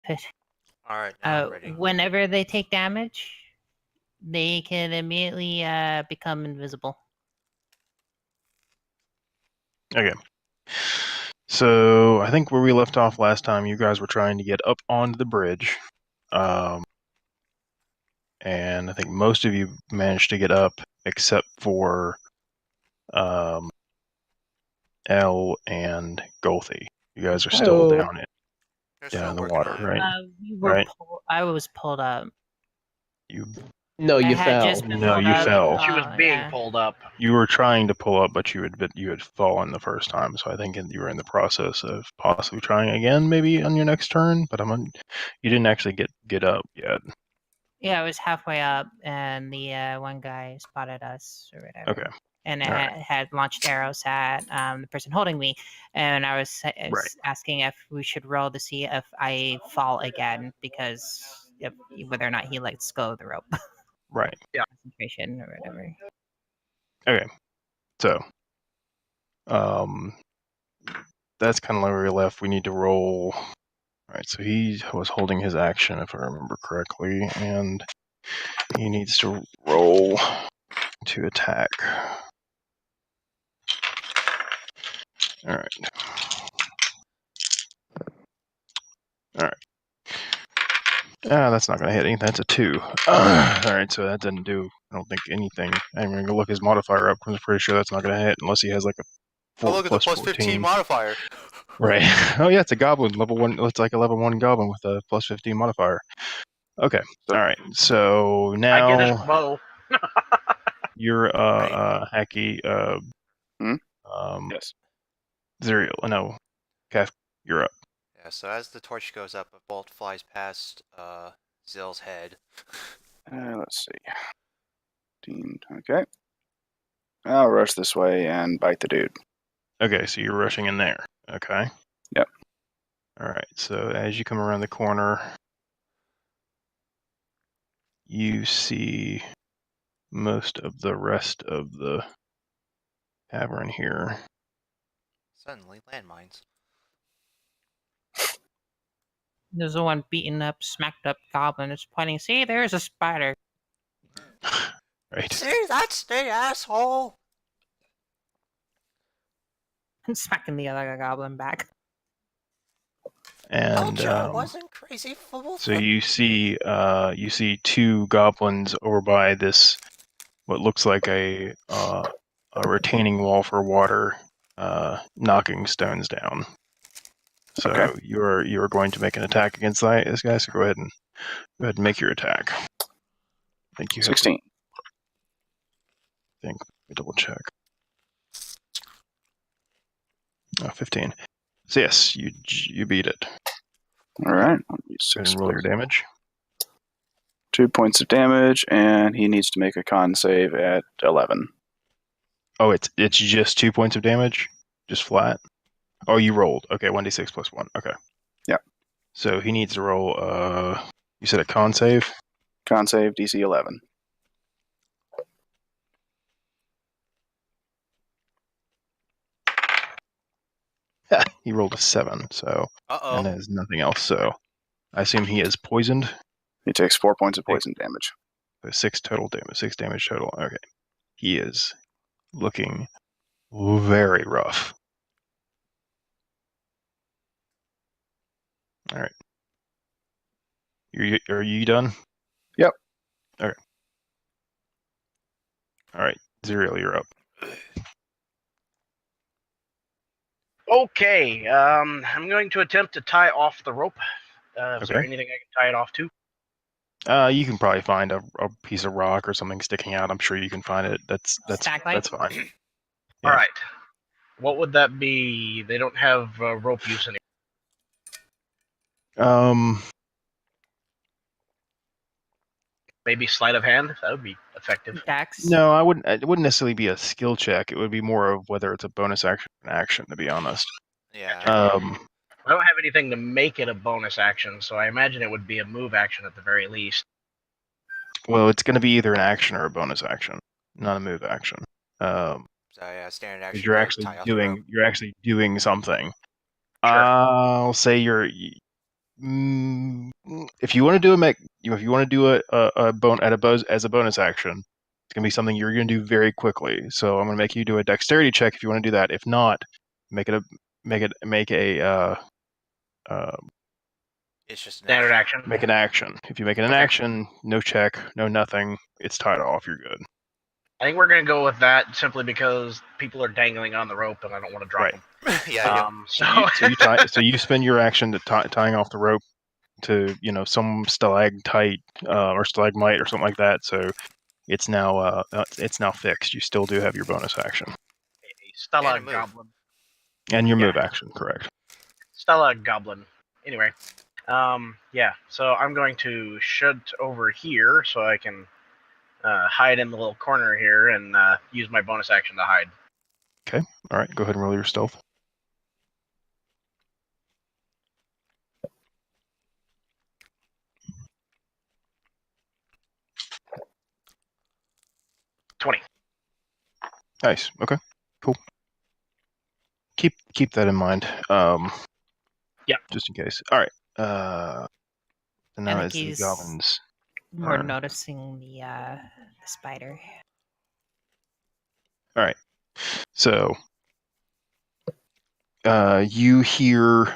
Alright, now I'm ready. Whenever they take damage, they can immediately become invisible. Okay. So I think where we left off last time, you guys were trying to get up onto the bridge. And I think most of you managed to get up, except for Elle and Golthi. You guys are still down in the water, right? Right. I was pulled up. You No, you fell. Just been No, pulled you up. fell. She was being pulled up. You were trying to pull up, but you had fallen the first time. So I think you were in the process of possibly trying again, maybe on your next turn. But you didn't actually get up yet. Yeah, I was halfway up, and the one guy spotted us or whatever. Okay. And had launched arrows at the person holding me, and I was asking if we should roll to see if I fall again, because whether or not he lets go of the rope. Right. Yeah. Concentration or whatever. Okay. So, that's kind of where we left. We need to roll. All right. So he was holding his action, if I remember correctly, and he needs to roll to attack. All right. All right. That's not going to hit anything. That's a 2. All right, so that didn't do, I don't think, anything. I'm going to look his modifier up, because I'm pretty sure that's not going to hit unless he has like a 4 look at the plus 14. 15 modifier. Right. Oh, yeah, it's a goblin. Level 1. It's like a level 1 goblin with a plus 15 modifier. Okay. All right. So now. I get his bow. You're, Haki, yes. Xilrel. No. Kath, you're up. Yeah, so as the torch goes up, a bolt flies past Zill's head. Let's see. 15, okay. I'll rush this way and bite the dude. Okay, so you're rushing in there. Okay. Yep. All right, so as you come around the corner, you see most of the rest of the cavern here. Suddenly, landmines. There's the one beaten up, smacked up goblin. It's pointing. See, there's a spider. Right. See, that's the asshole. And smacking the other goblin back. And wasn't crazy for so you see 2 goblins over by this, what looks like a retaining wall for water, knocking stones down. So okay. you are going to make an attack against this guy. So go ahead and make your attack. I think you have 16. Let me double check. 15. So yes, you beat it. All right. And roll your damage. 2 points of damage, and he needs to make a con save at 11. Oh, it's just 2 points of damage, just flat. Oh, you rolled. Okay, 1d6 plus 1. Okay. Yeah. So he needs to roll. You said a con save. Con save DC 11. He rolled a 7, so Uh-oh. and there's nothing else. So I assume he is poisoned. He takes 4 points of poison damage. So 6 total damage. 6 damage total. Okay. He is looking very rough. All right. Are you done? Yep. Okay. All right, Xilrel, you're up. Okay, I'm going to attempt to tie off the rope. Is there anything I can tie it off to? You can probably find a piece of rock or something sticking out. I'm sure you can find it. That's fine. Yeah. All right. What would that be? They don't have rope use anymore. Maybe sleight of hand. That would be effective. Dex. No, I wouldn't. It wouldn't necessarily be a skill check. It would be more of whether it's a bonus action or an action. To be honest. Yeah. I don't have anything to make it a bonus action, so I imagine it would be a move action at the very least. Well, it's going to be either an action or a bonus action, not a move action. So yeah, standard action. You're actually doing something. Sure. I'll say if you want to do if you want to do as a bonus action, it's gonna be something you're gonna do very quickly. So I'm gonna make you do a dexterity check if you want to do that. If not, make a It's just an Standard action. action. make an action. If you make it an Okay. action, no check, no nothing, it's tied off. You're good. I think we're gonna go with that simply because people are dangling on the rope and I don't want to drop Right. them. Yeah, So you spend your action to tying off the rope to some stalactite or stalagmite or something like that. So it's now fixed. You still do have your bonus action A Stella And a move. Goblin. and your Yeah. move action. Correct. Stella Goblin. Anyway, yeah. So I'm going to shoot over here so I can hide in the little corner here and use my bonus action to hide. All right. Go ahead and roll your stealth. Nice. Okay. Cool. Keep that in mind. Yeah. Just in case. All right. And now I think it's the he's goblins. more turn. noticing the spider. All right. So you hear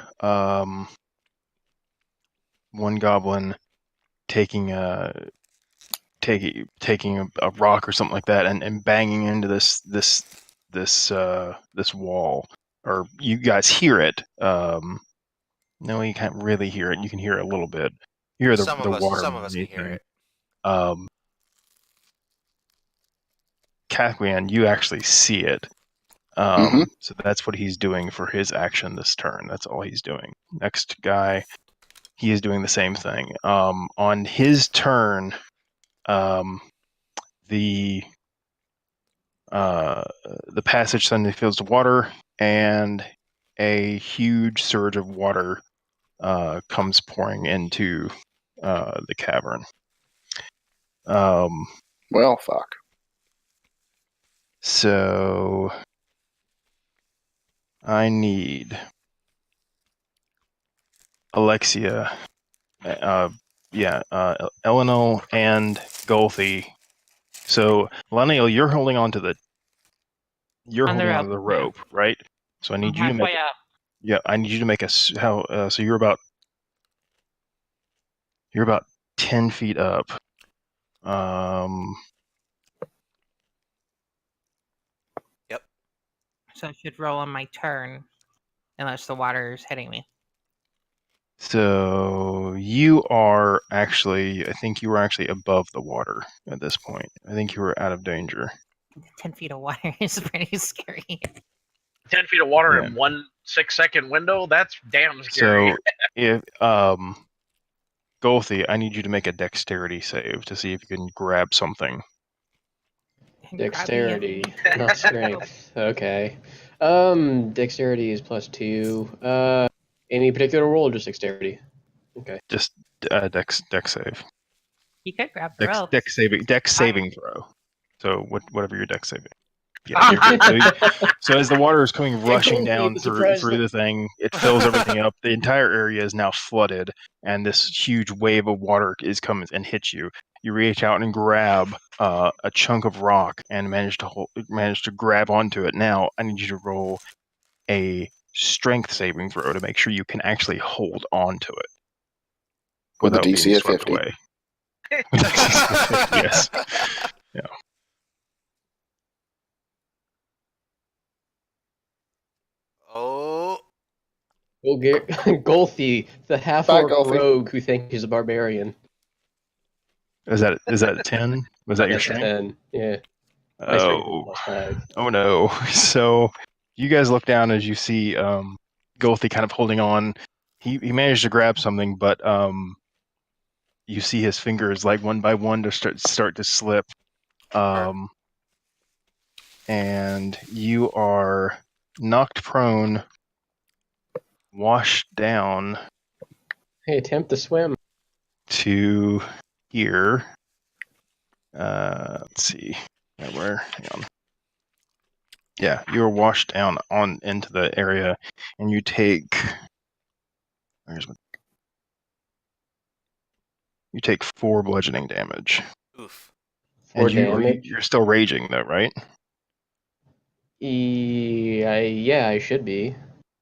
one goblin taking a rock or something like that and banging into this wall, or you guys hear it. No, you can't really hear it. You can hear it a little bit. You hear some the of water. us can hear it. Kathglian, you actually see it. So that's what he's doing for his action this turn. That's all he's doing. Next guy, he is doing the same thing. On his turn, the passage suddenly fills with water, and a huge surge of water comes pouring into the cavern. Well, fuck. So I need Alexia, Eleniel, and Golthi. So Eleniel, you're holding on to the rope, right? So I need you to make. Halfway up. Yeah, I need you to make so you're about 10 feet up. Yep. So I should roll on my turn, unless the water is hitting me. So you are actually, I think you were actually above the water at this point. I think you were out of danger. 10 feet of water is pretty scary. 10 feet of water Yeah. in 1 6-second window? That's damn scary. So if Golthi, I need you to make a dexterity save to see if you can grab something. Dexterity, not strength. Okay. Dexterity is +2. Any particular roll or just dexterity? Okay. Just dex save. You could grab the rope. Dex saving throw. So whatever your dex saving. Yeah, you're good. So as the water is coming rushing down through the thing, it fills everything up. The entire area is now flooded, and this huge wave of water is coming and hits you. You reach out and grab a chunk of rock and manage to grab onto it. Now I need you to roll a strength saving throw to make sure you can actually hold on to it With a without being DC at swept 50. away. With a DC at 50, yes. Yeah. Oh, We'll get Golthi, the half-orc rogue who thinks he's a barbarian. Is that 10? Was that your That's strength? 10. Yeah. My strength Oh. is +5. Oh no. So you guys look down as you see Golthi kind of holding on. He managed to grab something, but you see his fingers like one by one to start to slip. And you are knocked prone, washed down Hey, attempt to swim. to here. Let's see. Where? Hang on. Yeah, you are washed down into the area, and you take. You take 4 bludgeoning damage. Oof. 4 And damage. you're still raging though, right? Yeah, I should be.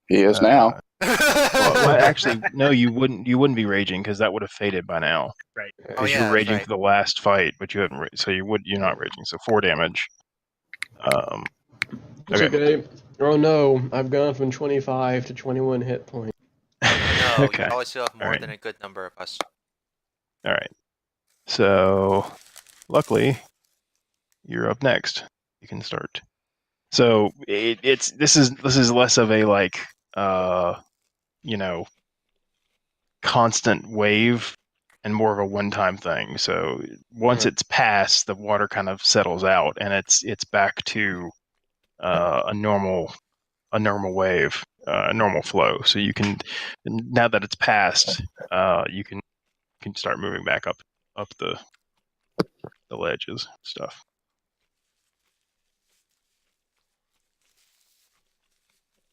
He is now. Well, actually, no, you wouldn't be raging because that would have faded by now. Right. Oh, Because yeah, you were that's raging right. for the last fight, but you haven't. So you're not raging. So 4 damage. It's okay. Oh no, I've gone from 25 to 21 hit points. Oh no, Okay. you always still have more Alright. than a good number of us. All right. So, luckily, you're up next. You can start. So this is less of a like constant wave and more of a one-time thing. So once it's passed, the water kind of settles out and it's back to a normal wave, a normal flow. So you can, now that it's passed, you can start moving back up the ledges stuff.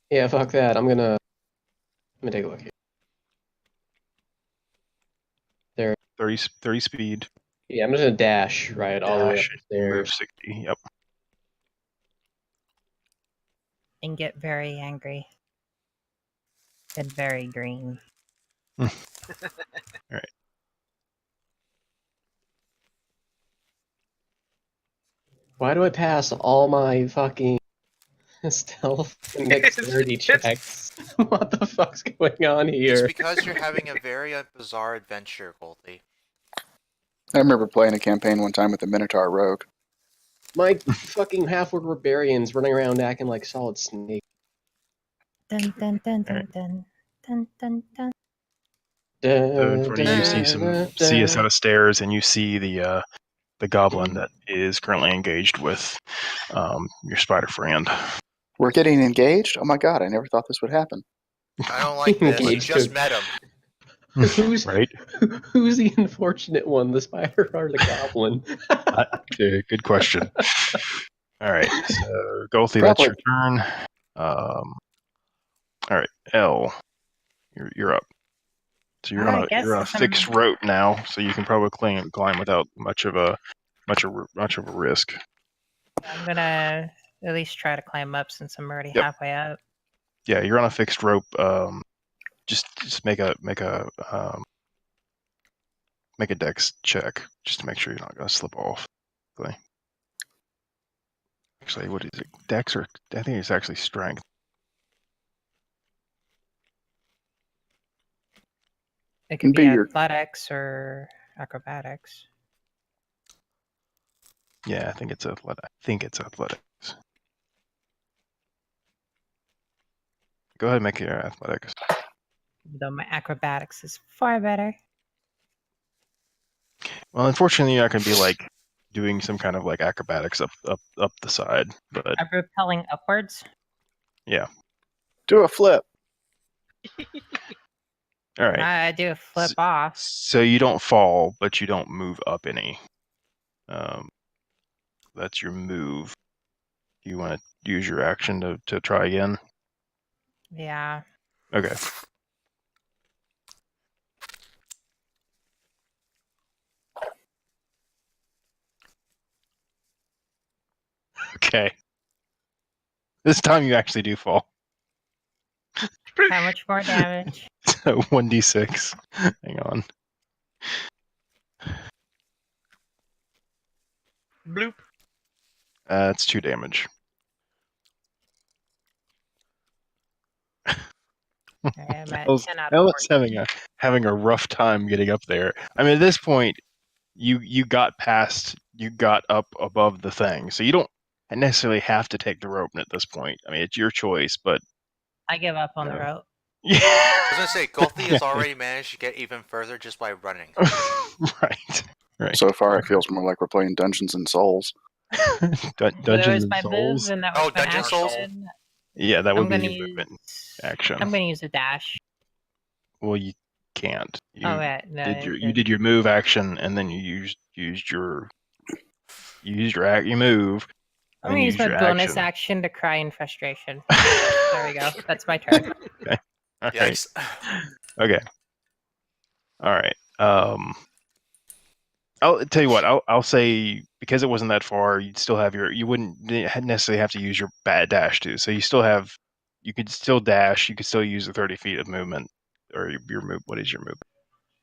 Yeah, fuck that. I'm gonna take a look here. There. 30 speed. Yeah, I'm just gonna dash right all the way Dash, move upstairs. 60. Yep. And get very angry. And very green. All right. Why do I pass all my fucking stealth and dexterity checks? What the fuck's going on It's here? because you're having a very bizarre adventure, Golthi. I remember playing a campaign one time with the Minotaur Rogue. My fucking half-orc barbarians running around acting like solid snake. Dun dun dun dun dun dun dun dun. So in front of you, you see a set of stairs, and you see the goblin that is currently engaged with your spider friend. We're getting engaged? Oh my god, I never thought this would happen. I don't like this. You Engaged just to- met him. Who's Right? Who's the unfortunate one, the spider or the goblin? Okay, good question. All right, so Golthi, that's your turn. All right, L, you're up. So you're I on guess a if I'm- fixed rope now, so you can probably climb without much of a risk. I'm gonna at least try to climb up since I'm already Yep. halfway up. Yeah, you're on a fixed rope. Just make a dex check just to make sure you're not going to slip off. Okay. Actually, what is it? Dex or I think it's actually strength. It could Be be your- athletics or acrobatics. Yeah, I think it's athletics. Go ahead and make your athletics. Though my acrobatics is far better. Well, unfortunately, you're not going to be like doing some kind of like acrobatics up the side, but I'm repelling upwards. yeah. Do a flip. All right. I do a flip off. So you don't fall, but you don't move up any. That's your move. You want to use your action to try again? Yeah. Okay. Okay. This time you actually do fall. How much more damage? So 1d6. Hang on. Bloop. It's 2 damage. I'm at El's 10 out of El's 14. having a rough time getting up there. I mean, at this point, you got up above the thing, so you don't necessarily have to take the rope at this point. I mean, it's your choice, but I give up on the rope. yeah. I was gonna say, Golthi has already managed to get even further just by running. Right. So far, it feels more like we're playing Dungeons and Souls. So there Dungeons was and my Souls. move, and that Oh, was my Dungeon Souls? action. Yeah, that would I'm be gonna your use movement action. I'm gonna use a dash. Well, you can't. You Oh wait, no. you did your move action, and then you used your move. I'm and gonna use my your bonus action to cry in frustration. There we go. That's my turn. Okay. All right. Yikes. Okay. All right. I'll tell you what. I'll say because it wasn't that far, you'd still have you wouldn't necessarily have to use your dash too. So you still have, you could still dash. You could still use the 30 feet of movement, or your move. What is your move?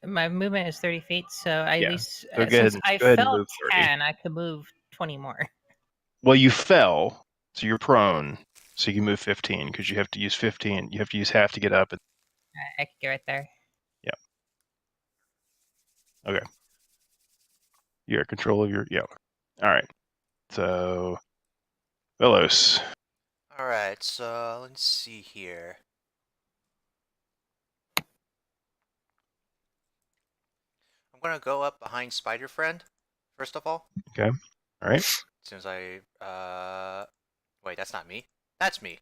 My movement is 30 feet, so at Yeah. least So go ahead since and- I go ahead and fell move 30. 10, I could move 20 more. Well, you fell, so you're prone. So you can move 15 because you have to use 15. You have to use half to get up. I could get right there. Okay. You're in control of your All right. So Velos. Alright, so let's see here. I'm gonna go up behind Spider Friend, first of all. Okay. All right. Since I, wait, that's not me. That's me.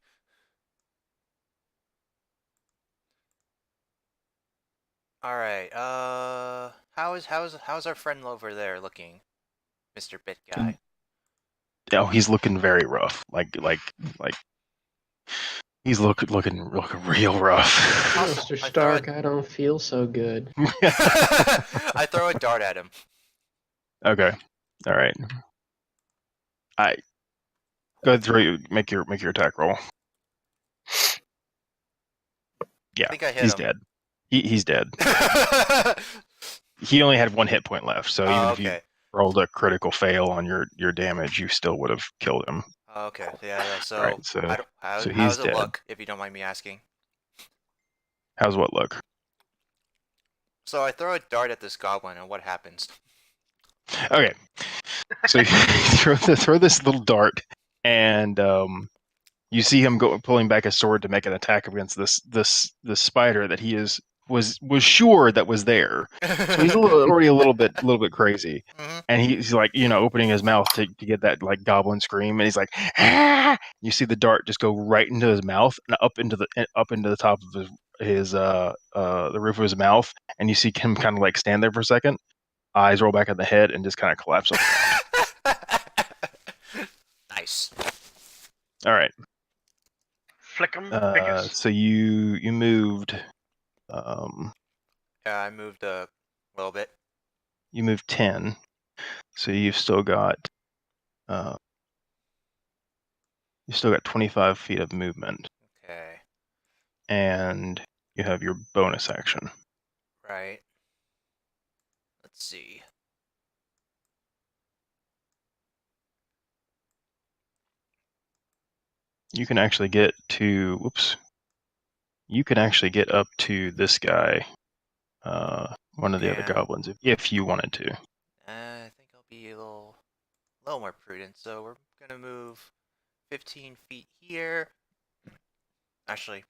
Alright, how's our friend over there looking? Mr. Bit Guy. Oh, he's looking very rough. Like he's looking real rough. Also, Mr. I throw Stark, I don't feel so good. I throw a dart at him. Okay. All right. I go ahead through. Make your attack roll. Yeah, I think I hit he's him. dead. He's dead. He only had 1 hit point left, so even Oh, if you okay. rolled a critical fail on your damage, you still would have killed him. Oh, okay. Yeah. So, All right. So how so he's does it dead. look, if you don't mind me asking? How's what look? So I throw a dart at this goblin, and what happens? Okay. So you throw this little dart, and you see him pulling back his sword to make an attack against this spider that he was sure that was there. So he's already a little bit crazy, Mhm. and he's like opening his mouth to get that like goblin scream, and he's like, ah! You see the dart just go right into his mouth and up into the top of his the roof of his mouth, and you see him kind of like stand there for a second, eyes roll back at the head, and just kind of collapse off. Nice. All right. Flick 'em, biggest. So you moved. Yeah, I moved a little bit. You moved 10, so you've still got 25 feet of movement, Okay. and you have your bonus action. Right. Let's see. You can actually get to. Whoops. You can actually get up to this guy, one of the other Yeah. goblins, if you wanted to. I think I'll be a little more prudent. So we're gonna move 15 feet here. Actually,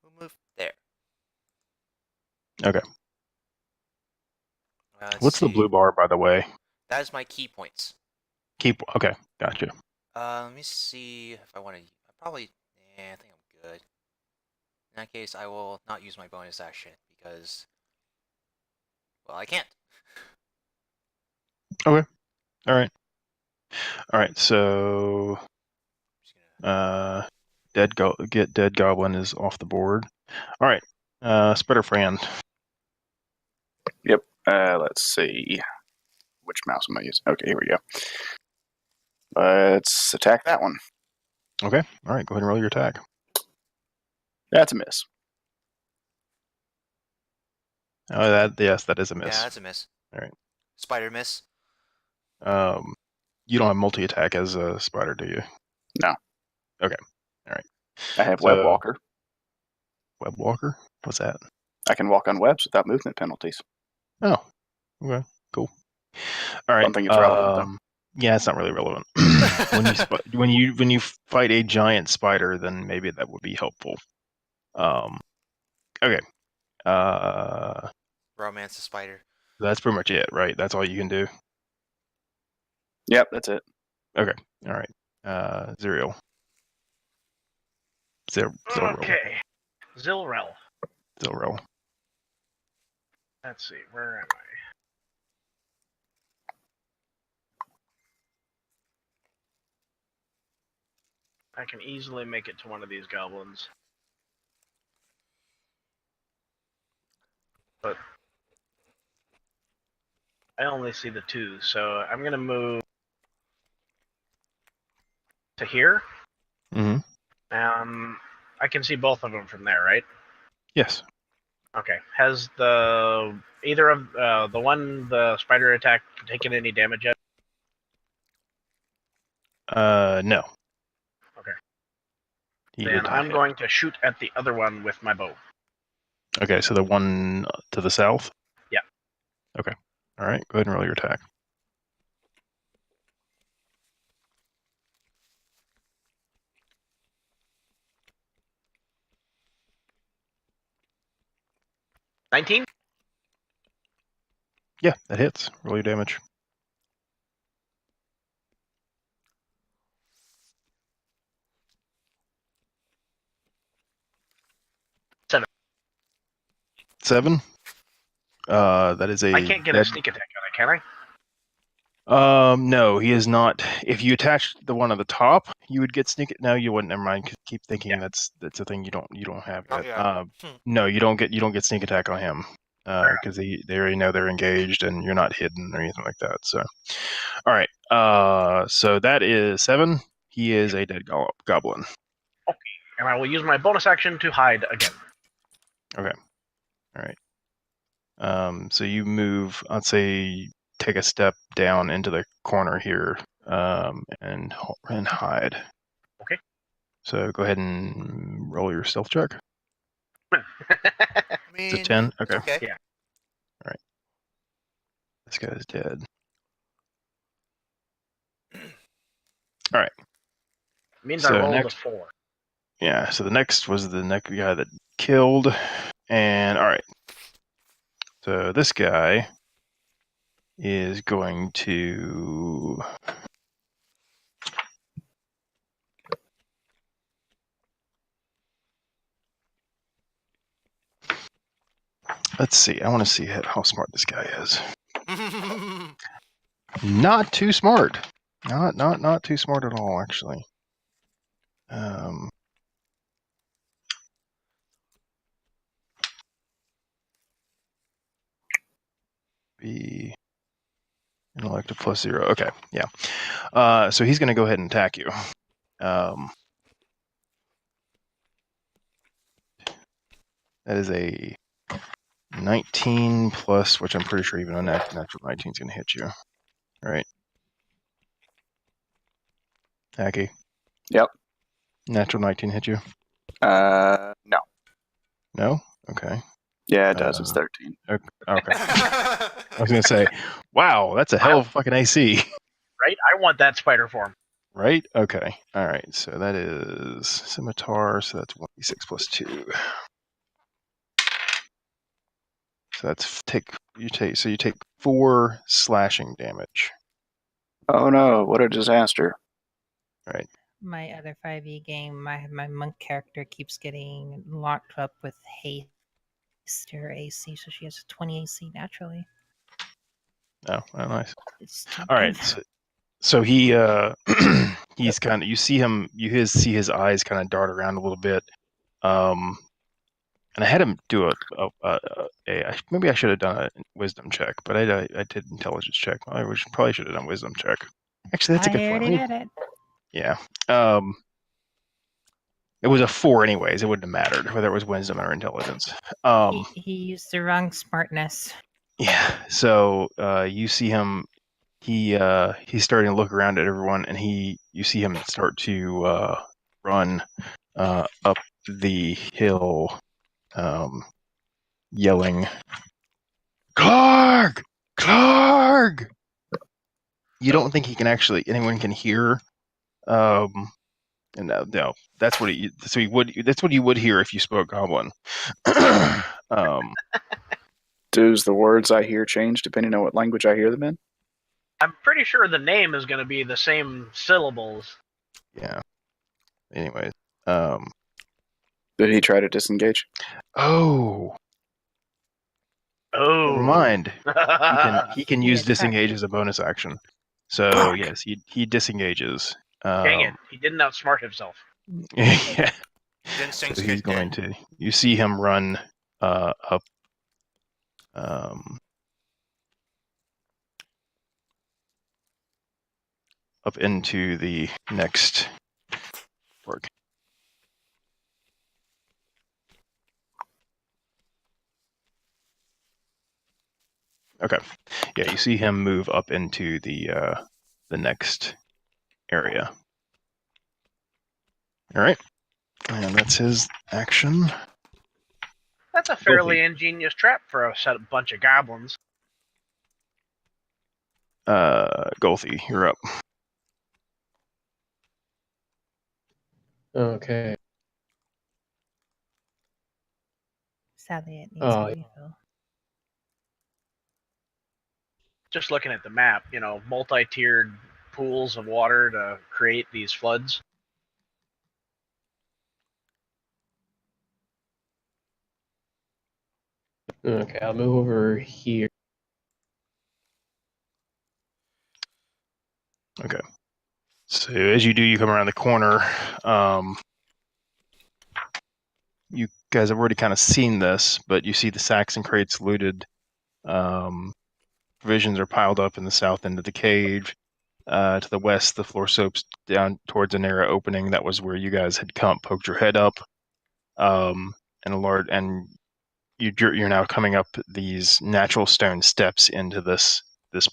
we'll move there. Okay. Let's What's the see. blue bar, by the way? That is my key points. Okay, gotcha. Let me see if I want to. I think I'm good. In that case, I will not use my bonus action because, well, I can't. Okay. All right. So, dead goblin is off the board. All right. Spider Fran. Yep. Let's see. Which mouse am I using? Okay, here we go. Let's attack that one. Okay. All right. Go ahead and roll your attack. That's a miss. Oh, yes, that is a miss. Yeah, that's a miss. All right. Spider miss. You don't have multi-attack as a spider, do you? No. Okay. All right. I have So- Web Walker. Web Walker? What's that? I can walk on webs without movement penalties. Oh. Okay. Cool. All right. Don't think it's relevant, though. Yeah, it's not really relevant. when you fight a giant spider, then maybe that would be helpful. Okay. Romance the spider. That's pretty much it, right? That's all you can do. Yep, that's it. Okay. All right. Xilrel. Okay. Xilrel. Xilrel. Let's see, where am I? I can easily make it to one of these goblins. But I only see the 2, so I'm gonna move to here. Mm-hmm. I can see both of them from there, right? Yes. Okay. Has either of the spider attack taken any damage yet? No. Okay. He Then did not I'm hit. going to shoot at the other one with my bow. Okay, so the one to the south? Yeah. Okay. All right, go ahead and roll your attack. $19? Yeah, that hits. Roll your damage. Seven. That is a I can't get a sneak attack on it, can I? No, he is not. If you attach the one on the top, you would get sneak. No, you wouldn't. Never mind. Keep thinking that's a thing you don't have Not yet. yet. No, you don't get sneak attack on him because they already know they're engaged and you're not hidden or anything like that. So, all right. So that is 7. He is a dead goblin. Okay, and I will use my bonus action to hide again. Okay. All right. So you move. I'd say take a step down into the corner here and hide. Okay. So go ahead and roll your stealth check. I It's a mean, 10? it's Okay. okay. Yeah. All right. This guy's dead. All right. Means So I rolled next- a 4. Yeah, so the next was the next guy that killed. And all right. So this guy is going to... Let's see. I want to see how smart this guy is. Not too smart. Not too smart at all, actually. Be intellect of +0. Okay, yeah. So he's going to go ahead and attack you. That is a 19 plus, which I'm pretty sure even a natural 19 is going to hit you. All right. Haki. Yep. Natural 19 hit you? No. No? Okay. Yeah, it does. It's 13. Okay. I was going to say, wow, that's a hell of a fucking AC. Right? I want that spider form. Right? Okay. All right. So that is scimitar. So that's 1d6 plus 2. So that's you take 4 slashing damage. Oh no! What a disaster! Right. My other 5e game, my monk character keeps getting locked up with haste or AC, so she has a 20 AC naturally. Oh, nice. It's too All right. bad. So he he's kind of, you see see his eyes kind of dart around a little bit. And I had him do maybe I should have done a wisdom check, but I did intelligence check. I probably should have done wisdom check. Actually, that's a good I point. already did it. Yeah. It was a 4 anyways. It wouldn't have mattered whether it was wisdom or intelligence. He used the wrong smartness. Yeah. So you see him. He's starting to look around at everyone, and you see him start to run up the hill, yelling, "Clark! Clark!" You don't think anyone can hear. And no, that's what that's what you would hear if you spoke Goblin. Does the words I hear change depending on what language I hear them in? I'm pretty sure the name is going to be the same syllables. Yeah. Anyways, Did he try to disengage? oh, Oh. never mind. He can use disengage as a bonus action. So Fuck. yes, he disengages. Dang it! He didn't outsmart himself. Yeah. Then So he's going to. You see him run up up into the next orc. Okay. Yeah, you see him move up into the next area. All right. And that's his action. That's a fairly ingenious trap for a bunch of goblins. Golthi, you're up. Okay. Sadly, it needs Oh, a refill. Just looking at the map, multi-tiered pools of water to create these floods. okay, I'll move over here. Okay. So as you do, you come around the corner. You guys have already kind of seen this, but you see the sacks and crates looted. Provisions are piled up in the south end of the cave. To the west, the floor slopes down towards a narrow opening. That was where you guys had poked your head up. And you're now coming up these natural stone steps into this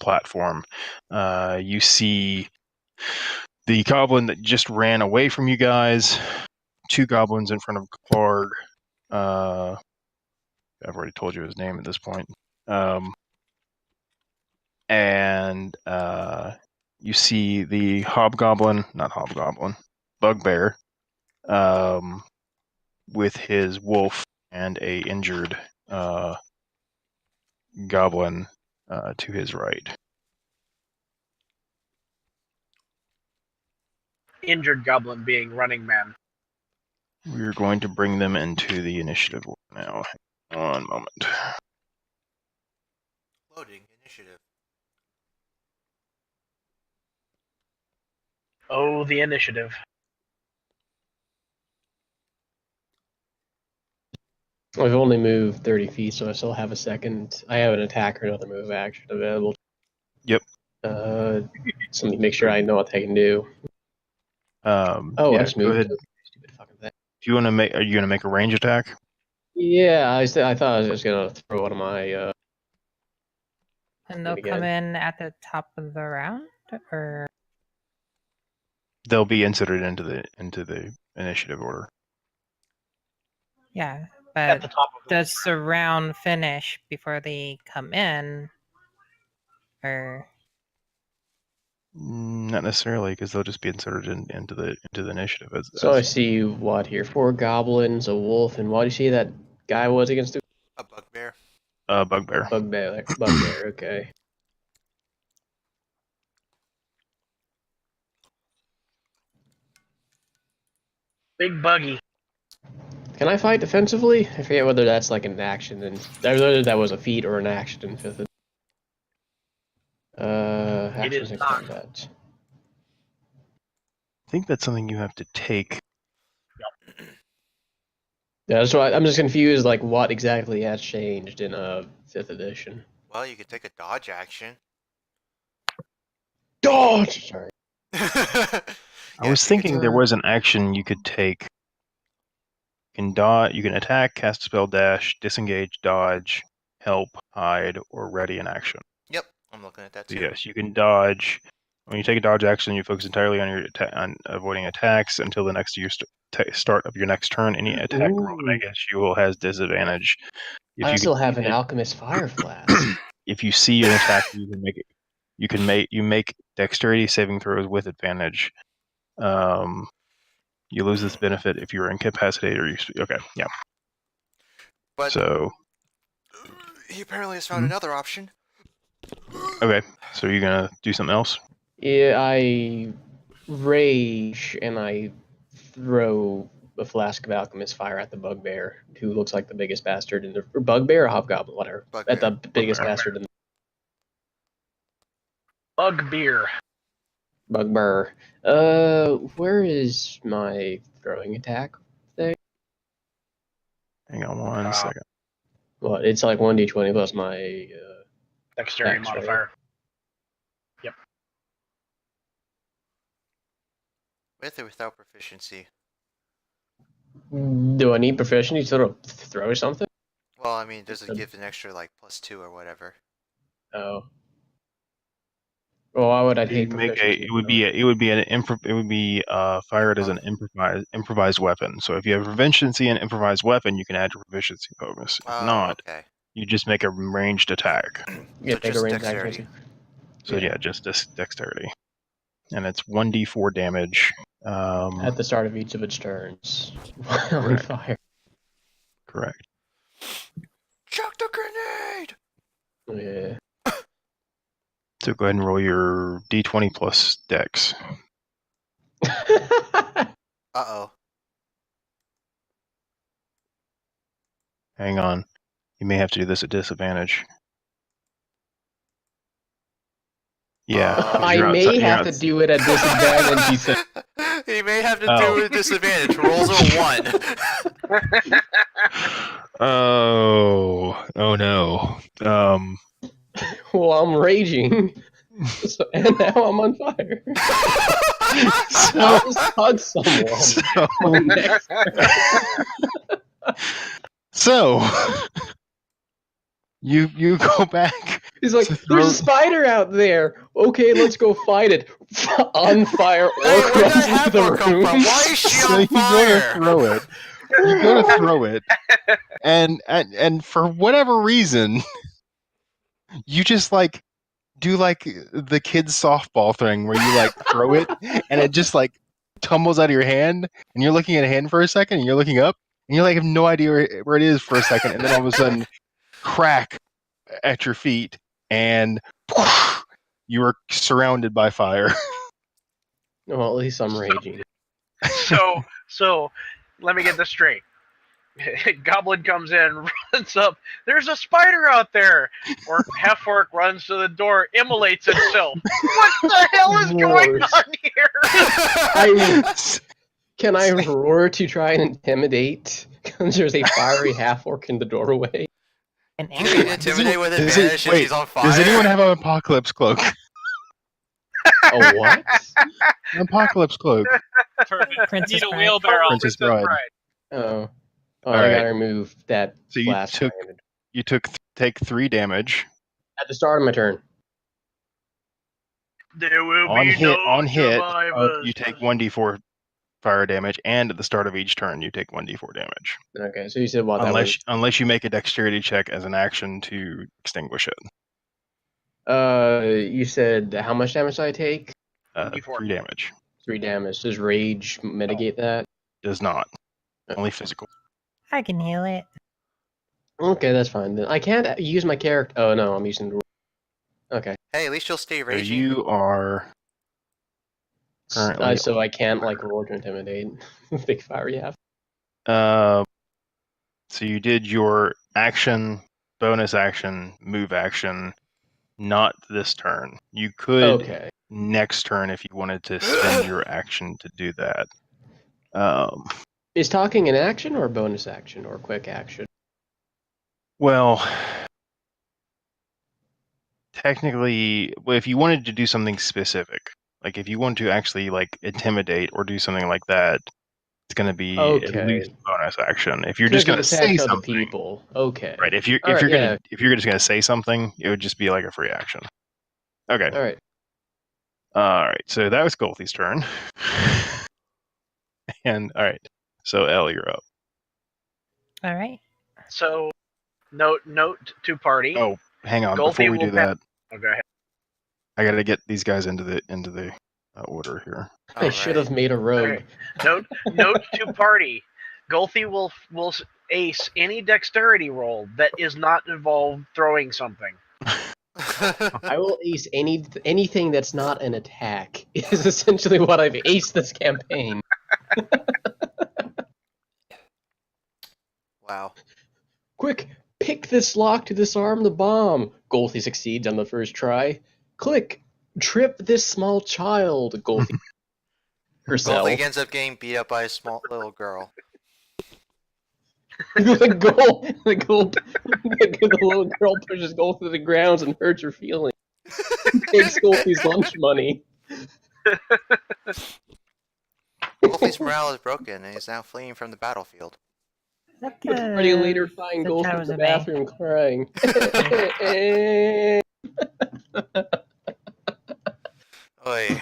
platform. You see the goblin that just ran away from you guys. 2 goblins in front of Clark. I've already told you his name at this point. And you see the bugbear, with his wolf and a injured goblin to his right. Injured goblin being running man. We're going to bring them into the initiative now. One moment. Loading initiative. Oh, the initiative. I've only moved 30 feet, so I still have a second. I have an attack or another move action available. Yep. So let me make sure I know what I can do. I Yeah, just go moved. ahead. Stupid fucking thing. If you want to make, are you going to make a range attack? Yeah, I thought I was just gonna throw one of my. And they'll come in at the top of the round, or They'll be inserted into the initiative order. yeah. At the But top of the does the round finish before they come in, or Not necessarily, because they'll just be inserted into the initiative. So I see what here? 4 goblins, a wolf, and what do you see that guy was against? A bugbear. Bugbear. Bugbear. Okay. big buggy. Can I fight defensively? I forget whether that's like an action, and whether that was a feat or an action in 5th. Actions in not. combat. I think that's something you have to take. Yeah, that's why I'm just confused. Like, what exactly has changed in 5th edition? Well, you could take a dodge action. Dodge. Sorry. I was thinking there was an action you could take. You can dodge. You can attack, cast a spell, dash, disengage, dodge, help, hide, or ready in action. Yep, I'm looking at that So too. yes, you can dodge. When you take a dodge action, you focus entirely on on avoiding attacks until the next start of your next turn. Any attack roll against you will has disadvantage. I still have an alchemist fire flask. If you see an attack, you can make it. You make dexterity saving throws with advantage. You lose this benefit if you are incapacitated or okay, yeah. But so he apparently has found another option. Okay, so you're gonna do something else? Yeah, I rage and I throw a flask of alchemist fire at the bugbear, who looks like the biggest bastard in the bugbear or hobgoblin, whatever. Bugbear. At the biggest Bugbear. bastard in the Bugbear. bugbear. Where is my throwing attack thing? Hang on one second. Well, it's like 1d20 plus my Dexterity Dex, right? modifier. With or without proficiency? Do I need proficiency to sort of throw something? Well, I mean, does it give an extra like +2 or whatever? Oh. Well, why would I You take make proficiency? it would be fired as an improvised weapon. So if you have proficiency in improvised weapon, you can add your proficiency bonus. If Oh, not, okay. you just make a ranged attack. Yeah, So make a just range dexterity. action. So yeah, just dexterity, and it's 1d4 damage. At the start of each of its turns. On Correct. fire. Correct. Chuck the grenade! Yeah. So go ahead and roll your d20 plus dex. Uh-oh. Hang on, you may have to do this at disadvantage. Yeah, 'cause I you're may outside- you're have to outs- do it at disadvantage, he said. He may have to Oh. do it with disadvantage. Rolls a 1. Oh no. Well, I'm raging. And now I'm on fire. I just hugged someone. My next So you go back. He's like, to there's throw- a spider out there. Okay, let's go fight it. On fire. Hey, Orc where'd runs that into the Half-Orc come room. from? Why is she So on you go to fire? throw it. You go to throw it, and for whatever reason, you just like do like the kids softball thing where you like throw it and it just like tumbles out of your hand, and you're looking at a hand for a second, and you're looking up, and you like have no idea where it is for a second, and then all of a sudden, crack at your feet, and you are surrounded by fire. Well, at least I'm raging. So, let me get this straight. Goblin comes in, runs up. There's a spider out there. Or Half-Orc runs to the door, immolates itself. What the hell is going Roars. on here? Can I roar to try and intimidate? Because there's a fiery half-orc in the doorway. An Can angry you one. intimidate with Does advantage if wait, he's on fire? does anyone have an apocalypse cloak? Oh, what? An apocalypse cloak. Perfect. Princess Need a Bride. wheelbarrow. Princess Bride. Oh. All I right. gotta remove that So you flask. took- You take 3 damage At the start of my turn. There will on be hit. no On hit, survivors. you take 1d4 fire damage, and at the start of each turn, you take 1d4 damage. Okay, so you said what that Unless you make a dexterity check as an action to extinguish it. was? You said how much damage did I take? 1d4. 3 damage. 3 damage. Does rage mitigate that? Does not. Only physical. I can heal it. Okay, that's fine. Then I can't use my character. Oh no, I'm using the. Okay. Hey, at least you'll stay So raging. you are currently. So I can't like roll to intimidate. Big fire you have. So you did your action, bonus action, move action, not this turn. You could Okay. next turn if you wanted to spend your action to do that. Is talking an action or a bonus action or a quick action? Well, technically, if you wanted to do something specific, like if you want to actually like intimidate or do something like that, it's going to be at Okay. least a bonus action. If you're just going to Because say attack other something, people. Okay. right? If you're Alright, gonna if you're just going to say something, it would just be like a free action. Okay. All right. All right. So that was Golthi's turn. And all right. So Elle, you're up. All right. So, note to party. Oh, hang on. Golthi Before we will do that, Oh, go ahead. I got to get these guys into the order here. I should have made a rogue. Alright. Note to party. Golthi will ace any dexterity roll that is not involved throwing something. I will ace anything that's not an attack. Is essentially what I've aced this campaign. Wow. Quick, pick this lock to disarm the bomb. Golthi succeeds on the first try. Click, trip this small child. Golthi herself. Golthi ends up getting beat up by a small little girl. the little girl pushes Golthi to the ground and hurts her feelings. Takes Golthi's lunch money. Golthi's morale is broken, and he's now fleeing from the battlefield. Is that Party later find the Golthi in Shadows the of Bay? bathroom crying. Oy.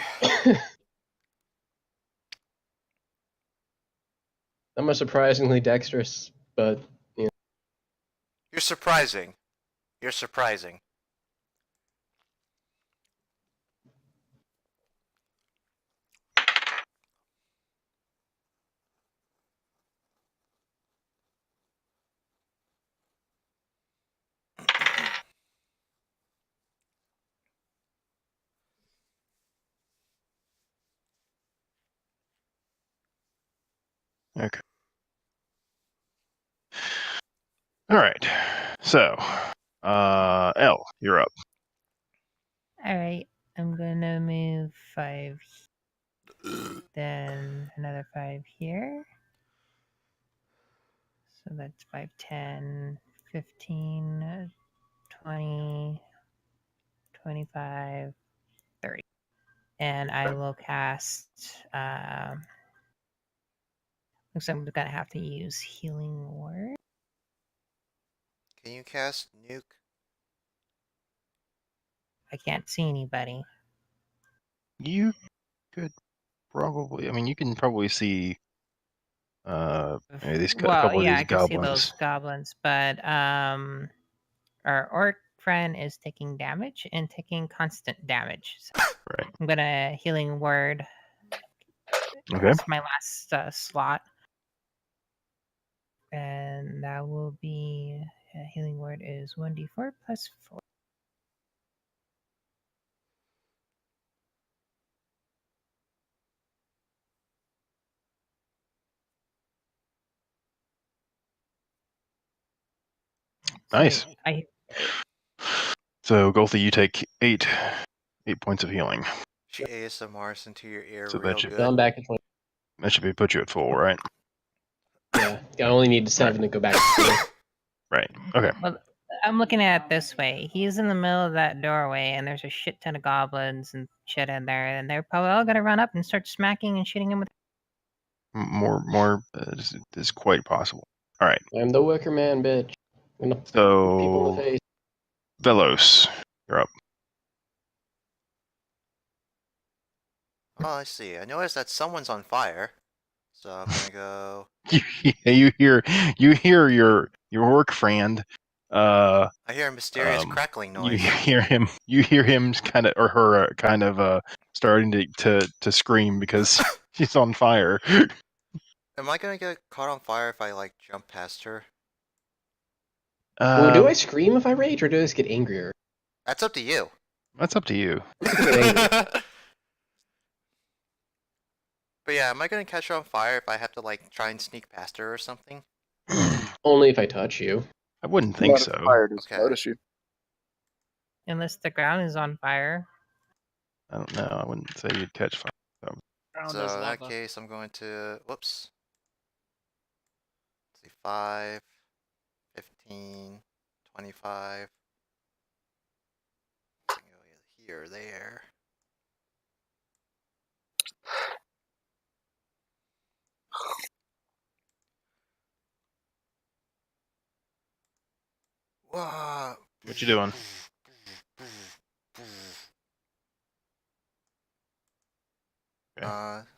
I'm a surprisingly dexterous, but You're surprising. You're surprising. Okay. All right. So, L, you're up. All right, I'm gonna move 5, then another 5 here. So that's 5, 10, 15, 20, 25, 30. And I will cast. Looks like I'm gonna have to use Healing Word. Can you cast Nuke? I can't see anybody. You could probably. I mean, you can probably see. Maybe a couple yeah, of I these can see goblins. those goblins, but our orc friend is taking damage and taking constant damage. So Right. I'm gonna Healing Word. Okay. It's my last slot, and that will be Healing Word is 1d4 plus 4. Nice. So, Golthi, you take 8 points of healing. She ASMRs into your ear So that real should- good. so I'm back at 20. That should be put you at full, right? Yeah, I only need 7 to go back to 20. Right. Okay. Well, I'm looking at it this way. He's in the middle of that doorway, and there's a shit ton of goblins and shit in there, and they're probably all gonna run up and start smacking and shooting him with. More is quite possible. All right. I'm the Wicker Man, bitch. I'm gonna punch people in the So, face. Velos, you're up. Oh, I see. I noticed that someone's on fire. So I'm gonna go. You hear your orc friend. I hear a mysterious crackling You noise. hear him kind of, or her kind of starting to scream because she's on fire. Am I gonna get caught on fire if I like jump past her? Well, do I scream if I rage, or do I just get angrier? That's up to you. That's up to you. But yeah, am I gonna catch her on fire if I have to like try and sneak past her or something? Only if I touch you. I wouldn't think Not if so. fire doesn't Okay. notice you. Unless the ground is on fire. I don't know. I wouldn't say you'd catch fire. Ground So is in that lava. case, I'm going to whoops. Let's see, 5, 15, 25. Go here or there. Whoa. What you doing?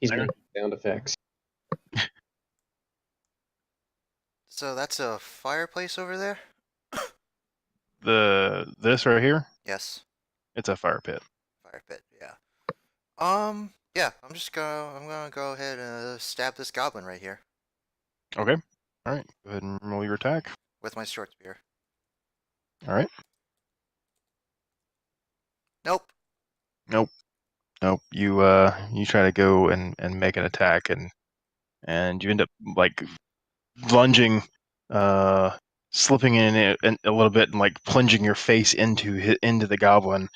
He's There. making sound effects. So that's a fireplace over there? This right here, Yes. it's a fire pit. Fire pit, yeah. Yeah, I'm gonna go ahead and stab this goblin right here Okay. All right. Go ahead and roll your attack. with my short spear. All right. Nope. Nope. You try to go and make an attack, and you end up like lunging, slipping in it a little bit and like plunging your face into the goblin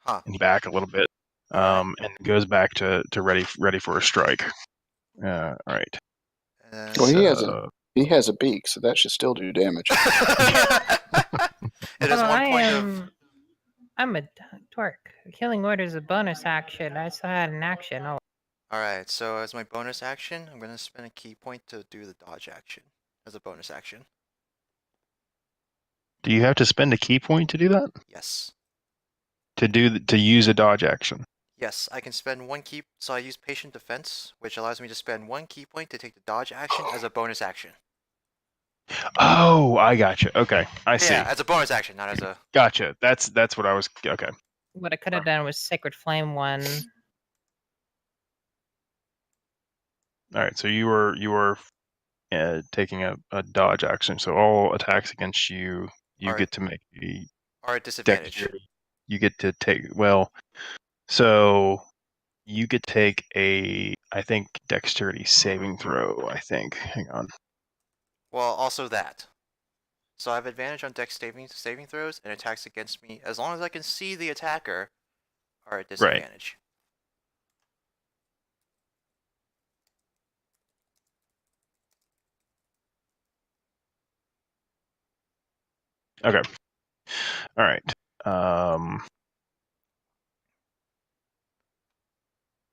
Huh. and back a little bit, Alright. and goes back to ready for a strike. All right. And Well, he has So- He has a beak, so that should still do damage. It is Well, 1 point of. I'm a dork. Killing order is a bonus action. I still had an action. Oh, Alright, so as my bonus action, I'm going to spend a key point to do the dodge action as a bonus action. Do you have to spend a key point to do that? Yes. To use a dodge action? Yes, I can spend 1 key. So I use Patient Defense, which allows me to spend 1 key point to take the dodge action as a bonus action. Oh, I gotcha. Okay, I see. Yeah, as a bonus action, not as a. Gotcha. That's what I was. Okay. what I could have done was Sacred Flame one. All right. So you were taking a dodge action. So all attacks against you Alright. get to make a Or at disadvantage. dexterity. You get to take so you could take a, I think, dexterity saving throw. I think. Hang on. Well, also that. So I have advantage on dex saving throws, and attacks against me as long as I can see the attacker are at disadvantage. Okay. All right. All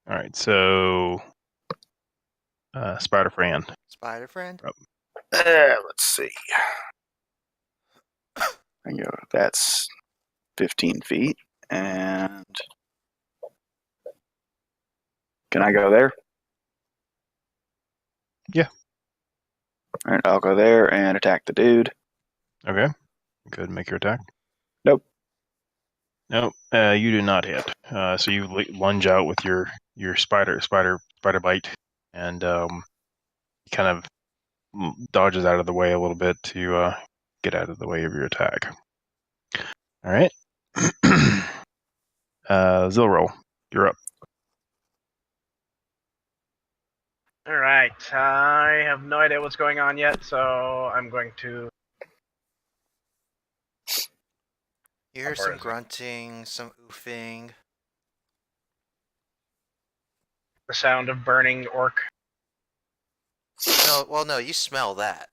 right. So, Spider Friend. Spider friend. Let's see. I go. That's 15 feet, and can I go there? Yeah. All right, I'll go there and attack the dude. Okay. Go ahead and make your attack. Nope. Nope. You do not hit. So you lunge out with your spider bite, and he kind of dodges out of the way a little bit to get out of the way of your attack. All right. Xilrel, you're up. Alright, I have no idea what's going on yet, so I'm going to... You hear some grunting, some oofing. The sound of burning orc. No, well, no, you smell that.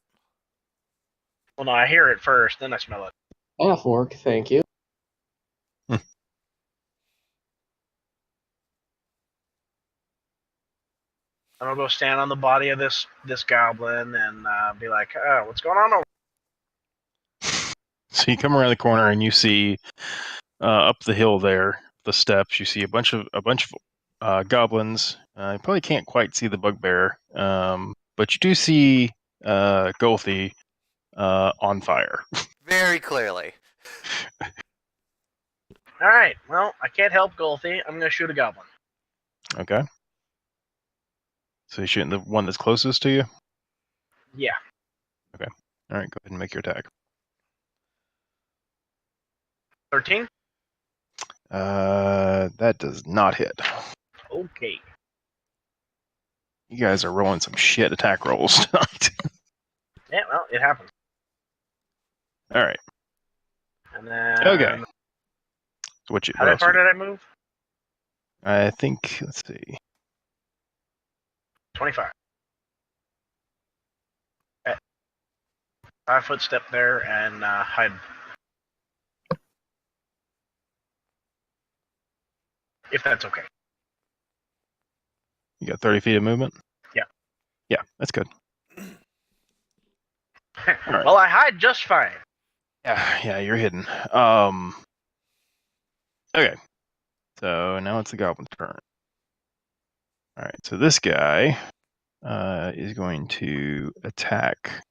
Well, no, I hear it first, then I smell it. Half-Orc, thank you. I'm gonna go stand on the body of this goblin and be like, oh, what's going on over So you come around the corner and you see up the hill there, the steps. You see a bunch of goblins. You probably can't quite see the bugbear, but you do see Golthi on fire. Very clearly. Alright, well, I can't help Golthi. I'm gonna shoot a goblin. Okay. So you're shooting the one that's closest to you? Yeah. Okay. All right, go ahead and make your attack. 13? That does not hit. Okay. You guys are rolling some shit attack rolls tonight. Yeah, well, it happens. All right. And then... Okay. So How far did I move? I think, let's see. 25. Okay. 5-foot step there and hide. If that's okay. You got 30 feet of movement? Yeah. Yeah, that's good. Right. Well, I hide just fine. Yeah, you're hidden. Okay. So now it's the goblin's turn. All right, so this guy is going to attack.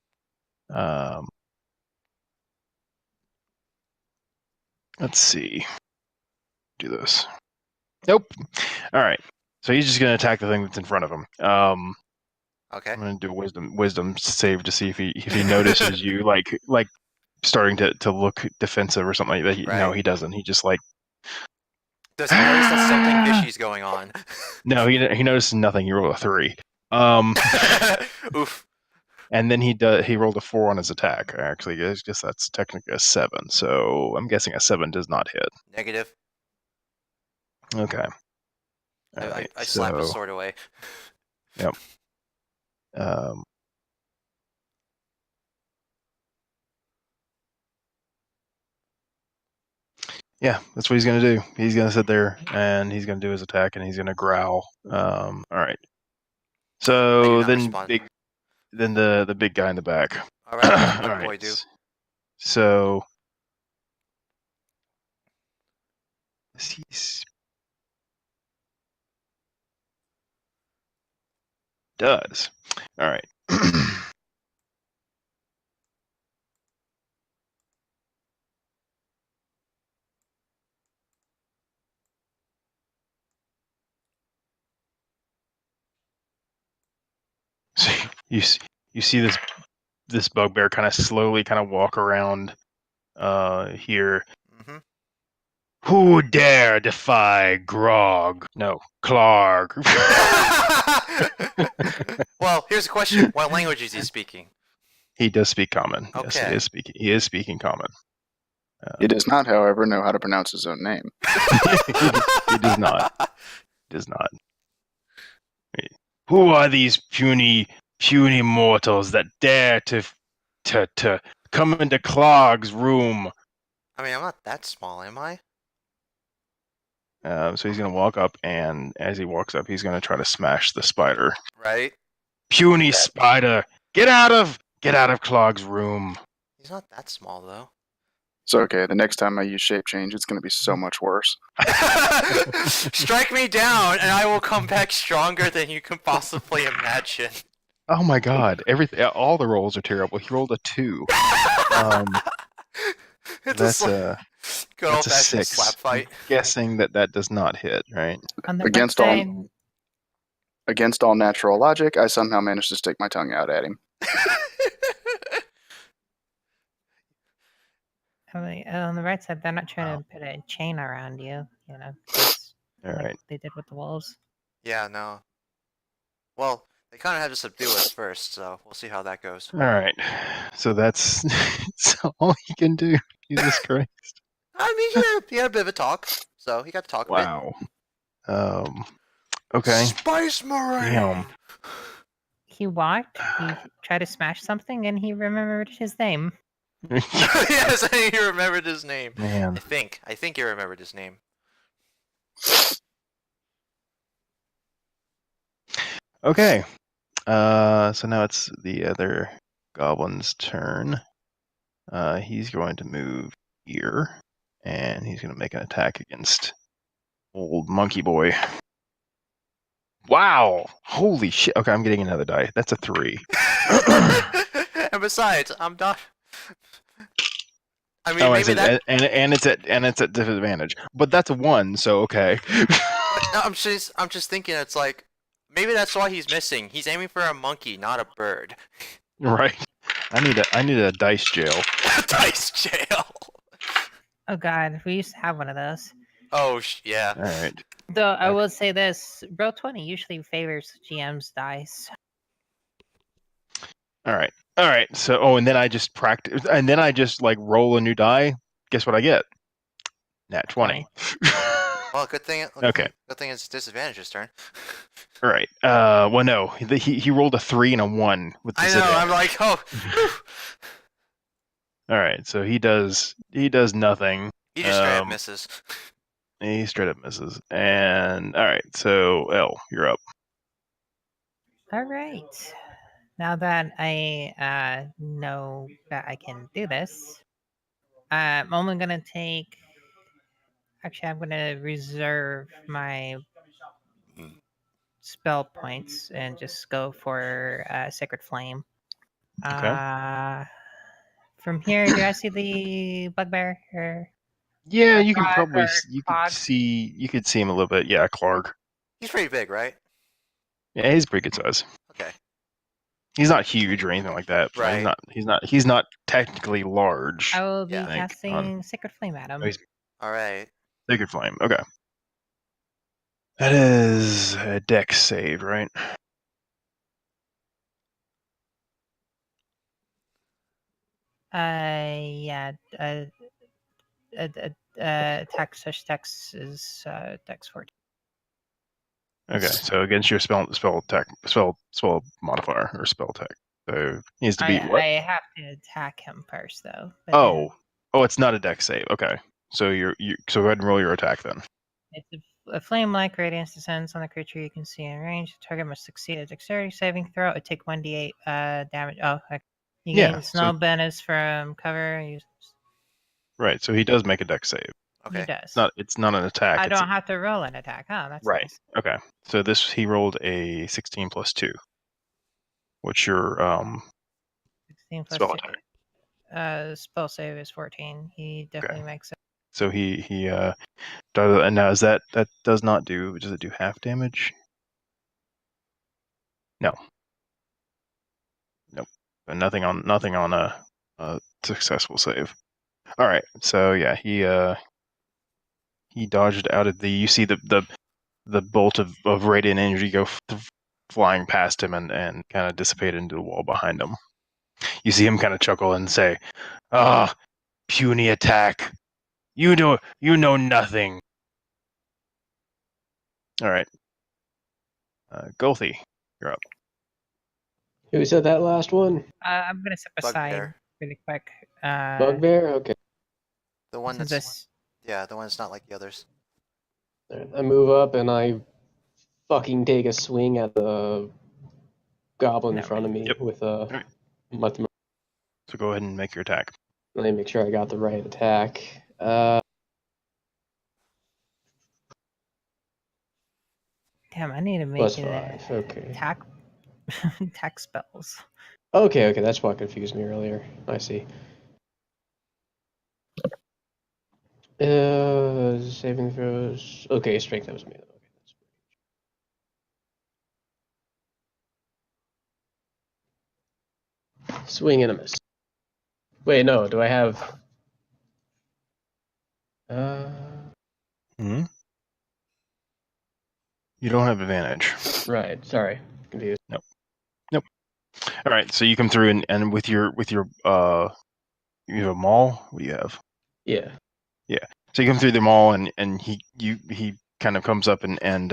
Let's see. Do this. Nope. All right. So he's just going to attack the thing that's in front of him. Okay. I'm going to do a wisdom save to see if he notices you like starting to look defensive or something like that. Right. No, he doesn't. He just like. Does he notice that something fishy's going on? No, he notices nothing. He rolled a 3. Oof. And then he rolled a 4 on his attack. Actually, I guess that's technically a 7. So I'm guessing a 7 does not hit. Negative. Okay. I slap his sword away. Yep. Yeah, that's what he's going to do. He's going to sit there, and he's going to do his attack, and he's going to growl. All right. I do So not then respond. the big guy in the back. All right, what's All Bug right. Boy do? So he's does. All right. So you see this bugbear kind of slowly kind of walk around here. Mm-hmm. Who dare defy Grog? No, Clark. Well, here's a question: what language is he speaking? He does speak common. Yes, Okay. he is speaking common. He does not, however, know how to pronounce his own name. He does not. Does not. Who are these puny mortals that dare to come into Clog's room? I mean, I'm not that small, am I? So he's going to walk up, and as he walks up, he's going to try to smash the spider. Right? Puny spider, get out of Clog's room. He's not that small, though. It's okay. The next time I use shape change, it's going to be so much worse. Strike me down, and I will come back stronger than you can possibly imagine. Oh my God! All the rolls are terrible. He rolled a 2. It's good old That's a fashioned 6. slap fight. I'm guessing that does not hit, right? On the Against bright all- Against all natural logic, I somehow managed to stick my tongue out at him. on the right side, they're not trying to put a chain around you, just All like right. they did with the wolves. Yeah, no. Well, they kind of have to subdue us first, so we'll see how that goes. All right. So that's all he can do. Jesus Christ! I mean, he had a bit of a talk, so he got to talk a bit. Wow. Okay. Spice Marine! Damn. He walked, he tried to smash something, and he remembered his name. Yes, he remembered his name. Man. I think he remembered his name. Okay. So now it's the other goblin's turn. He's going to move here, and he's going to make an attack against old monkey boy. Wow! Holy shit! Okay, I'm getting another die. That's a 3. And besides, I'm not. I mean, maybe that. And it's at disadvantage, but that's a 1. So okay. No, I'm just thinking. It's like maybe that's why he's missing. He's aiming for a monkey, not a bird. Right. I need a dice jail. Dice jail. Oh God, we used to have one of those. Oh yeah. All right. Though I will say this: Roll20 usually favors GM's dice. All right. So, and then I just practice, and then I just like roll a new die. Guess what I get? Nat 20. Well, good thing. Okay. Good thing it's disadvantage this turn. All right. Well, no, he rolled a 3 and a 1 with I know. disadvantage. I'm like, oh. All right. So he does nothing. He just straight up misses. He straight up misses. And all right. So L, you're up. All right. Now that I know that I can do this, I'm only gonna take. Actually, I'm gonna reserve my spell points and just go for Sacred Flame. Okay. From here, do I see the bugbear? Or Yeah, or you can Clog probably or Clog? you could see him a little bit. Yeah, Clark. He's pretty big, right? Yeah, he's pretty good size. Okay. He's not huge or anything like that. But Right. He's not technically large. I will be Yeah. casting Sacred Flame at him. Oh, he's All right. Sacred Flame. Okay. That is a dex save, right? Yeah. Attack such dex is dex 14. Okay, so against your spell modifier or spell attack. So he needs to beat what? I have to attack him first, though. but then- Oh, it's not a dex save. Okay, So so go ahead and roll your attack then. It's a flame-like radiance descends on the creature you can see in range. The target must succeed a dexterity saving throw. It take 1d8 damage. Oh, heck. You Yeah, gain snow bonus from cover. Right. So he does make a dex save. Okay. He does. It's not an attack. I it's don't have to roll an attack. Oh, that's right. nice. Okay. So he rolled a 16 plus 2. What's your 16 plus spell 2. attack? Spell save is 14. He definitely makes it. So he does, and now does it do half damage? No. Nope. But nothing on a successful save. All right. So yeah, he dodged out of you see the bolt of radiant energy go flying past him and kind of dissipate into the wall behind him. You see him kind of chuckle and say, "Ah, puny attack. You know nothing." All right. Golthi, you're up. Who said that last one? I'm gonna step aside Bugbear. really quick. Bugbear? Okay. The one Since that's the one that's not like the others. I move up and I fucking take a swing at the goblin in front of me Yep. with Alright. So go ahead and make your attack. Let me make sure I got the right attack. Damn, I need to make Plus it 5. Okay. attack spells. Okay, that's what confused me earlier. I see. Saving throws. Okay, strength, that was me. Okay, that's swing and a miss. Wait, no, do I have... Hmm? You don't have advantage. Right, sorry. Confused. Nope. All right, so you come through and with your you have a maul? What do you have? Yeah. So you come through the maul and he kind of comes up and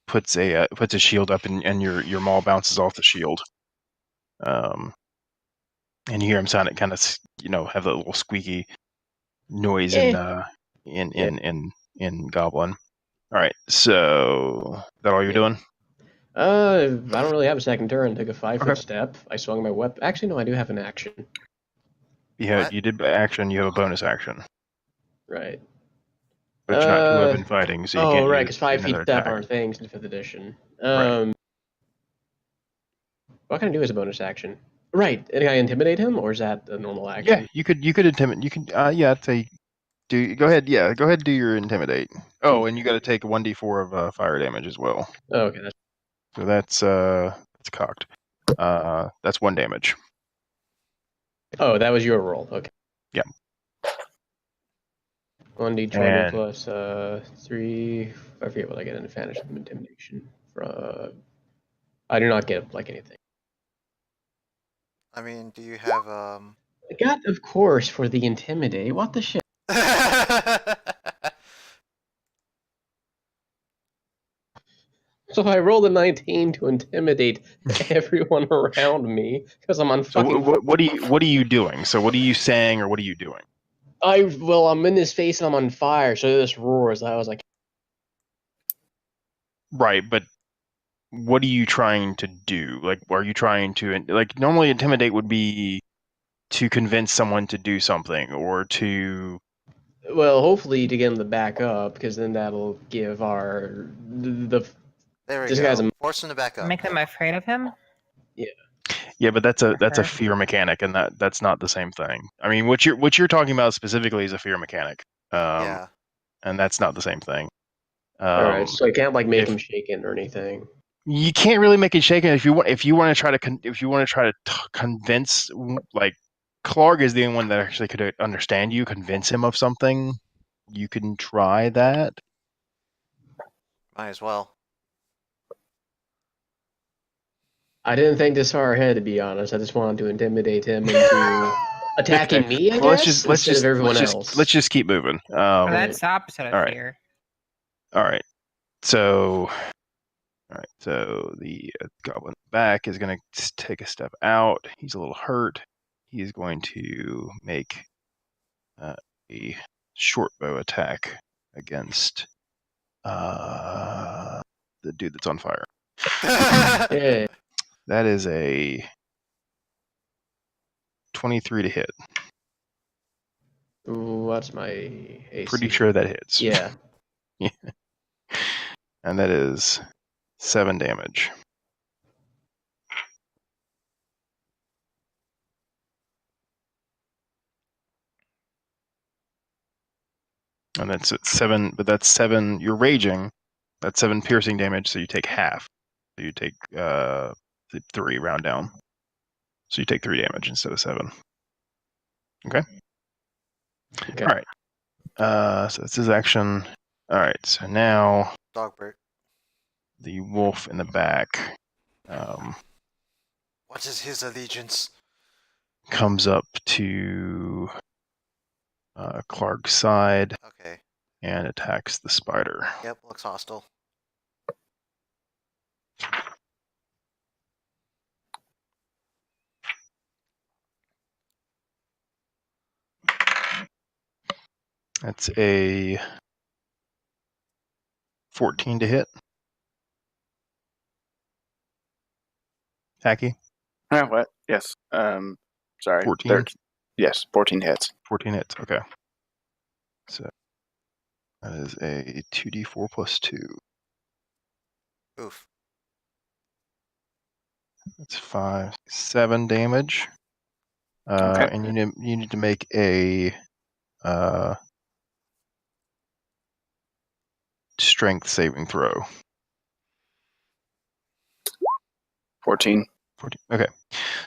puts a shield up and your maul bounces off the shield. And you hear him sound it kind of have that little squeaky noise in Goblin. All right, so is that all you're doing? I don't really have a second turn. Took a 5-foot Okay. step. I swung my weapon. Actually, no, I do have an action. What? You did action. You have a bonus action, Right. but you're not 2 weapon fighting, so you can't. Right, use because 5 feet another step attack. aren't things in 5th edition. Right. What can I do as a bonus action? Right, and can I intimidate him, or is that a normal action? Yeah, you could intimidate. You can I'd say go ahead. Yeah, go ahead and do your intimidate. Oh, and you got to take 1d4 of fire damage as well. Oh, okay, that's... So that's cocked. That's 1 damage. Oh, that was your roll. Okay. Yeah. 1d20 And- plus 3. I forget what I get an advantage from intimidation. I do not get like anything. I mean, do you have I got, of course, for the intimidate. What the shit? So I rolled a 19 to intimidate everyone around me because I'm on So fucking. what are you doing? So what are you saying, or what are you doing? I'm in his face and I'm on fire. So this roars. I was like, Right, but what are you trying to do? Like, are you trying to normally intimidate would be to convince someone to do something or to. well, hopefully to get him to back up, because then that'll give our There we this go. guy's a... Force him to back up. Make them afraid of him. Yeah, but that's a Sure. fear mechanic, and that's not the same thing. I mean, what you're talking about specifically is a fear mechanic. Yeah. And that's not the same thing. All right, so I can't make him shaken or anything. You can't really make it shaken if you want to try to convince, like, Clark is the only one that actually could understand you, convince him of something. You can try that. Might as well. I didn't think this far ahead, to be honest. I just wanted to intimidate him into attacking me, I guess, instead of everyone else. Let's just keep moving. Well, that's the opposite of all right. fear. All right. So the goblin back is going to take a step out. He's a little hurt. He is going to make a short bow attack against the dude that's on fire. Yeah. That is a 23 to hit. What's my AC? Pretty sure that hits. Yeah. Yeah. And that is 7 damage. And that's at 7, but that's 7. You're raging. That's 7 piercing damage, so you take half. So you take 3 round down. So you take 3 damage instead of 7. Okay. Okay. All right. So that's his action. All right. So now Dogbert. the wolf in the back What is his allegiance? comes up to Clark's side Okay. and attacks the spider. Yep, looks hostile. That's a 14 to hit. Haki? What? Yes. Sorry. 14? Yes, 14 hits. 14 hits, okay. So that is a 2d4 plus 2. Oof. That's 5, 7 damage. Okay. And you need to make a strength saving throw. 14. 14. Okay.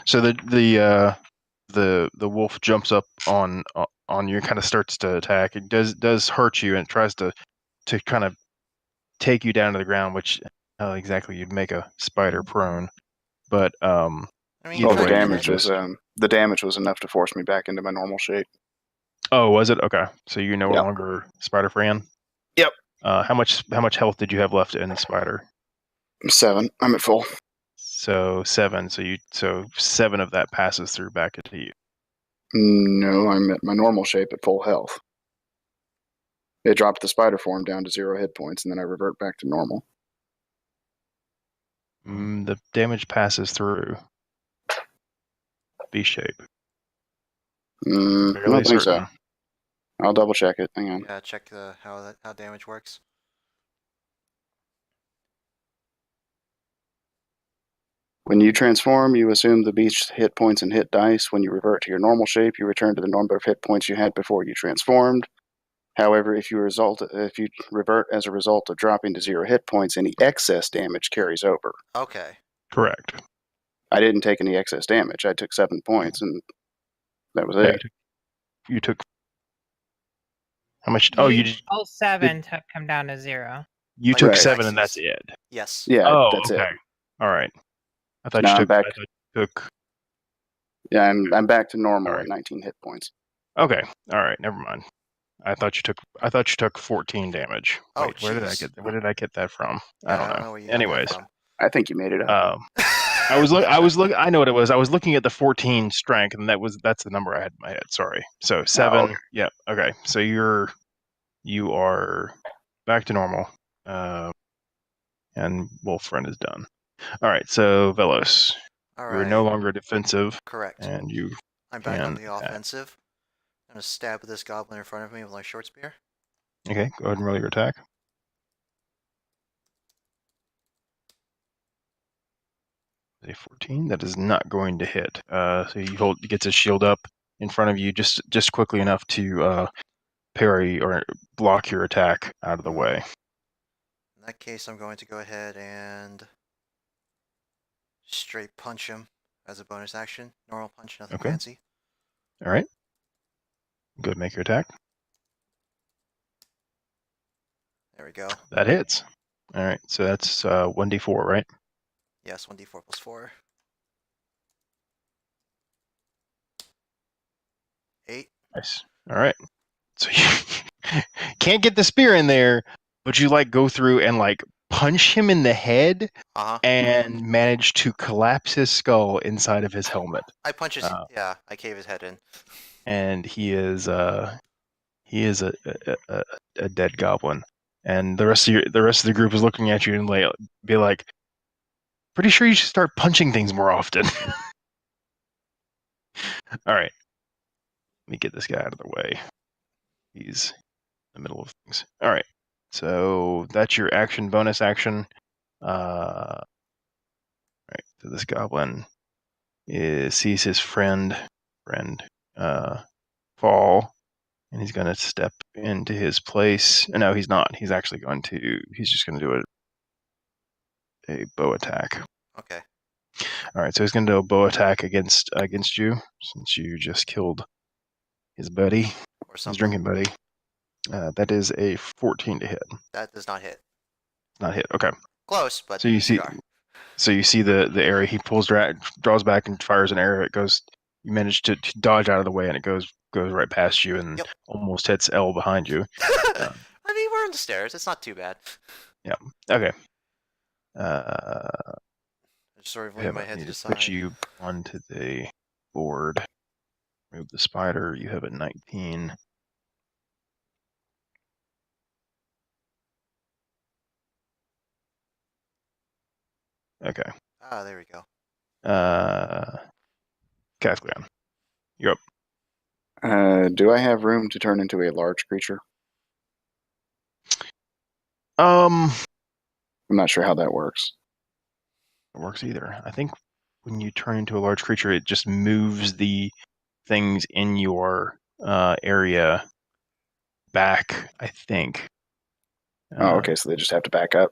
So the wolf jumps up on you, kind of starts to attack. It does hurt you, and it tries to kind of take you down to the ground, which exactly you'd make a spider prone. But I mean, either The way, damage you was enough to force me back into my normal shape. Oh, was it? Okay. So you're no Yep. longer Spider Fran? Yep. How much health did you have left in the spider? 7. I'm at full. So 7. So 7 of that passes through back into you. No, I'm at my normal shape at full health. It dropped the spider form down to 0 hit points, and then I revert back to normal. The damage passes through. B shape. I don't think so. certain. I'll double check it. Hang on. Yeah, check how damage works. When you transform, you assume the beast's hit points and hit dice. When you revert to your normal shape, you return to the number of hit points you had before you transformed. However, if you revert as a result of dropping to 0 hit points, any excess damage carries over. Okay. Correct. I didn't take any excess damage. I took 7 points, and that was Yeah, it. you took how much? Oh, you did. All 7 to come down to 0. You Like took Right. 7, and X's. that's it. Yes. Yeah, Oh, that's okay. it. All right. I thought Now you I'm took. back. I thought you took. Yeah, I'm back to normal Alright. at 19 hit points. Okay. All right. Never mind. I thought you took 14 damage. Oh, Wait, where did I jeez. get that from? Yeah, I don't know. where you got that Anyways, from. I think you made it up. I was I know what it was. I was looking at the 14 strength, and that's the number I had in my head. Sorry. So 7. okay. Yeah. Okay. So you are back to normal. And Wolf Friend is done. All right. So Velos, All you're right. no longer defensive, Correct. and you I'm back on can the attack. offensive. I'm gonna stab this goblin in front of me with my short spear. Okay. Go ahead and roll your attack. A 14. That is not going to hit. So he gets his shield up in front of you just quickly enough to parry or block your attack out of the way. In that case, I'm going to go ahead and straight punch him as a bonus action. Normal punch, nothing Okay. fancy. All right. Go ahead and make your attack. There we go. That hits. All right. So that's 1d4, right? Yes, 1d4 plus 4. 8. Nice. All right. So you can't get the spear in there, but you go through and punch him in the head Uh-huh. and manage to collapse his skull inside of his helmet. I punch his... yeah, I cave his head in. And he is He is a dead goblin, and the rest of the group is looking at you and be like, pretty sure you should start punching things more often. All right, let me get this guy out of the way. He's in the middle of things. All right, so that's your action, bonus action. All right, so this goblin sees his friend fall, and he's going to step into his place. No, he's not. He's just going to do a bow attack. Okay. All right, so he's going to do a bow attack against you, since you just killed his buddy, Or his something. drinking buddy. That is a 14 to hit. That does not hit. Not hit. Okay. Close, but So you see, cigar. the area he draws back and fires an arrow. It goes. You manage to dodge out of the way, and it goes right past you and almost hits L behind you. I mean, we're on the stairs. It's not too bad. Yeah. Okay. Just sort of leaning my head to the side. Put you onto the board. Remove the spider. You have a 19. Okay. Ah, there we go. Kathglian, you're up. Do I have room to turn into a large creature? I'm not sure how that works. It works either. I think when you turn into a large creature, it just moves the things in your area back, I think. Okay, so they just have to back up.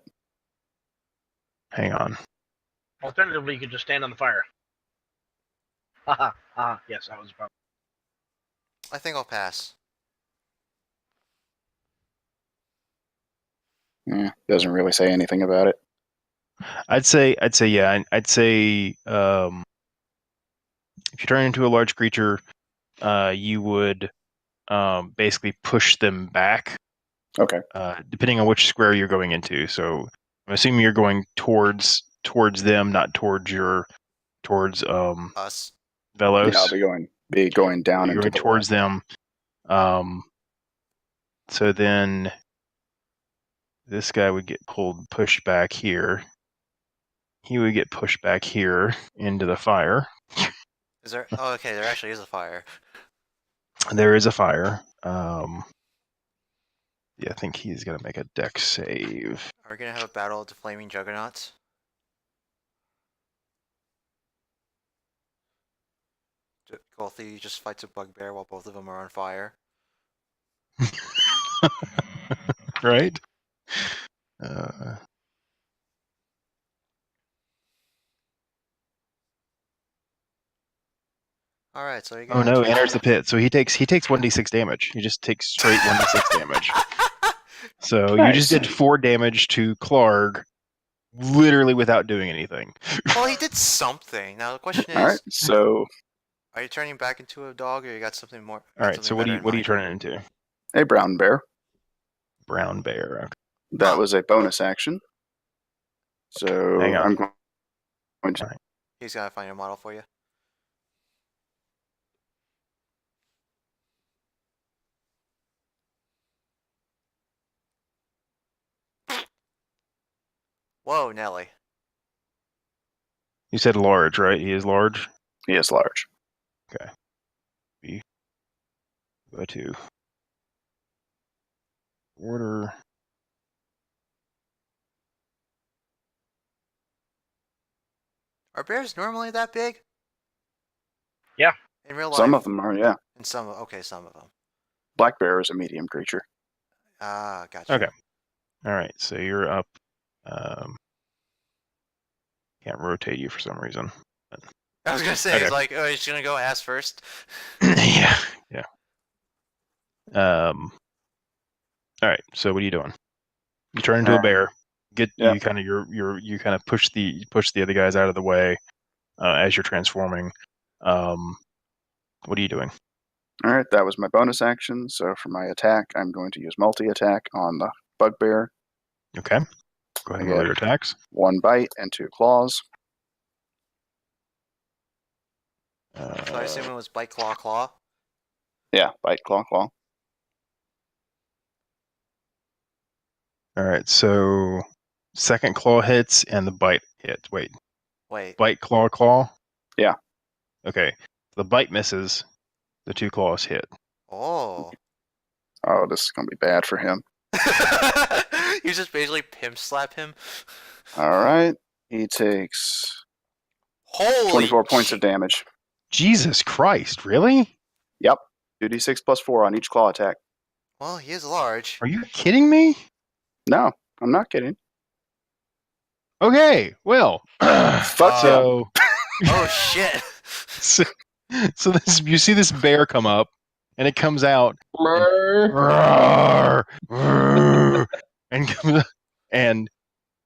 Hang on. Alternatively, you could just stand on the fire. Haha. Yes, that was a problem. I think I'll pass. Yeah, doesn't really say anything about it. I'd say yeah. I'd say if you turn into a large creature, you would basically push them back. Okay. Depending on which square you're going into. So I'm assuming you're going towards them, not towards Us. Velos. Yeah, I'll be going down you're into going towards them. So then this guy would get pushed back here. He would get pushed back here into the fire. Is there? Oh, okay. There actually is a fire. There is a fire. Yeah, I think he's gonna make a dex save. Are we gonna have a battle of the flaming juggernauts? Golthi just fights a bugbear while both of them are on fire. Right? All right, so you're Oh gonna. no, enters the pit. So he takes 1d6 damage. He just takes straight 1d6 damage. So Nice. you just did 4 damage to Clark, literally without doing anything. Well, he did something. Now the question is, All right, so are you turning back into a dog, or you got something more? All right, so what are you turning into? a brown bear. Brown bear. Okay. That was a bonus action. So Hang on. I'm going to. All right. He's gonna find a model for you. Whoa, Nelly. You said large, right? He is large? He is large. Okay. Go to order. Are bears normally that big? Yeah. In real life? Some of them are, yeah. And some of them. Black bear is a medium creature. Ah, gotcha. Okay. All right, so you're up. Can't rotate you for some reason. I was gonna say, Okay. it's like, oh, he's gonna go ass first. yeah. All right. So what are you doing? You turn into a bear. You kind of push the other guys out of the way as you're transforming. What are you doing? All right, that was my bonus action. So for my attack, I'm going to use multi-attack on the bugbear. Okay. Go ahead and roll your attacks. 1 bite and 2 claws. So I assume it was bite, claw, claw. Yeah, bite, claw, claw. All right, so second claw hits and the bite hits. Wait, bite, claw? Yeah. Okay, the bite misses, the 2 claws hit. Oh. Oh, this is going to be bad for him. You just basically pimp slap him. All right. He takes Holy 24 points of damage. Jesus Christ, really? Yep. 2d6 plus 4 on each claw attack. Well, he is large. Are you kidding me? No, I'm not kidding. Okay, well, Fuck so Oh shit. so this, you see this bear come up, and it comes out Brr. roar, roar, and comes up and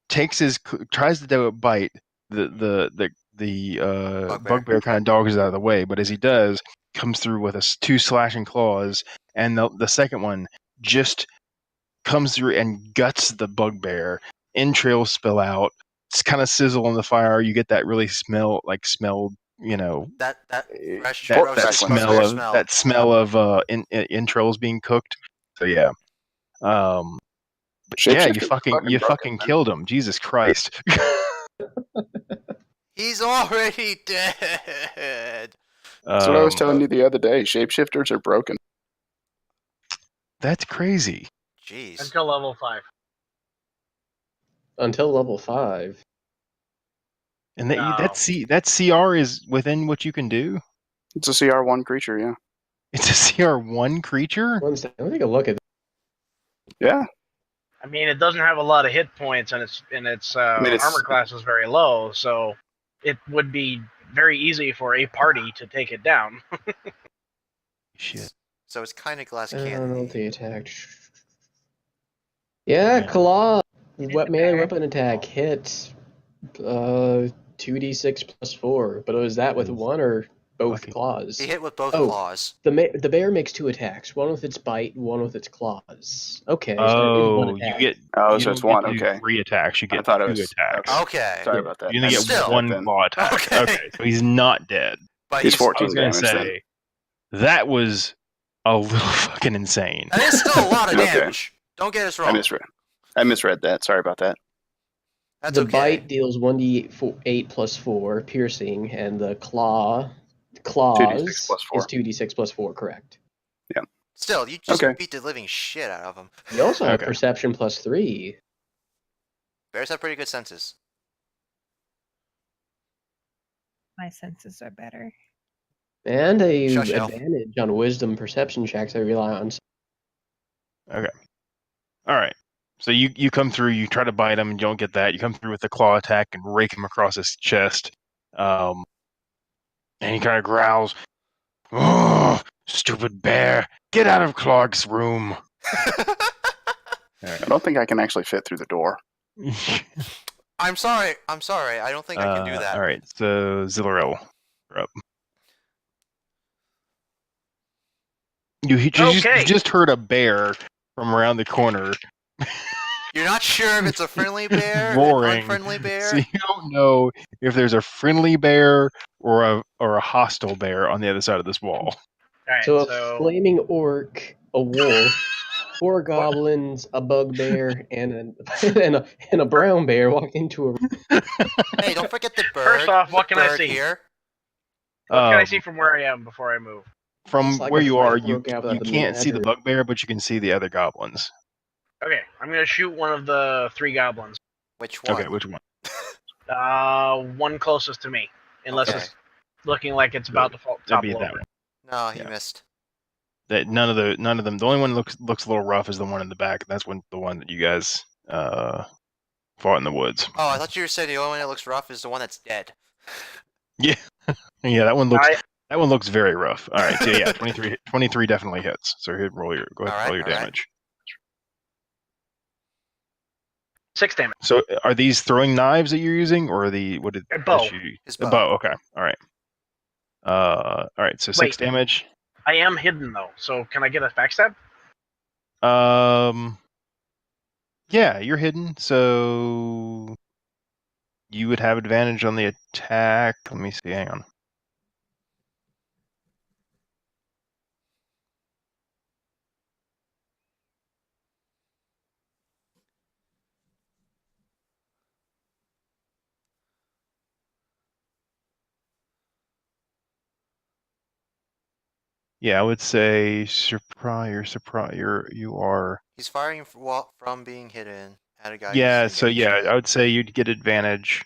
tries to do a bite. The bugbear kind of dogs it out of the way, but as he does, comes through with 2 slashing claws, and the second one just comes through and guts the bugbear. Entrails spill out. It's kind of sizzle on the fire. You get that really smell, you know, That fresh that roasted smell bugbear of smell. that smell of entrails being cooked. So yeah, but yeah, you fucking killed him. Jesus Christ. He's already dead. That's what I was telling you the other day. Shapeshifters are broken. That's crazy. Jeez. Until level 5. Until level 5. And that CR is within what you can do. It's a CR1 creature, yeah. It's a CR1 creature. One second, let me take a look at Yeah. I mean, it doesn't have a lot of hit points, and its armor class is very low, so it would be very easy for a party to take it down. Shit. So it's kind of glass the cannon. attack. Yeah, claw. It's a Melee bear. weapon attack hits 2d6 plus 4. But was that with one or both Fucking- claws? He hit with both Oh. claws. The bear makes 2 attacks. One with its bite, one with its claws. Okay, so there is one Oh, you attack. get. Oh, you so don't it's get one. to do Okay. 3 attacks. You I get thought 2 it was attacks. Okay. Sorry about that. You only I get missed one that then. claw attack. Okay. So he's not dead. But He's I 14 was gonna damage then. say that was a little fucking insane. That is still a lot of Okay. damage. Don't get us wrong. I misread that. Sorry about that. That's The okay. bite deals 1d8 plus 4 piercing, and the claws 2d6 plus 4. is 2d6 plus 4, correct. Still, you just Okay. beat the living shit out of him. You also have Okay. perception plus 3. Bears have pretty good senses. My senses are better. And a Shush, elf. advantage on wisdom perception checks I rely on. Okay. All right. So you come through. You try to bite him, and you don't get that. You come through with the claw attack and rake him across his chest. And he kind of growls, "Oh, stupid bear! Get out of Clark's room!" I don't think I can actually fit through the door. I'm sorry. I don't think I can do that. All right. So Xilrel, you're up. You just heard a bear from around the corner You're not sure if it's a friendly bear, roaring. an unfriendly bear. So you don't know if there's a friendly bear or a hostile bear on the other side of this wall. Alright, So a so flaming orc, a wolf, 4 goblins, a bugbear, and a brown bear walk into a. Hey, don't forget the bird. First off, what The can I bird see? Here. what can I see from where I am before I move? From It's like where a you fight are, you broke out at the can't see the menagerie. bugbear, but you can see the other goblins. Okay, I'm gonna shoot one of the 3 goblins. Which one? Okay, which one? One closest to me, unless Okay. it's looking like it's about to That'd topple be that over. one. No, he Yeah. missed. That none of them. The only one looks a little rough is the one in the back. That's the one that you guys fought in the woods. Oh, I thought you were saying the only one that looks rough is the one that's dead. Yeah, that one looks very rough. All right, so yeah, 23 definitely hits. So here, roll your Alright. damage. 6 damage. So are these throwing knives that you're using, or are the what did A bow. His A bow. bow? Okay, all right. All right. So 6 Wait. damage. I am hidden though, so can I get a backstab? Yeah, you're hidden, so you would have advantage on the attack. Let me see. Hang on. Yeah, I would say you are. He's firing from being hidden at a guy Yeah, who's so engaged. yeah, I would say you'd get advantage,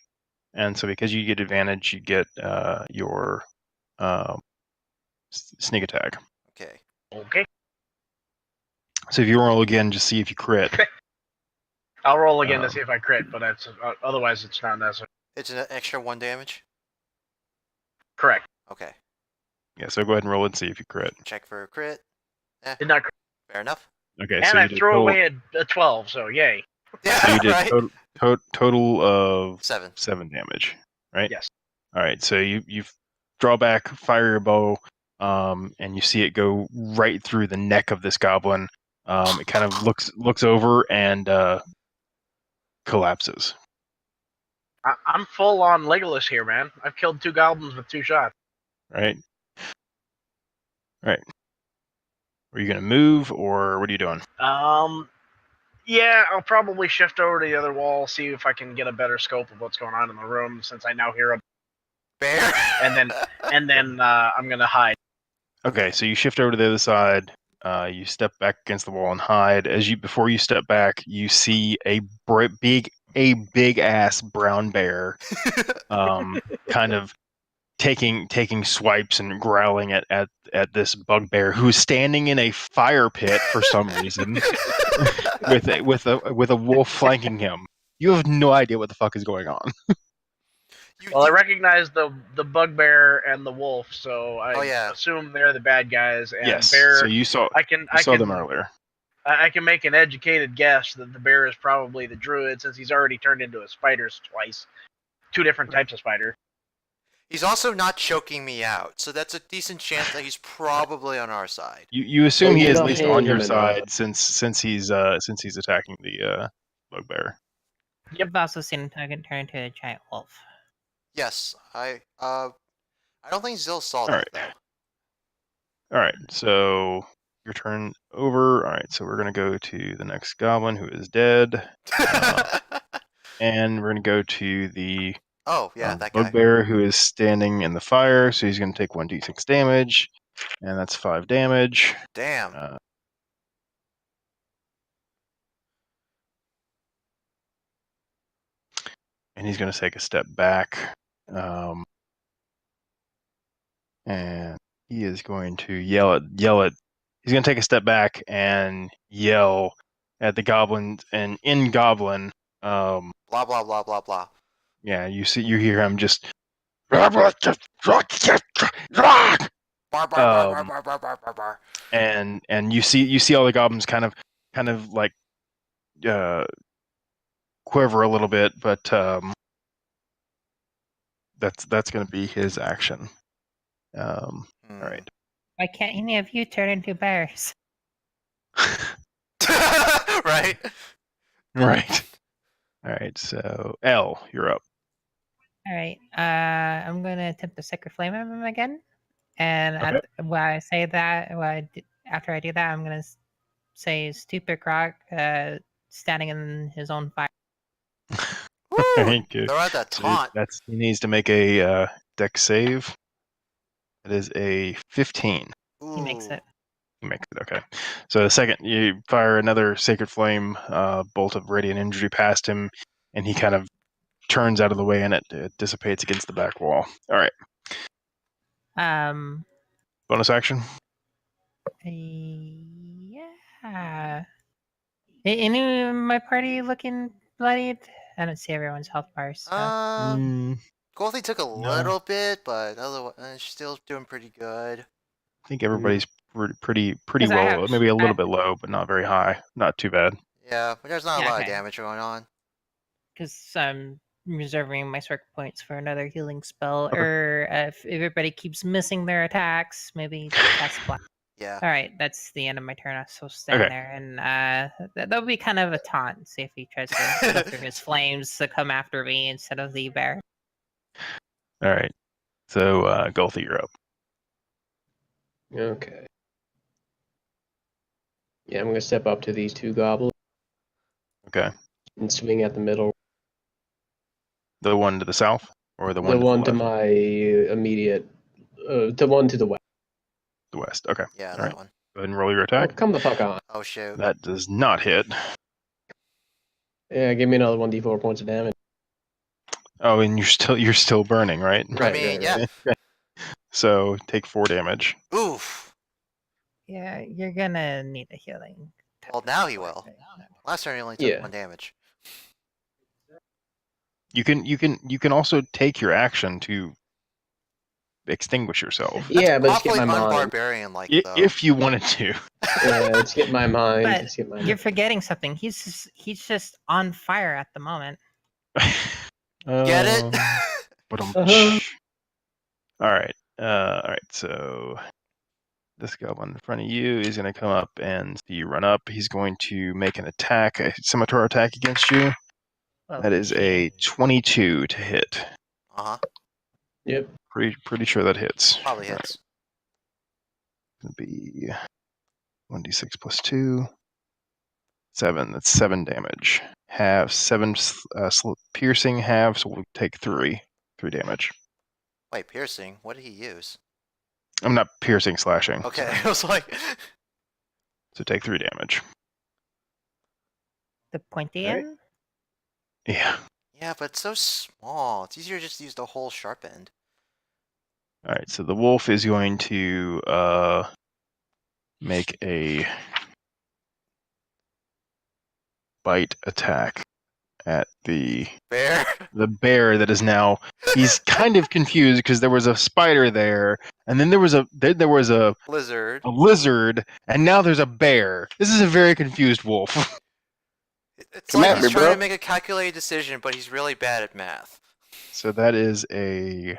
and so because you get advantage, you get your sneak attack. Okay. Okay. So if you roll again, just see if you crit. I'll roll again to see if I crit, but that's otherwise it's not necessary. It's an extra 1 damage? Correct. Okay. Yeah, so go ahead and roll and see if you crit. Check for a crit. Did not crit. Fair enough. Okay, And so I you did threw total, away a 12, so yay. Yeah, so you did right? total of 7. 7 damage, right? Yes. All right, so you draw back, fire your bow, and you see it go right through the neck of this goblin. It kind of looks over and collapses. I'm full on Legolas here, man. I've killed 2 goblins with 2 shots. Right. Right. Are you gonna move, or what are you doing? Yeah, I'll probably shift over to the other wall, see if I can get a better scope of what's going on in the room, since I now hear a bear. and then I'm gonna hide. Okay, so you shift over to the other side. You step back against the wall and hide. Before you step back, you see a big ass brown bear, kind of taking swipes and growling at this bugbear who's standing in a fire pit for some reason, with a wolf flanking him. You have no idea what the fuck is going on. Well, I recognize the bugbear and the wolf, so I yeah. assume they're the bad guys. And Yes. bear, So you saw them earlier. I can make an educated guess that the bear is probably the druid, since he's already turned into a spider twice, 2 different types of spider. He's also not choking me out, so that's a decent chance that he's probably on our side. You assume he is at not least paying on your him side since he's attacking the bugbear. You've also seen him turn into a giant wolf. Yes, I don't think Zil saw All that right. though. All right, so your turn over. All right, so we're gonna go to the next goblin who is dead, and we're gonna go to the oh yeah, that guy. bugbear who is standing in the fire. So he's gonna take 1d6 damage, and that's 5 damage. Damn. And he's gonna take a step back, and he is going to yell at. He's gonna take a step back and yell at the goblins, and in goblin. Blah blah blah blah blah. Yeah, you hear him just. And you see all the goblins kind of like quiver a little bit, but that's going to be his action. All right. Why can't any of you turn into bears? Right. Right. All right. So L, you're up. All right. I'm gonna attempt the sacred flame on him again, and when I say that, after I do that, I'm gonna say stupid rock, standing in his own fire. Thank you. Throw out that taunt. So he needs to make a dex save. It is a 15. Ooh. He makes it. He makes it, okay. So the second you fire another sacred flame bolt of radiant energy past him, and he kind of turns out of the way, and it dissipates against the back wall. All right. Bonus action. Yeah. Any of my party looking bloodied? I don't see everyone's health bars. So. Golthi took a little bit, but otherwise still doing pretty good. I think everybody's pretty well. Maybe a little bit low, but not very high. Not too bad. Yeah, but there's not a lot of damage going on. Because I'm reserving my circle points for another healing spell, or if everybody keeps missing their attacks, maybe cast black. Yeah. All right, that's the end of my turn. So stand there, and that'll be kind of a taunt. See if he tries to go through his flames to come after me instead of the bear. All right. So Golthi, you're up. Okay. Yeah, I'm gonna step up to these 2 goblins. Okay. And swing at the middle. The one to the south, or the one? The one to my immediate. The one to the west. The west. Okay. Yeah, All that right. one. Go ahead and roll your Oh, attack. come the fuck on. Oh shoot. That does not hit. Yeah, give me another 1d4 points of damage. Oh, and you're still burning, right? Right, I mean, right, yeah. right. So take 4 damage. Oof. Yeah, you're gonna need a healing. Well, now he will. Last turn he only took Yeah. 1 damage. You can also take your action to extinguish yourself Yeah, but it's Awfully getting my mind. un-barbarian like though. if you wanted to. Yeah, it's getting my mind. But It's getting my you're mind. forgetting something. He's just on fire at the moment. Get it? But Uh-huh. all right. All right. So this goblin in front of you is going to come up and see you run up. He's going to make an attack, a scimitar attack against you. Well, That is a 22 to hit. Uh-huh. Yep. Pretty sure that hits. Probably All right. hits. It'll be 1d6 plus 2. 7. That's 7 damage. Have 7 piercing, half, so we'll take 3. 3 damage. Wait, piercing? What did he use? I'm not piercing, slashing. Okay, Sorry. I was like... So take 3 damage. the pointy Right. end. Yeah. Yeah, but it's so small. It's easier just to use the whole sharp end. Alright, so the wolf is going to make a bite attack at the Bear? bear that is now, he's kind of confused because there was a spider there, and then there was a Lizard. lizard, and now there's a bear. This is a very confused wolf. It's Come like at he's me, trying bro. to make a calculated decision, but he's really bad at math. So that is a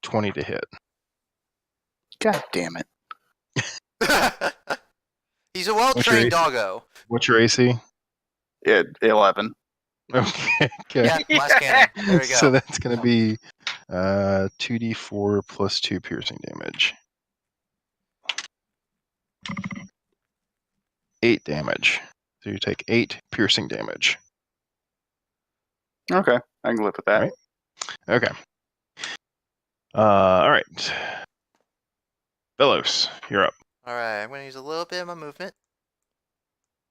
20 to hit. God damn it. He's a well-trained doggo. What's your AC? 11. Okay. Yeah, last cannon. There we go. So that's going to be 2d4 plus 2 piercing damage. 8 damage. So you take 8 piercing damage. Okay, I can live with that. Right. Okay. All right. Velos, you're up. Alright, I'm going to use a little bit of my movement.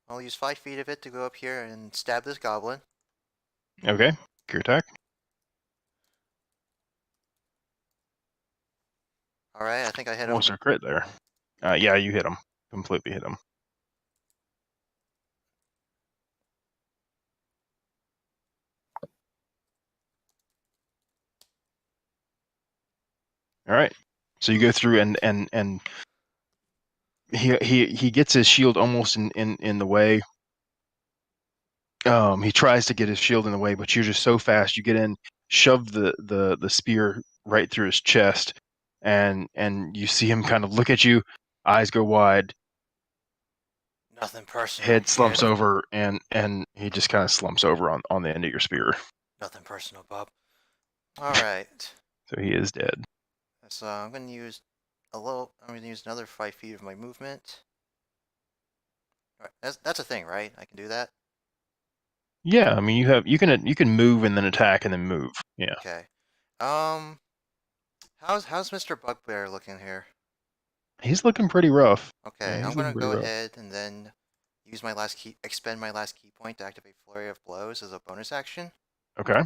I'll use 5 feet of it to go up here and stab this goblin. Okay. Your attack. Alright, I think I hit him. Almost a crit there. Yeah, you hit him. Completely hit him. All right. So you go through and he gets his shield almost in the way. He tries to get his shield in the way, but you're just so fast. You get in, shove the spear right through his chest, and you see him kind of look at you. Eyes go wide. Nothing personal. Head slumps kid. over, and he just kind of slumps over on the end of your spear. Nothing personal, bub. Alright. So he is dead. So I'm going to use another 5 feet of my movement. Alright, that's a thing, right? I can do that? Yeah, I mean you can move and then attack and then move. Yeah. Okay. How's Mr. Bugbear looking here? He's looking pretty rough. Okay, Yeah, I'm he's gonna looking go pretty rough. ahead and then use my last key, expend my last key point to activate Flurry of Blows as a bonus action. Okay.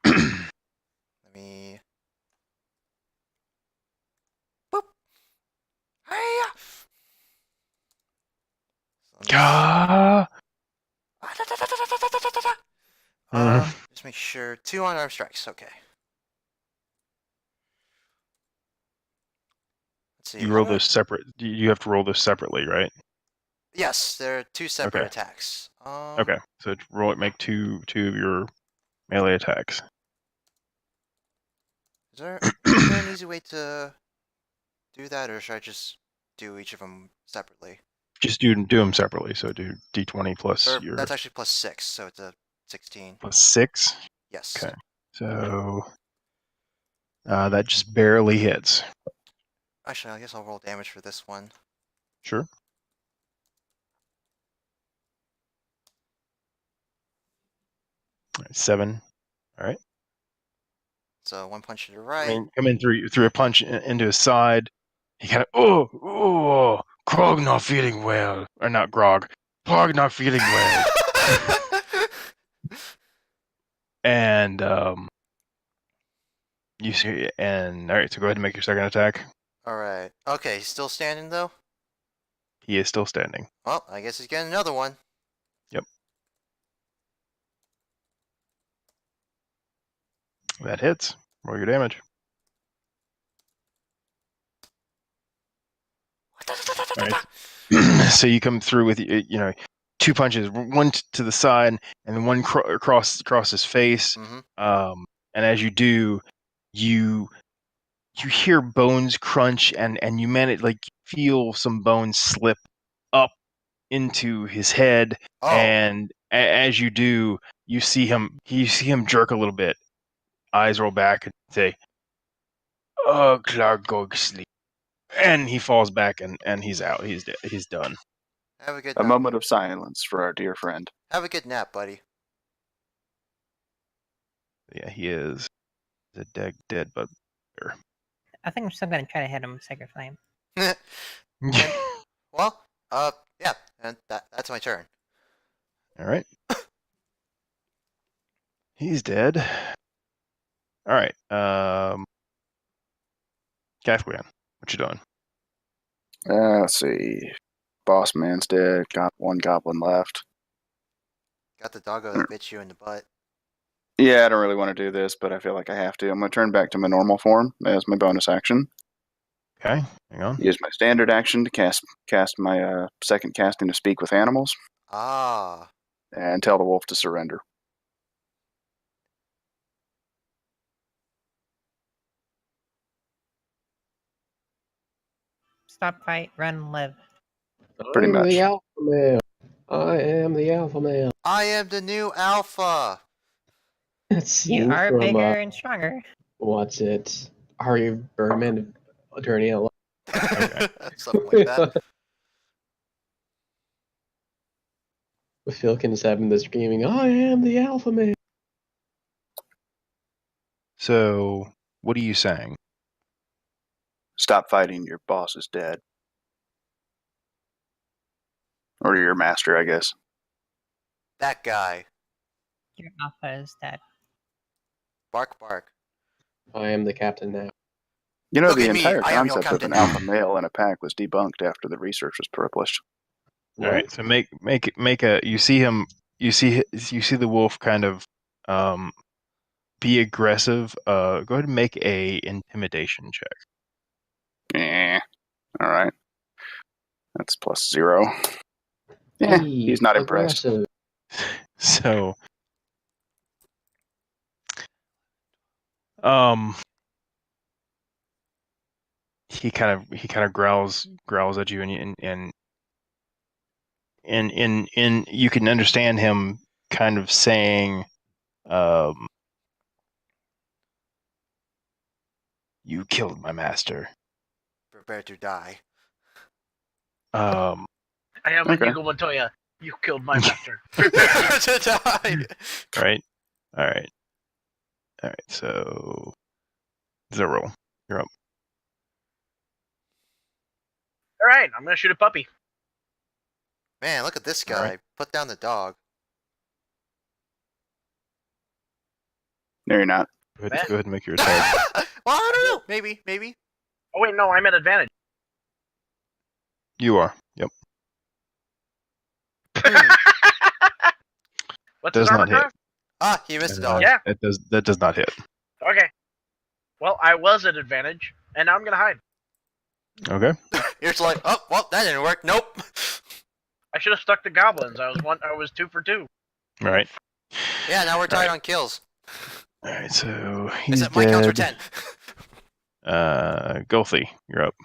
Let me. Boop. Hiya! So let me Gah! just make sure 2 unarmed strikes. Okay. Let's see. You how roll do I- those separate. You have to roll those separately, right? Yes, they're 2 separate Okay. attacks. Okay. So make two of your melee attacks. Is there an easy way to do that, or should I just do each of them separately? Just do them separately. So do d20 plus Or your that's actually plus 6, so it's a 16. plus 6. Yes. Okay. So that just barely hits. Actually, I guess I'll roll damage for this one. Sure. All right, 7. All right. So 1 punch to the right. I mean, come in through a punch into his side, he kind of, Grog not feeling well. Or not Grog. Pog not feeling well. And, you see, and, alright, so go ahead and make your second attack. Alright. Okay, he's still standing though? He is still standing. Well, I guess he's getting another one. Yep. That hits. Roll your damage. Alright. So you come through with, you know, 2 punches, one to the side, and then one across his face. Mm-hmm. And as you do, you hear bones crunch, and you manage, like, feel some bones slip up into his head. Oh. And as you do, you see him jerk a little bit. Eyes roll back and say, "Oh, Clark, go sleep." And he falls back, and he's out. He's dead. He's done. Have a good A nap. moment of silence for our dear friend. Have a good nap, buddy. Yeah, he is a dead bugbear. I think I'm still gonna try to hit him with Sacred Flame. Well, yeah, and that's my turn. All right. He's dead. All right. Kathglian, what you doing? Let's see. Boss man's dead. Got one goblin left. Got the doggo that bit you in the butt. Yeah, I don't really want to do this, but I feel like I have to. I'm going to turn back to my normal form as my bonus action. Okay, hang on. Use my standard action to cast my second casting to Speak with Animals. Ah. And tell the wolf to surrender. Stop, fight, run, live. Pretty much. The alpha male. I am the alpha male. I am the new alpha. That's You are from, bigger and stronger. What's it? Are you Birdman attorney at law? Okay. Something like that. With Philkins having the screaming, I am the alpha male. So, what are you saying? Stop fighting. Your boss is dead. Or your master, I guess. That guy. Your alpha is dead. Bark, bark. I am the captain now. You know, Look the at me, entire I am your concept of an captain. alpha male in a pack was debunked after the research was published. All right. So make a. You see him. You see the wolf kind of be aggressive. Go ahead and make a intimidation check. All right. That's +0. Yeah, he's not impressed. Aggressive. So, he kind of growls at you, and you can understand him kind of saying, "You killed my master. Prepare to die. I am Inigo Montoya. You killed my master. Prepare to die. Right. All right. So, Xilrel, you're up. All right, I'm gonna shoot a puppy. Man, look at this guy. Alright. Put down the dog. No, you're not. Go ahead and make your attack. Well, I don't know. Maybe. Oh wait, no, I'm at advantage. You are. Yep. What's Does his not armor hit. class? Ah, he missed the dog. Yeah. That does not hit. Okay. Well, I was at advantage, and now I'm gonna hide. Okay. You're just like, oh, well, that didn't work. Nope. I should have stuck to goblins. I was 2 for 2. All right. Yeah, now we're tied on kills. All right. So he's Except my counts are dead. 10. Golthi, you're up.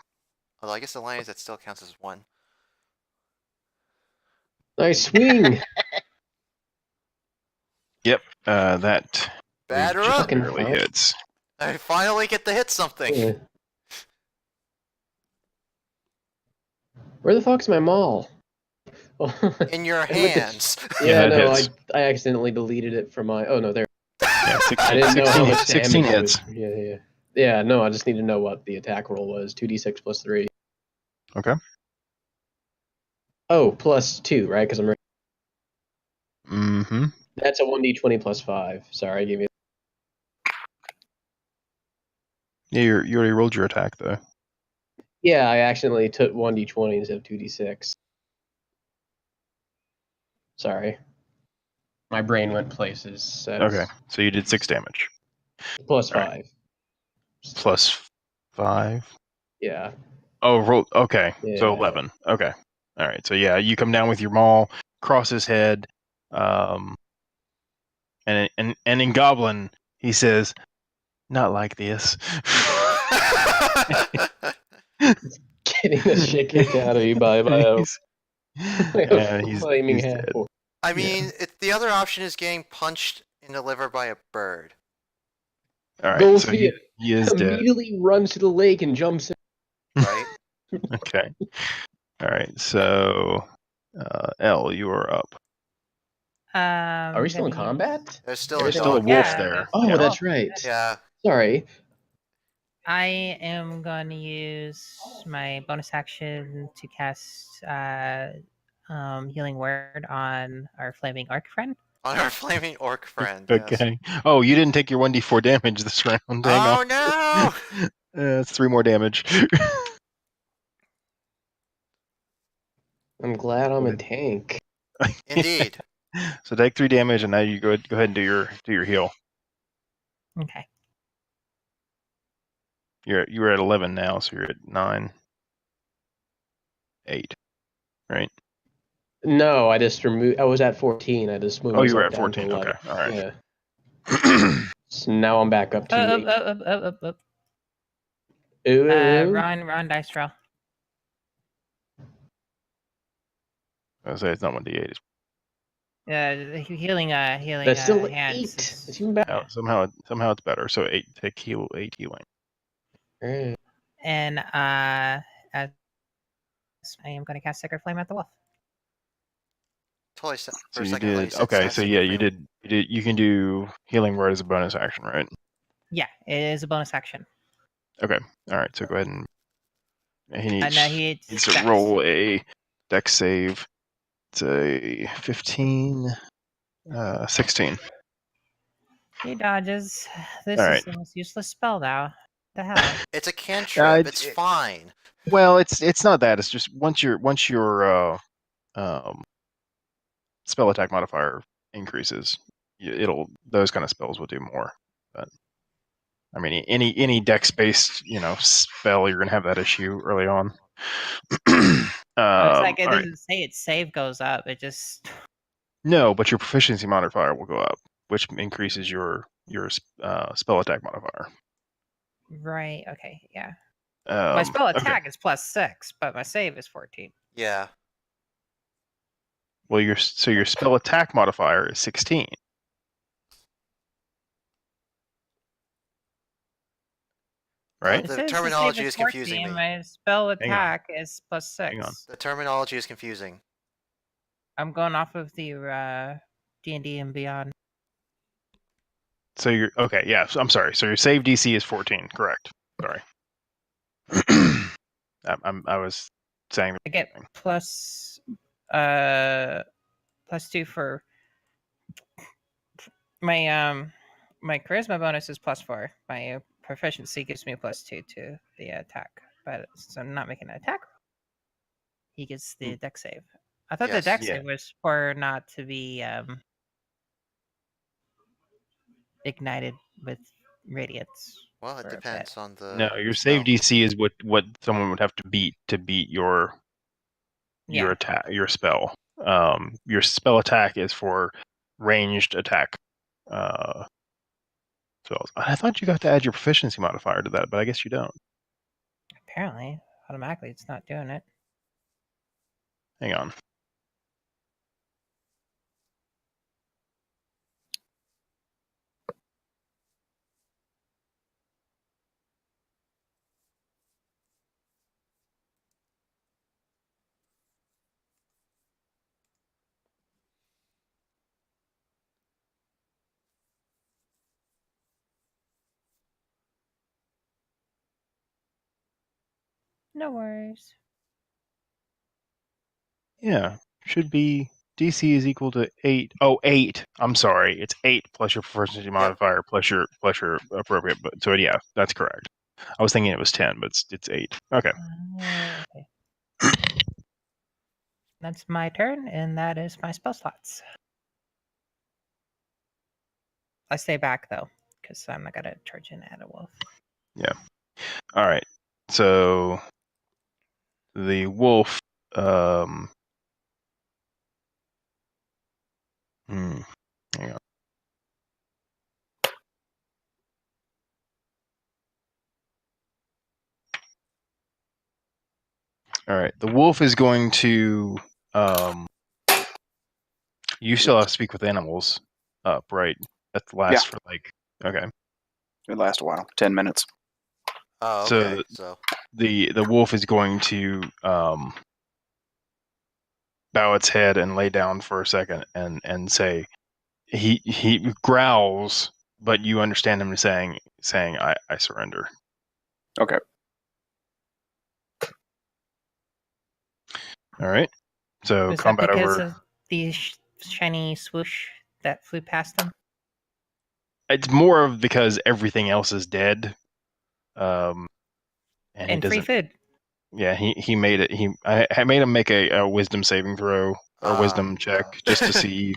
Although I guess the lions, that still counts as 1. Nice swing. Yep. That Batter just up. barely hits. I finally get to hit something. Yeah. Where the fuck's my maul? In your And with the- hands. Yeah, it no, hits. I accidentally deleted it from my. Oh no, there. Yeah, I didn't know how much 16 damage it hits. was. Yeah. Yeah, no, I just need to know what the attack roll was. 2d6 plus 3. Okay. Oh, plus 2, right? Because I'm. Mm-hmm. That's a 1d20 plus 5. Sorry, I gave you. Yeah, you already rolled your attack though. Yeah, I accidentally took 1d20 instead of 2d6. Sorry. My brain went places. Okay, so you did 6 damage. Plus All 5. right. Plus 5. Yeah. Oh, roll. Okay, so Yeah. 11. Okay. All right. So yeah, you come down with your maul, cross his head, and in Goblin he says, "Not like this." Getting the shit kicked out of you by a he's flaming dead. half-orc. I mean, the other option is getting punched in the liver by a bird. All right, so Golthi he is dead. immediately runs to the lake and jumps in. Right? Okay. All right. So, L, you are up. Are we still in Gonna combat? There's still There's a still a dog. wolf Yeah, there. there's- Oh, Yeah. that's right. Yeah. Sorry. I am going to use my bonus action to cast Healing Word on our flaming orc friend. On our flaming orc friend. Yes. Okay. Oh, you didn't take your 1d4 damage this round. Hang Oh on. no! It's 3 more damage. I'm glad I'm a tank. Indeed. So take 3 damage, and now you go ahead and do your heal. Okay. You were at 11 now, so you're at 9, 8, right? No, I just removed. I was at 14. I just moved Oh, you were myself at down 14. to 11. Okay, all right. Yeah. So now I'm back up to Up, 8. up. Ooh, Ron, dice roll. I was say it's not 1d8. The healing That's still hands. 8. It's even better. Somehow it's better. So 8 healing. Alright. And as I am going to cast Sacred Flame at the wolf. For So a you second, I thought did said okay. So Sassi yeah, Flame. you can do healing word as a bonus action, right? Yeah, it is a bonus action. Okay. All right. So go ahead and he needs, He needs to roll a dex save. It's a 15, 16. He dodges. This All is right. the most useless spell now. What the hell? It's a cantrip. It's- It's fine. Well, it's not that. It's just once your spell attack modifier increases, those kind of spells will do more. But I mean, any dex based spell, you're gonna have that issue early on. It's like it all right. doesn't say its save goes up. It just No, but your proficiency modifier will go up, which increases your spell attack modifier. right. Okay, yeah. My spell Okay. attack is +6, but my save is 14. Yeah. Well, your spell attack modifier is 16. Right? The It says terminology the save is confusing 14. me. My spell Hang on. attack is +6. Hang on. The terminology is confusing. I'm going off of the D&D and Beyond. So you're okay. Yeah. So I'm sorry. So your save DC is 14. Correct. Sorry. I was saying. I get +2 for my my charisma bonus is +4. My proficiency gives me a +2 to the attack, but since I'm not making an attack roll, he gets the dex save. I thought the Yes. dex Yeah. save was for not to be ignited with radiance. Well, it for a depends bit. on the. No, your save spell. DC is what someone would have to beat your Yeah. attack, your spell. Your spell attack is for ranged attack. So I thought you got to add your proficiency modifier to that, but I guess you don't. Apparently, automatically, it's not doing it. Hang on. No worries. Yeah, should be DC is equal to 8. Oh, 8. I'm sorry, it's 8 plus your proficiency modifier plus your appropriate. But so yeah, that's correct. I was thinking it was 10, but it's 8. Okay. Okay. That's my turn, and that is my spell slots. I stay back though, because I'm not gonna charge in at a wolf. Yeah. All right. So the wolf. Hang on. All right. The wolf is going to. You still have to speak with animals up, right? That lasts for like. Okay. It lasts a while, 10 minutes. Oh, okay. So the wolf is going to bow its head and lay down for a second and say he growls, but you understand him saying I surrender. Okay. All right. So Is that combat because over. of the shiny swoosh that flew past him? It's more of because everything else is dead. And he And free doesn't. food. Yeah, he made it. I made him make a wisdom saving throw or wisdom check just to see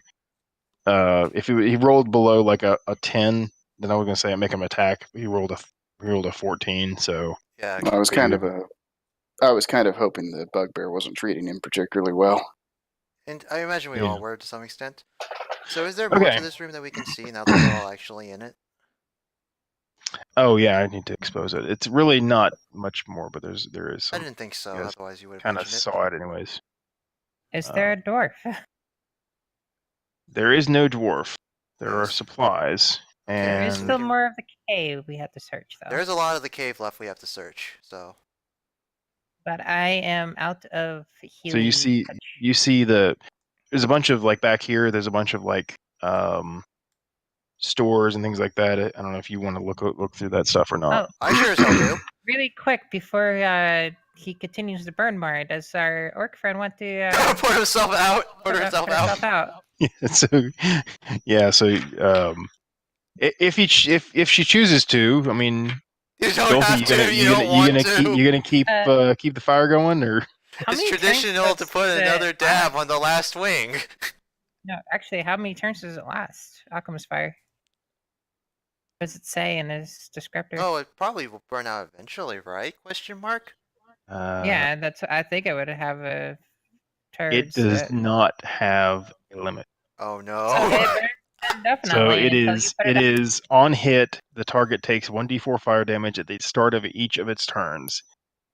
if he rolled below like a 10. Then I was gonna say make him attack. He rolled a 14. So Yeah. I was kind of hoping the bugbear wasn't treating him particularly well. And I imagine we all were to some extent. So is there more Okay. to this room that we can see now that we're all actually in it? Oh yeah, I need to expose it. It's really not much more, but there is I some. didn't think so. You guys Otherwise, you would have kind of mentioned it. saw it anyways. Is there a dwarf? There is no dwarf. There are Yes. supplies, There is and still more of the cave we have to search, though. There's a lot of the cave left we have to search. So. But I am out of healing. so you see there's a bunch of like back here. There's a bunch of like stores and things like that. I don't know if you want to look through that stuff or not. Oh, I sure as hell do. really quick before he continues to burn more, does our orc friend want to Put himself out. Put herself out. Yeah. So if she chooses to, I mean, You don't have to. You don't want to. You gonna keep the fire going, or It's traditional to put another dab on the last wing. No, actually, how many turns does it last? Alchemist fire. What does it say in his descriptor? Oh, it probably will burn out eventually, right? Question mark. Yeah, that's. I think it would have a. It does not have a limit. Oh no. So it burns definitely. So it is on hit. The target takes 1d4 fire damage at the start of each of its turns.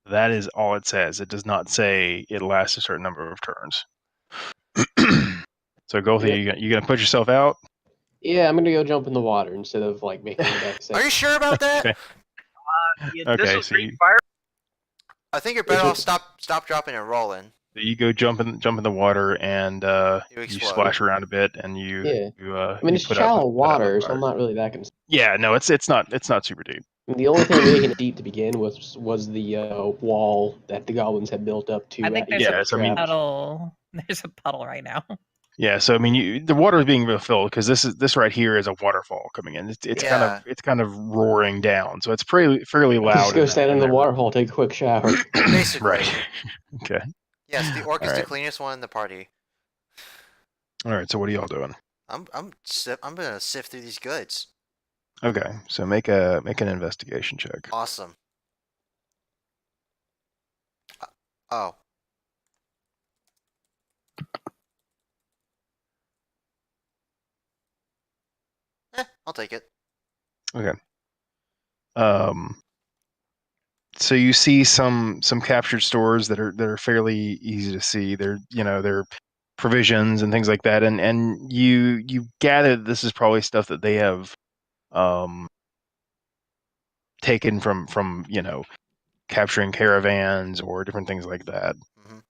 That is all it says. It does not say it lasts a certain number of turns. So Golthi, you gonna put yourself out? Yeah, I'm gonna go jump in the water instead of like making a deck save. Are you sure about that? Okay. This was green fire. I think you're better off stop dropping and rolling. You go jump in the water and you splash around a bit and you. I mean, it's shallow water, so I'm not really that concerned. Yeah, no, it's not super deep. The only thing making it deep to begin was the wall that the goblins had built up to. I think there's a puddle. There's a puddle right now. Yeah, so I mean, the water is being refilled because this right here is a waterfall coming in. It's kind of roaring down, so it's fairly loud. Just go stand in the waterfall, take a quick shower. Basically. Right. Okay. Yes, the orc is the cleanest one in the party. All right. So what are y'all doing? I'm gonna sift through these goods. Okay. So make an investigation check. Awesome. Oh. I'll take it. Okay. So you see some captured stores that are fairly easy to see. They're provisions and things like that, and you gather that this is probably stuff that they have taken from capturing caravans or different things like that.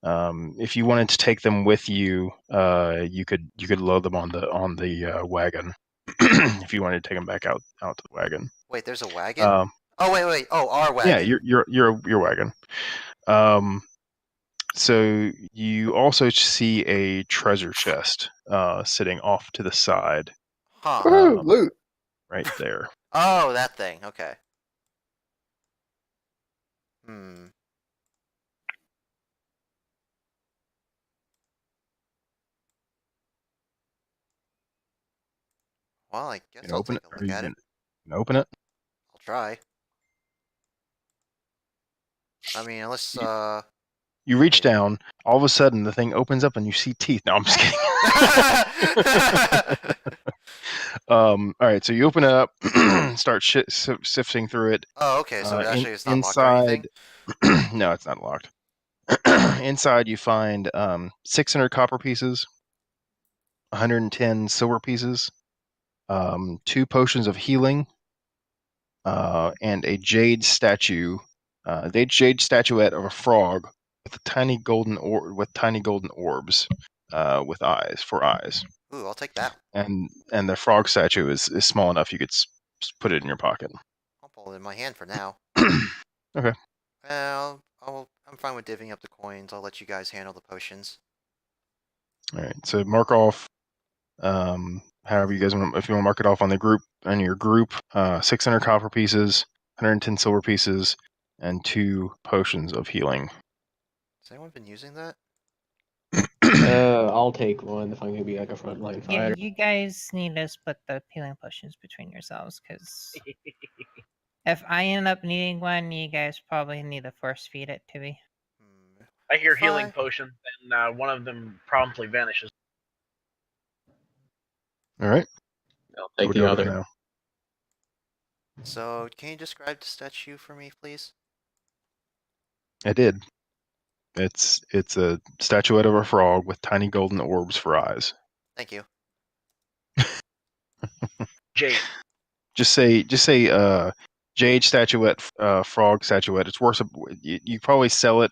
Mm-hmm. If you wanted to take them with you, you could load them on the wagon. If you wanted to take them back out to the wagon. Wait, there's a wagon. Oh wait. Oh, our wagon. Yeah, your wagon. So you also see a treasure chest sitting off to the side, Huh. Woo, loot. right there. Oh, that thing. Okay. Well, I guess You can I'll open take it. a Or look you at it. can open it. I'll try. I mean, unless You reach maybe. down. All of a sudden, the thing opens up, and you see teeth. No, I'm just kidding. All right, so you open it up, start sifting through it. Oh, okay. So actually, it's not locked or Inside, anything. no, it's not locked. Inside, you find 600 copper pieces, 110 silver pieces, 2 potions of healing, and a jade statue, the jade statuette of a frog with tiny golden orbs, with eyes for eyes. Ooh, I'll take that. And the frog statue is small enough you could put it in your pocket. I'll pull it in my hand for now. Okay. Well, I'm fine with divvying up the coins. I'll let you guys handle the potions. All right. So mark off, however you guys want. If you want to mark it off on your group, 600 copper pieces, 110 silver pieces, and 2 potions of healing. Has anyone been using that? I'll take one if I'm gonna be like a frontline Yeah, fighter. you guys need to split the healing potions between yourselves, because if I end up needing one, you guys probably need to force feed it to me. I hear If healing I- potions, and one of them promptly vanishes. All right. I'll So take what the do you want other. now? So, can you describe the statue for me, please? I did. It's a statuette of a frog with tiny golden orbs for eyes. Thank you. Jade. Just say jade statuette, frog statuette. It's worth you probably sell it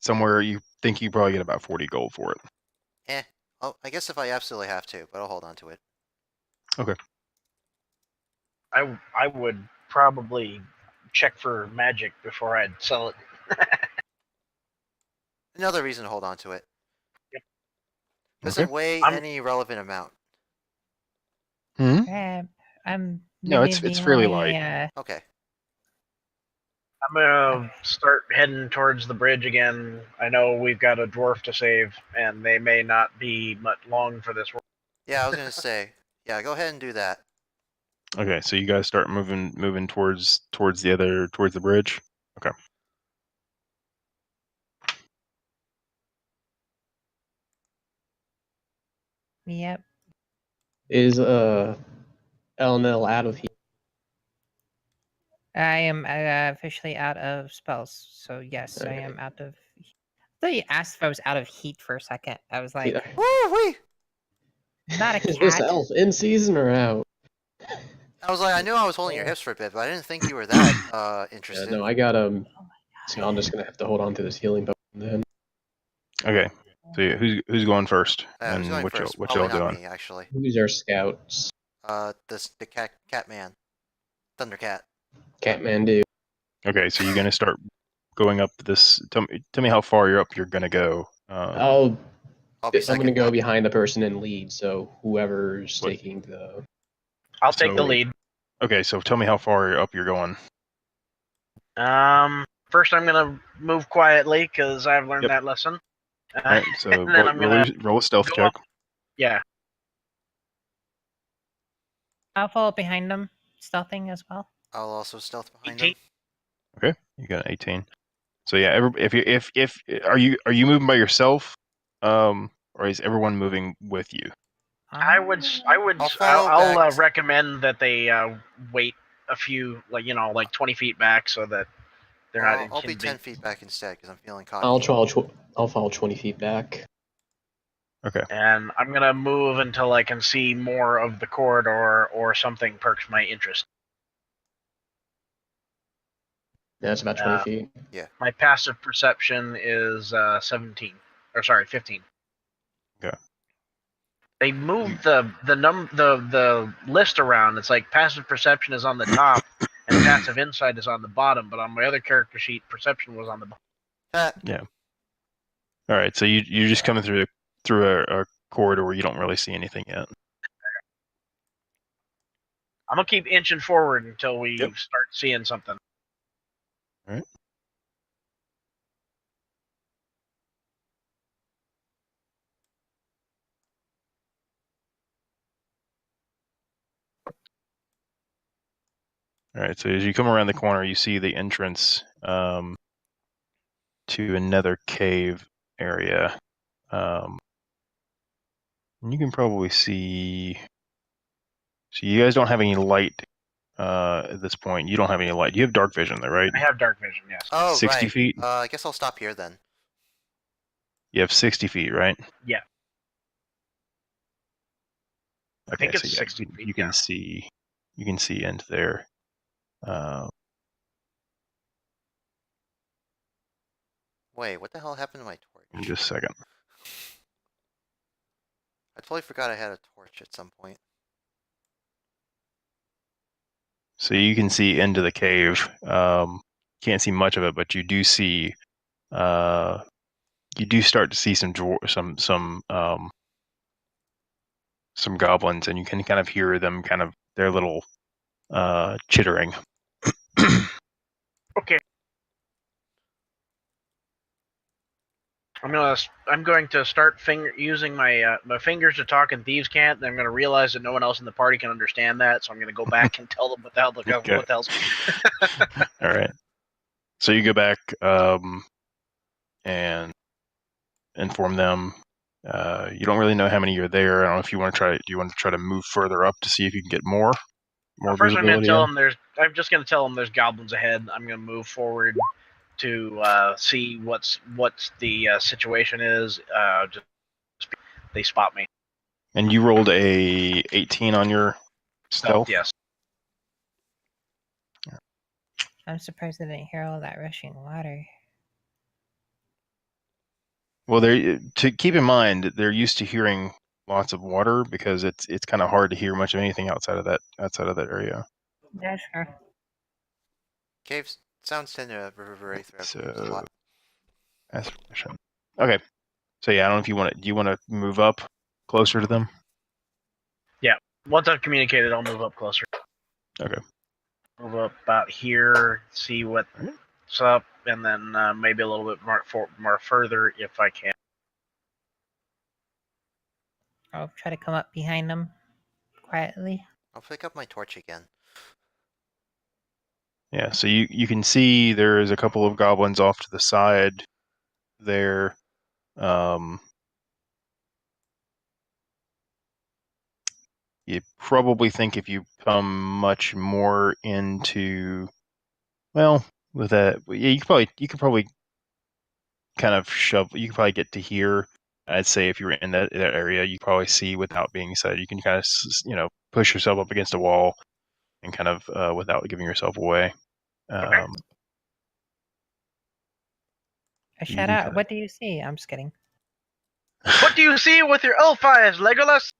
somewhere. You think you probably get about 40 gold for it. Oh, I guess if I absolutely have to, but I'll hold on to it. Okay. I would probably check for magic before I'd sell it. Another reason to hold on to it. Yep. Doesn't Okay. weigh I'm- any relevant amount. I'm No, maybe it's the fairly only, light. Okay. I'm gonna start heading towards the bridge again. I know we've got a dwarf to save, and they may not be much long for this world. Yeah, I was gonna say. Yeah, go ahead and do that. Okay, so you guys start moving towards the bridge. Okay. Yep. Is Eleniel out of here? I am officially out of spells, so yes, I am out of. I thought you asked if I was out of heat for a second. I was like, Yeah. Woo-wee! not a Is this cat. elf in season or out? I was like, I knew I was holding your hips for a bit, but I didn't think you were that Yeah, interested. no, I got So I'm just gonna have to hold on to this healing potion then. Okay. So yeah, who's going first? Who's going what first? y'all Probably not doing? me, actually. Who's our scouts? The cat man, Thundercat. Catmandu. Okay, so you're gonna start going up this. Tell me how far you're gonna go. I'll be I'm gonna second. go behind the person and lead. So whoever's What? taking the. I'll take the So- lead. Okay, so tell me how far up you're going. First I'm gonna move quietly because I've learned Yep. that lesson. All right, so and then I'm gonna roll a stealth go check. up. Yeah. I'll follow behind them, stealthing as well. I'll also stealth behind 18. him. Okay, you got an 18. So yeah, if are you moving by yourself, or is everyone moving with you? I'll follow back. recommend that they wait a few, like 20 feet back, so that they're not I'll be 10 intimidated. feet back instead because I'm feeling I'll cocky. fall 20 feet back. Okay. And I'm gonna move until I can see more of the corridor or something perks my interest. That's about 20 feet. My passive perception is 17, or sorry, 15. Okay. They moved the list around. It's like passive perception is on the top, and passive insight is on the bottom, but on my other character sheet, perception was on the bottom. Yeah. All right, so you're just coming through a corridor where you don't really see anything yet. I'm gonna keep inching forward until we Yep. start seeing something. All right. All right, so as you come around the corner, you see the entrance to another cave area. And you can probably see. So you guys don't have any light at this point. You don't have any light. You have dark vision, though, right? I have dark vision, yes. Oh, 60 right. feet? I guess I'll stop here then. You have 60 feet, right? Yeah. I think it's 60 feet. You can see. You can see into there. Wait, what the hell happened to my torch? In just a second. I totally forgot I had a torch at some point. So you can see into the cave. Can't see much of it, but you do see. You do start to see some goblins, and you can kind of hear them, kind of their little chittering. Okay. I'm going to start using my my fingers to talk and thieves can't. And I'm going to realize that no one else in the party can understand that, so I'm going to go back and tell them what the hell Okay. what the hell's. All right. So you go back and inform them. You don't really know how many are there. I don't know if you want to try. Do you want to try to move further up to see if you can get more First, I'm going to visibility? tell them I'm just going to tell them there's goblins ahead. I'm going to move forward to see what's the situation is. Just they spot me. And you rolled a 18 on your stealth. Yes. I'm surprised I didn't hear all that rushing water. Well, to keep in mind, they're used to hearing lots of water because it's kind of hard to hear much of anything outside of that area. Yeah, sure. Caves sounds tend to reverberate throughout So, a lot. aspiration. Okay. So yeah, I don't know if you want to. Do you want to move up closer to them? Yeah. Once I've communicated, I'll move up closer. Okay. Move up about here, see what's up, and then maybe a little bit more further if I can. I'll try to come up behind them quietly. I'll pick up my torch again. Yeah. So you can see there is a couple of goblins off to the side there. You probably think if you come much more into, well, with that, yeah, you could probably kind of shove. You could probably get to here. I'd say if you were in that area, you probably see without being said. You can kind of push yourself up against a wall and kind of without giving yourself away. Okay. I shout out, what do you see? I'm just kidding. What do you see with your elf eyes, Legolas?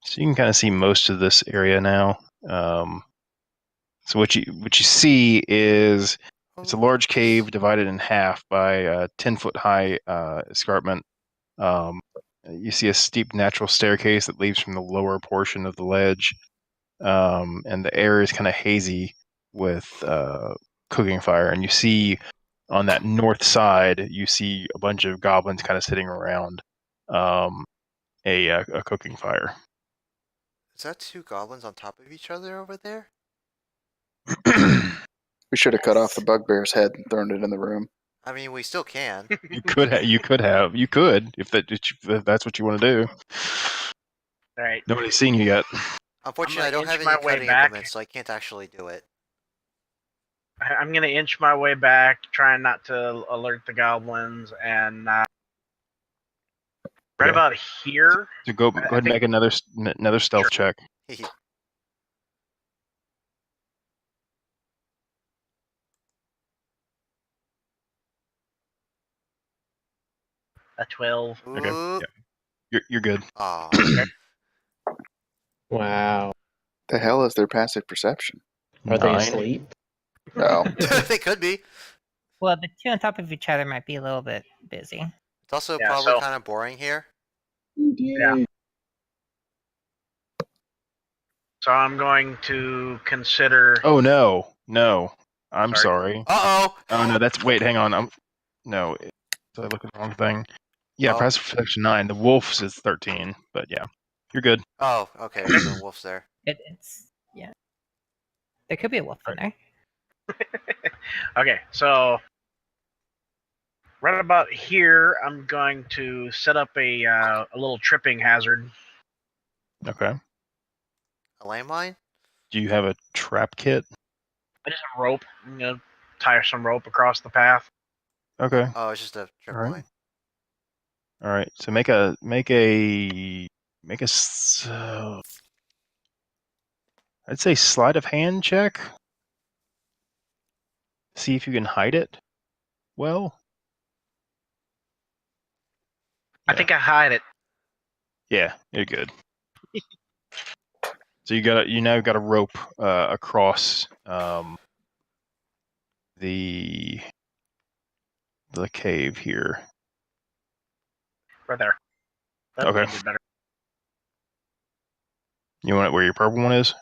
So you can kind of see most of this area now. So what you see is it's a large cave divided in half by a 10-foot high escarpment. You see a steep natural staircase that leads from the lower portion of the ledge, and the air is kind of hazy with cooking fire. And you see on that north side, you see a bunch of goblins kind of sitting around a cooking fire. Is that two goblins on top of each other over there? We should have cut off the bugbear's head and thrown it in the room. I mean, we still can. You could if that's what you want to do. All right. Nobody's seen you yet. Unfortunately, I don't have my any way cutting back. implements, so I can't actually do it. I'm going to inch my way back, trying not to alert the goblins, and right Okay. about here. So go ahead and make another stealth check. A 12. Okay. Yeah. You're good. Aw. Okay. Wow. The hell is their passive perception? Are they 9. asleep? Oh. They could be. Well, the two on top of each other might be a little bit busy. It's also Yeah, probably so- kind of boring here. Yeah. So I'm going to consider. Oh no, no. I'm sorry. Uh-oh! Oh no, that's wait. Hang on. No. Did I look at the wrong thing? Yeah, Oh. passive perception 9. The wolves is 13, but yeah, you're good. Oh, okay, so the wolf's there. It's yeah. There could be a wolf in there. Okay, so right about here, I'm going to set up a little tripping hazard. Okay. A landmine? Do you have a trap kit? I just have rope. I'm gonna tie some rope across the path. Okay. Oh, it's just a trip Alright. line. All right. So make a I'd say sleight of hand check. See if you can hide it. Well, I think I hide it. yeah, you're good. So you now got a rope across the cave here. Right there. That Okay. would be better. You want it where your purple one is?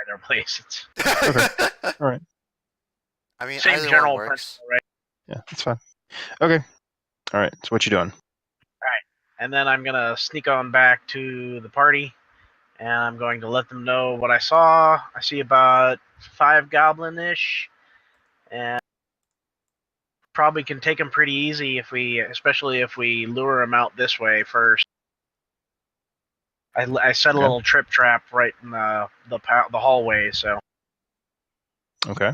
Either place. It's All right. I mean, same either general one works. principle, right? Yeah, that's fine. Okay. All right. So what you doing? And then I'm gonna sneak on back to the party, and I'm going to let them know what I saw. I see about 5 goblin-ish, and probably can take them pretty easy especially if we lure them out this way first. I set a Okay. little trip trap right in the hallway, so Okay.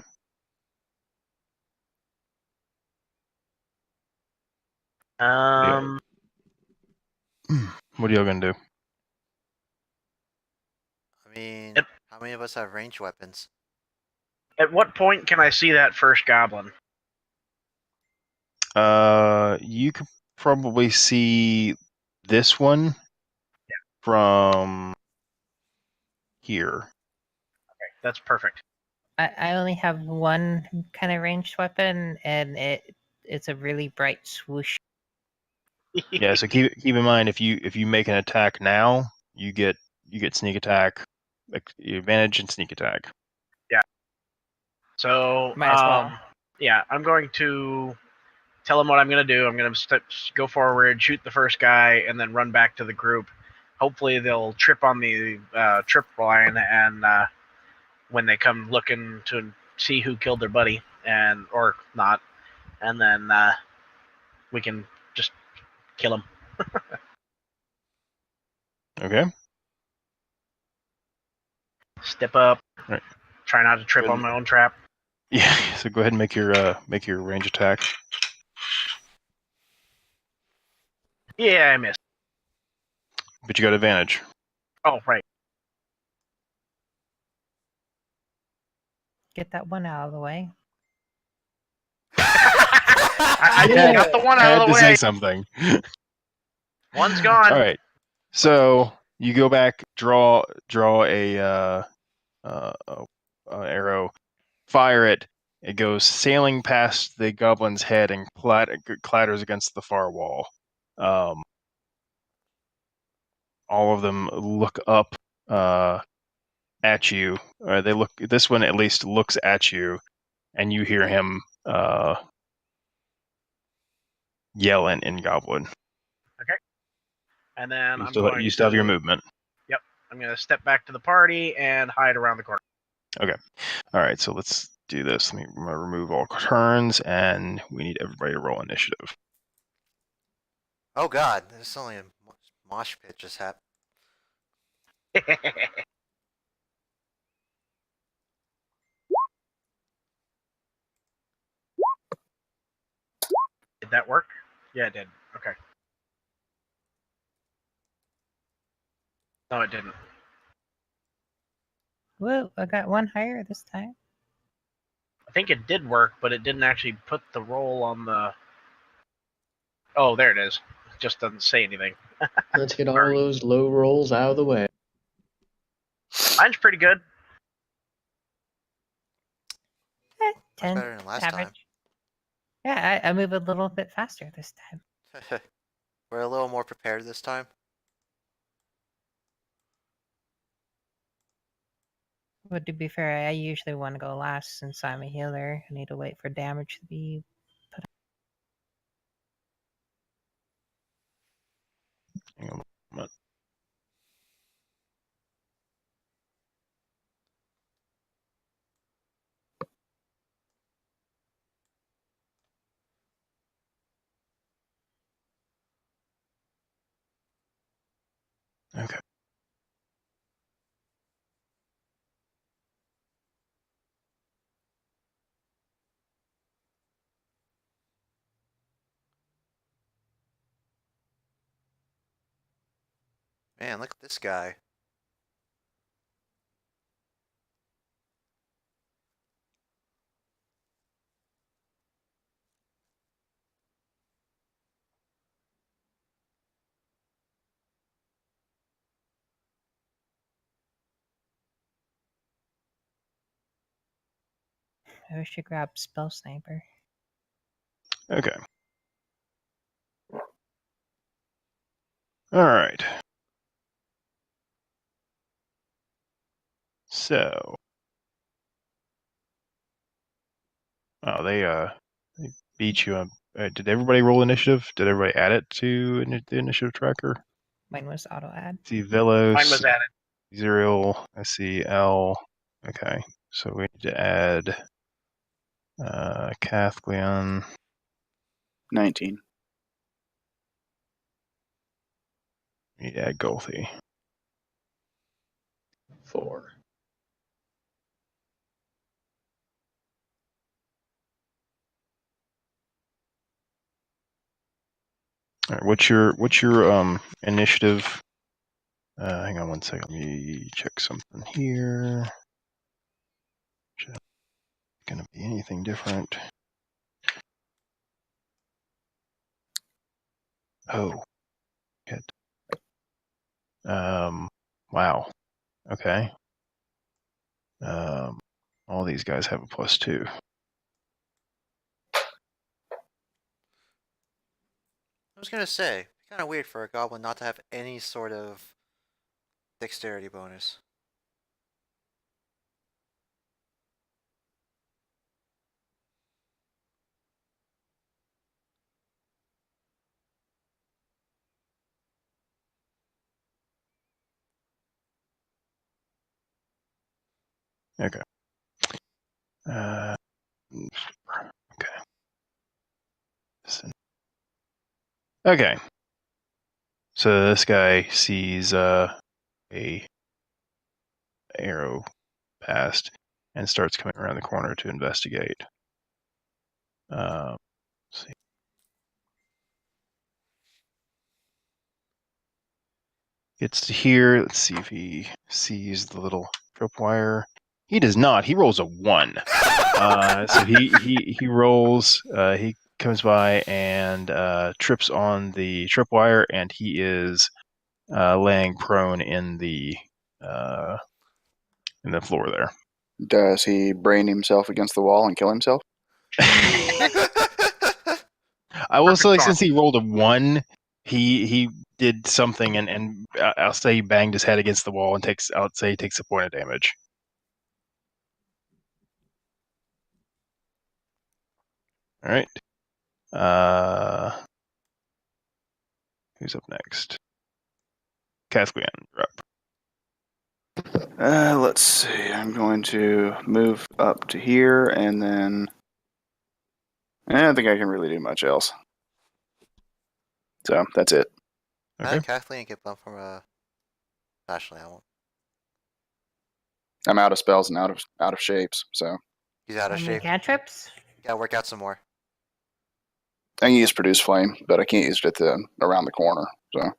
What are y'all gonna do? I mean, Yep. how many of us have ranged weapons? At what point can I see that first goblin? You could probably see this one from here. Okay, that's perfect. I only have one kind of ranged weapon, and it's a really bright swoosh. Yeah, so keep in mind if you make an attack now, you get sneak attack, advantage and sneak attack. Yeah. So Might as well. yeah, I'm going to tell them what I'm going to do. I'm going to go forward, shoot the first guy, and then run back to the group. Hopefully, they'll trip on the trip line, and when they come looking to see who killed their buddy, and or not, and then we can just kill him. Okay. Step up. Right. Try not to trip Good. on my own trap. Yeah. So go ahead and make your range attack. Yeah, I missed. But you got advantage. Oh, right. Get that one out of the way. I Yeah. got the one I out had of the to say way. something. One's gone. All right. So you go back, draw a arrow, fire it. It goes sailing past the goblin's head and clatters against the far wall. All of them look up at you. They look. This one at least looks at you, and you hear him yell in Goblin. And then You still have your movement. Yep. I'm going to step back to the party and hide around the corner. Okay. All right. So let's do this. Let me remove all turns, and we need everybody to roll initiative. Oh god, there's only a mosh pit just happened. Did that work? Yeah, it did. Okay. No, it didn't. Whoa, I got one higher this time. I think it did work, but it didn't actually put the roll on the... Oh, there it is. It just doesn't say anything. Let's get all those low rolls out of the way. Mine's pretty good. Much 10 better than last average. Yeah, I move a little bit faster this time. time. We're a little more prepared this time. But to be fair, I usually want to go last since I'm a healer. I need to wait for damage to be put Hang on a moment. Okay. Man, look at this guy. I should grab Spell Sniper. Okay. All right. So, oh, they beat you up. Did everybody roll initiative? Did everybody add it to the initiative tracker? Mine was auto add. See Velos. Mine was added. Xilrel. I see L. Okay, so we need to add Kathglian. 19. We need to add Golthi. 4. All right, what's your initiative? Hang on one second. Let me check something here. Gonna be anything different? Oh, hit. Wow. Okay. All these guys have a +2. I was gonna say, kind of weird for a goblin not to have any sort of dexterity bonus. Okay. Okay. Okay. So this guy sees a arrow passed and starts coming around the corner to investigate. Let's see. Gets to here. Let's see if he sees the little tripwire. He does not. He rolls a 1. So he rolls. He comes by and trips on the tripwire, and he is laying prone in the floor there. Does he brain himself against the wall and kill himself? I will say, Perfect since he rolled a 1, he did something, and I'll say he banged his head against the wall and I'll say he takes a point of damage. All right. Who's up next? Kathglian, you're up. Let's see. I'm going to move up to here, and then I don't think I can really do much else. So that's it. How Okay. did Kathleen get bumped from a... Actually, I won't. I'm out of spells and out of shapes, so He's out of shape. Cantrips? Gotta work out some more. I can use produce flame, but I can't use it around the corner. So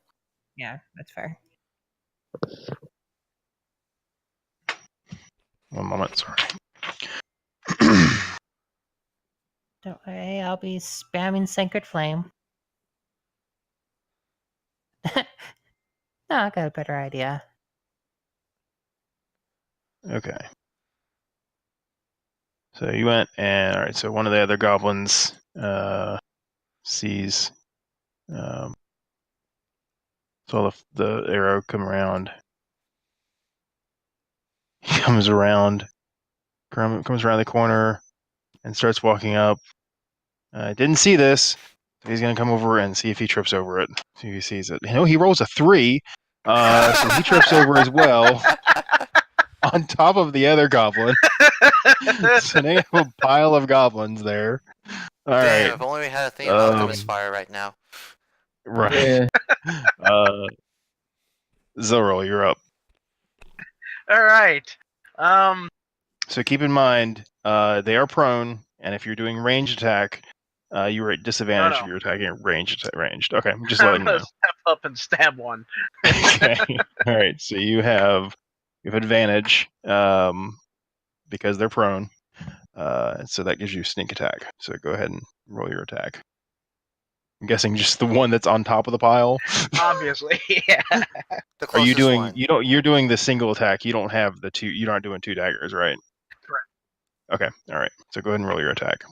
Yeah, that's fair. One moment, sorry. Don't worry, I'll be spamming Sacred Flame. No, I got a better idea. Okay. So you went, and all right. So one of the other goblins sees saw the arrow come around. He comes around the corner and starts walking up. Didn't see this, so he's gonna come over and see if he trips over it. See if he sees it. He rolls a 3, so he trips over as well. On top of the other goblin. So they have a pile of goblins there. All Damn, right. if only we had a thing of Optimus Fire right now. Right. Yeah. Xilrel, you're up. All right. So keep in mind, they are prone, and if you're doing ranged attack, you are at disadvantage if you're attacking ranged. Okay, I'm just I'm letting you gonna know. step up and stab one. Okay. All right. So you have advantage because they're prone. So that gives you sneak attack. So go ahead and roll your attack. I'm guessing just the one that's on top of the pile. Obviously, yeah. The Are you closest doing? one. You're doing the single attack. You don't have the two. You're not doing 2 daggers, right? Correct. Okay. All right. So go ahead and roll your attack.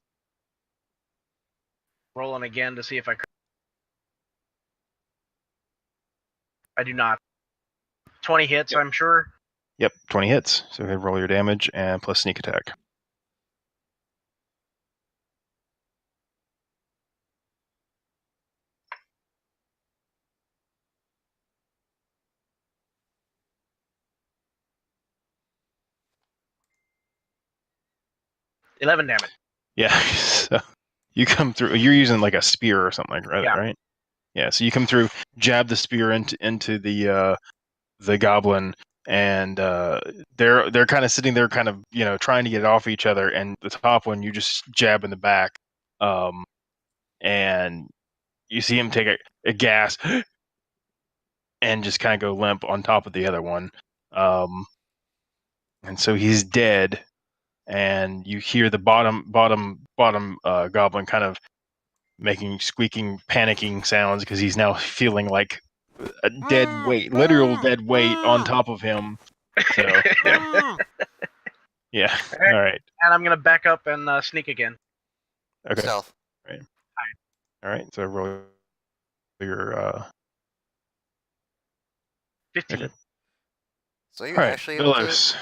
Rolling again to see if I do not. 20 hits, Yep. I'm sure. Yep. 20 hits. So go ahead and roll your damage and plus sneak attack. $11 damage. Yeah. So you come through. You're using like a spear or something, right? Yeah. Right. Yeah. So you come through, jab the spear into the goblin, and they're kind of sitting there, kind of trying to get it off each other, and the top one you just jab in the back, and you see him take a gas and just kind of go limp on top of the other one, and so he's dead. And you hear the bottom goblin kind of making squeaking, panicking sounds because he's now feeling like a dead weight, literal dead weight on top of him. So yeah, yeah. All right. And I'm going to back up and sneak again. Okay. Stealth. Right. All right. So roll your 15. Okay. So you're All right. actually able to. Velos.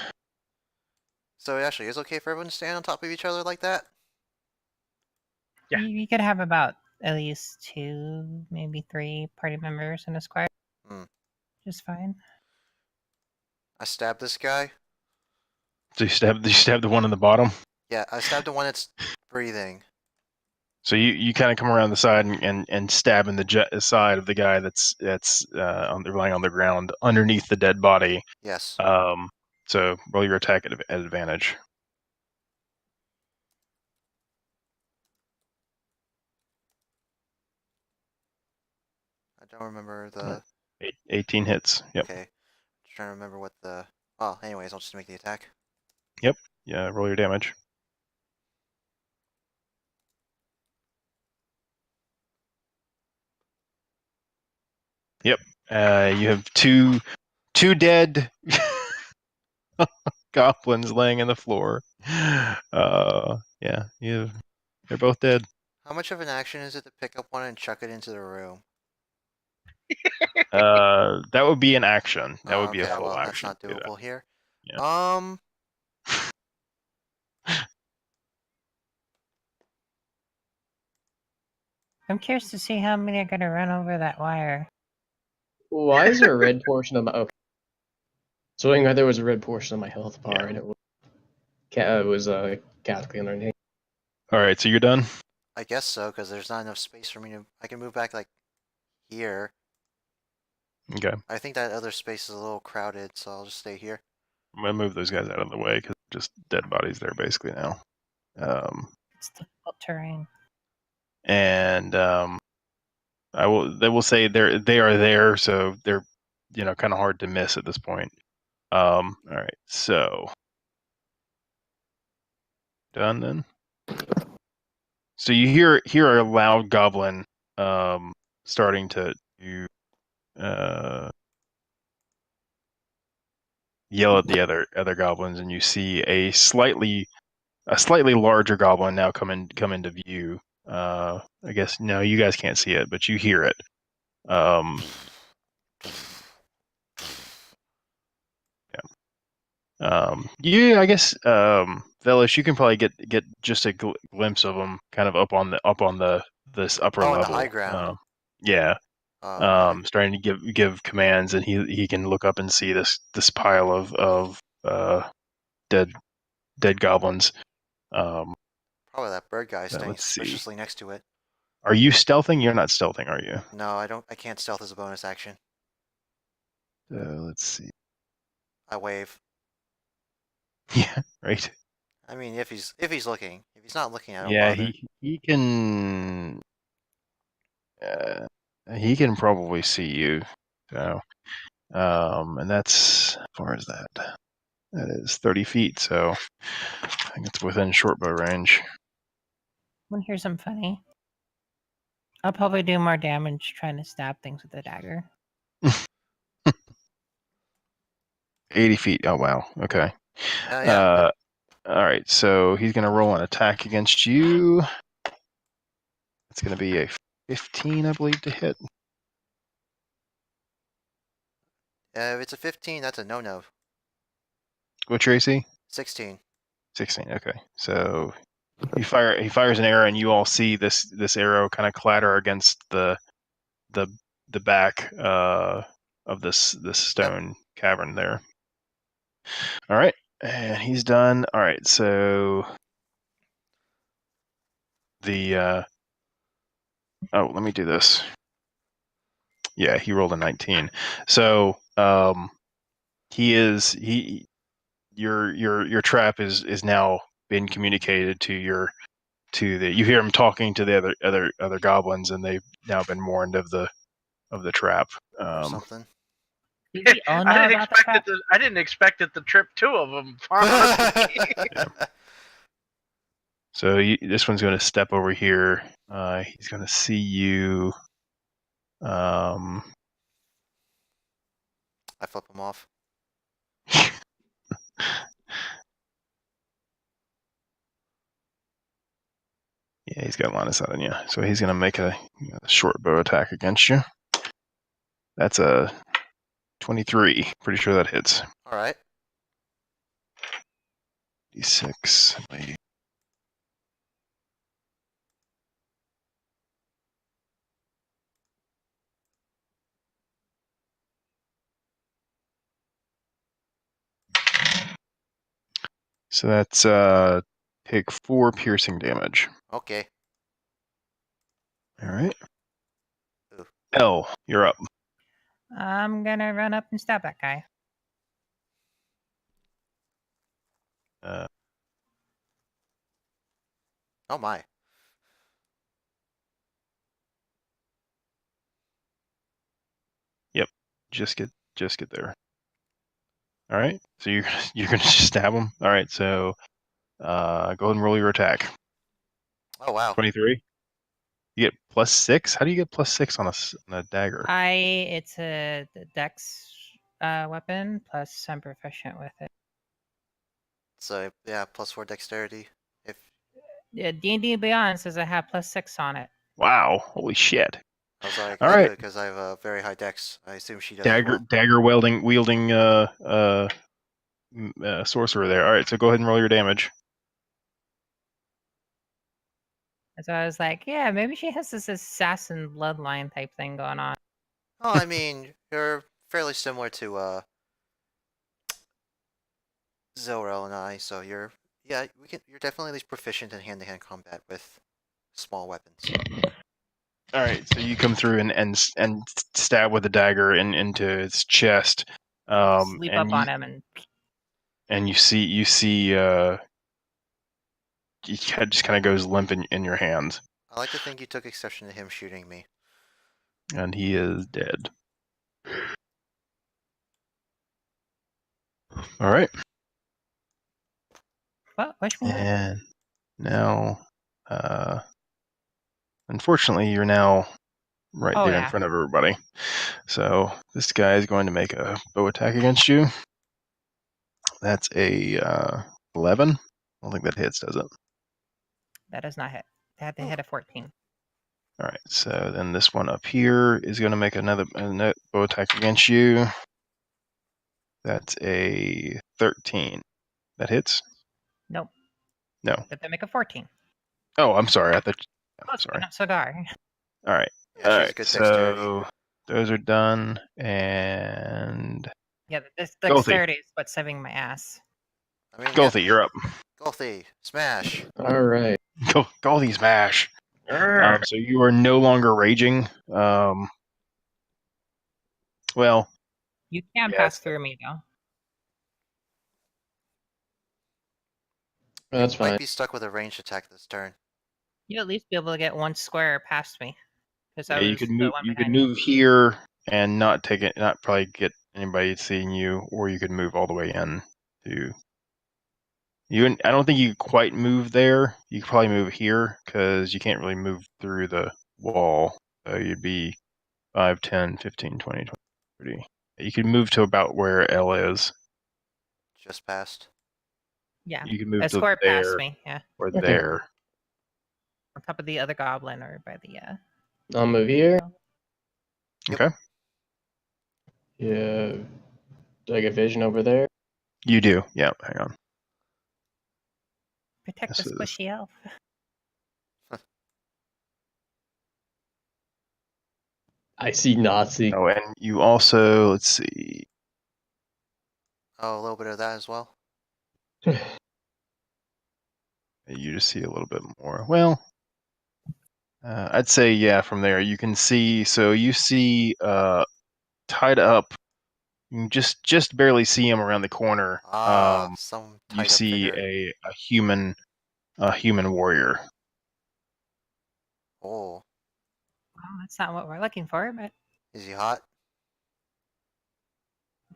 So it actually is okay for everyone to stand on top of each other like that? Yeah. You could have about at least 2, maybe 3 party members in a square. Just fine. I stabbed this guy. So you stab the one on the bottom. Yeah, I stabbed the one that's breathing. So you kind of come around the side and stab in the side of the guy that's lying on the ground underneath the dead body. Yes. So roll your attack at advantage. I don't remember the... 18 hits. Yep. Okay. Just trying to remember what the... Well, anyways, I'll just make the attack. Yep. Yeah, roll your damage. Yep. You have two dead goblins laying on the floor. Yeah, they're both dead. How much of an action is it to pick up one and chuck it into the room? That would be an action. That would be a okay, full well, action. that's not doable here. Yeah. I'm curious to see how many are going to run over that wire. Why is there a red portion of my... Okay. So there was a red portion of my health bar, and it was Kathglian underneath. All right, so you're done? I guess so, because there's not enough space for me to... I can move back, like, here. Okay. I think that other space is a little crowded, so I'll just stay here. I'm going to move those guys out of the way because just dead bodies there basically now. It's difficult terrain. And they will say they are there, so they're kind of hard to miss at this point. All right, so done then. So you hear a loud goblin starting to yell at the other goblins, and you see a slightly larger goblin now come into view. I guess no, you guys can't see it, but you hear it. I guess Velos, you can probably get just a glimpse of him, kind of up on this upper on the level. high ground. Yeah. Okay. Starting to give commands, and he can look up and see this pile of dead goblins. Probably that bird guy staying Let's see. suspiciously next to it. Are you stealthing? You're not stealthing, are you? No, I don't. I can't stealth as a bonus action. Let's see. I wave. Yeah, right. I mean, if he's looking. If he's not looking, I don't Yeah, bother. he can. He can probably see you. So, and that's how far is that? That is 30 feet. So, I think it's within short bow range. Want to hear something funny? I'll probably do more damage trying to stab things with a dagger. 80 feet. Oh wow. Okay. Yeah. All right. So he's gonna roll an attack against you. It's gonna be a 15, I believe, to hit. If it's a 15, that's a no-no. What's your AC? 16. 16. Okay. So he fires an arrow, and you all see this arrow kind of clatter against the back of this stone cavern there. All right, and he's done. All right, so the let me do this. Yeah, he rolled a 19. So your trap is now been communicated to you hear him talking to the other goblins, and they've now been warned of the trap. Or something. Do we all know about the trap? I didn't expect it to trip two of them. Yeah. So this one's going to step over here. He's going to see you. I flip him off. Yeah, he's got line of sight on you. So he's going to make a short bow attack against you. That's a 23. Pretty sure that hits. All right. D6. So that's take 4 piercing damage. Okay. All right. Ooh. L, you're up. I'm gonna run up and stab that guy. Oh my. Yep. Just get there. All right. So you're gonna just stab him. All right. So go ahead and roll your attack. Oh wow. 23. You get +6. How do you get +6 on a dagger? It's a dex weapon, plus I'm proficient with it. So yeah, +4 dexterity. If Yeah, D&D Beyond says I have +6 on it. Wow! Holy shit! I was like, All I right. do it because I have a very high dex. I assume she does as well. Dagger wielding sorcerer there. All right. So go ahead and roll your damage. So I was like, yeah, maybe she has this assassin bloodline type thing going on. Oh, I mean, you're fairly similar to Xilrel and I, so you're you're definitely at least proficient in hand-to-hand combat with small weapons. All right. So you come through and stab with a dagger into its chest. Sleep up on him and you see he just kind of goes limp in your hands. I like to think you took exception to him shooting me. And he is dead. All right. What? Which one? And now, unfortunately, you're now right there in front of everybody. So this guy is going to make a bow attack against you. That's a 11. I don't think that hits, does it? That does not hit. They had to hit a 14. All right, so then this one up here is going to make another bow attack against you. That's a 13. That hits? Nope. No. Did they make a 14? Oh, I'm sorry. I thought. Close, Sorry. but not cigar. All right. Yeah, All she's right. good dexterity. So those are done, and Yeah, this Golthi. dexterity is what's saving my ass. I mean, Golthi, you're up. Golthi, smash. All right. Golthi smash. So you are no longer raging. Well, You can Yes. pass through me, though. That's You might fine. be stuck with a ranged attack this turn. You'd at least be able to get one square past me. Because yeah, you could move. You could move here and not take it. Not probably get anybody seeing you, or you could move all the way in to. I don't think you could quite move there. You could probably move here because you can't really move through the wall. So you'd be 5, 10, 15, 20, 30. You could move to about where L is. Just passed. Yeah, You can move a to square past there me. Yeah, or Okay. there. on top of the other goblin or by the. I'll move here. Yep. Okay. Yeah. Do I get vision over there? You do. Yeah. Hang on. Protect This the is- squishy elf. I see Nazi. Oh, and you also, let's see. Oh, a little bit of that as well. You just see a little bit more. Well, I'd say, yeah, from there you can see. So you see tied up. You can just barely see him around the corner. Some You tied up see figure. a human warrior. Oh, Well, that's not what we're looking for, but is he hot?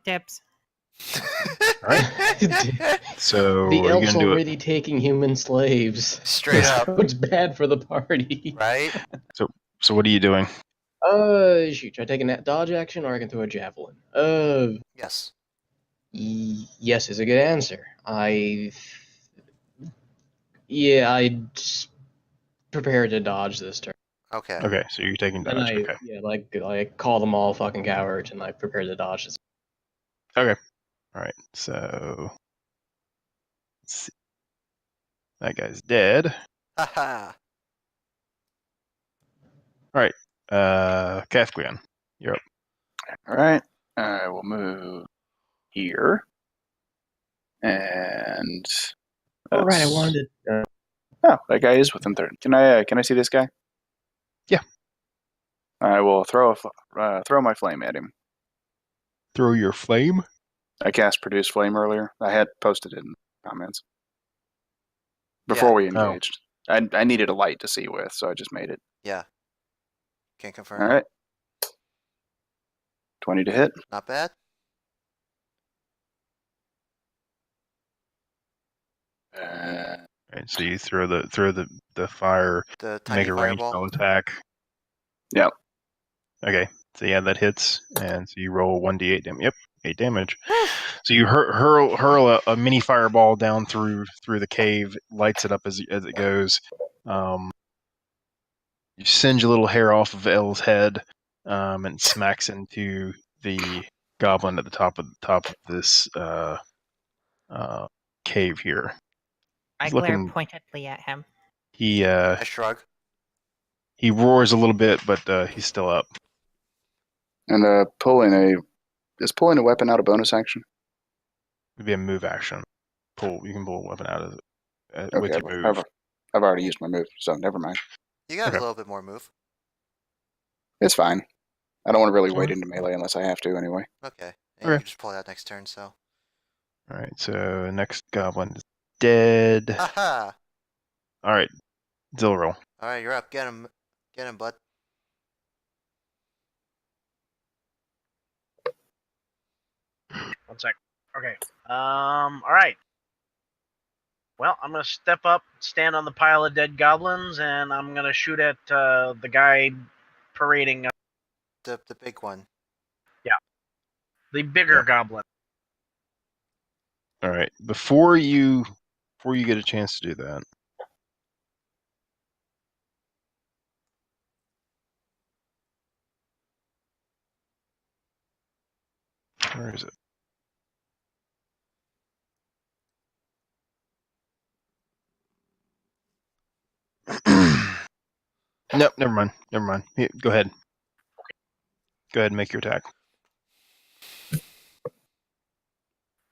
dibs. So The are you elf's gonna do it? already taking human slaves. Straight up, So it's bad for the party. right? So what are you doing? Shoot. Should I take a dodge action or I can throw a javelin? Yes. Yes is a good answer. I prepared to dodge this turn. Okay. Okay, so you're taking And dodge. Okay. like call them all fucking cowards and like prepare to dodge this. Okay. All right. So let's see. That guy's dead. Haha. Kathglian, you're up. All right. I will move here. And All right, I that's- wanted to. Oh, that guy is within 30. Can I see this guy? Yeah. I will throw my flame at him. Throw your flame. I cast produce flame earlier. I had posted it in comments before we Oh. engaged. I needed a light to see with, so I just made it. Yeah. Can confirm. All right. 20 to hit. Not bad. Right, so you throw the fire, The tiny make a ranged fireball. spell attack. Yep. Okay, so yeah, that hits, and so you roll 1d8 damage. Yep, 8 damage. So you hurl a mini fireball down through the cave, lights it up as it goes. You singe a little hair off of Elle's head, and smacks into the goblin at the top of this cave here. I He's glare looking- pointedly at him. I shrug. He roars a little bit, but he's still up. And is pulling a weapon out a bonus action? It'd be a move action. You can pull a weapon out of it with Okay, your move. I've already used my move, so never mind. You got Okay. a little bit more move. It's fine. I don't want to really wade Sure. into melee unless I have to anyway. Okay. And you Okay. can just pull it out next turn, so. All right, so next goblin is dead. Haha! All right, Xilrel. Alright, you're up. Get him. Get him, bud. One sec. Okay. All right. Well, I'm gonna step up, stand on the pile of dead goblins, and I'm gonna shoot at the guy parading The big one. the bigger Yeah. goblin. All right. Before you get a chance to do that, where is it? Nope. Never mind. Here, go ahead. Go ahead and make your attack.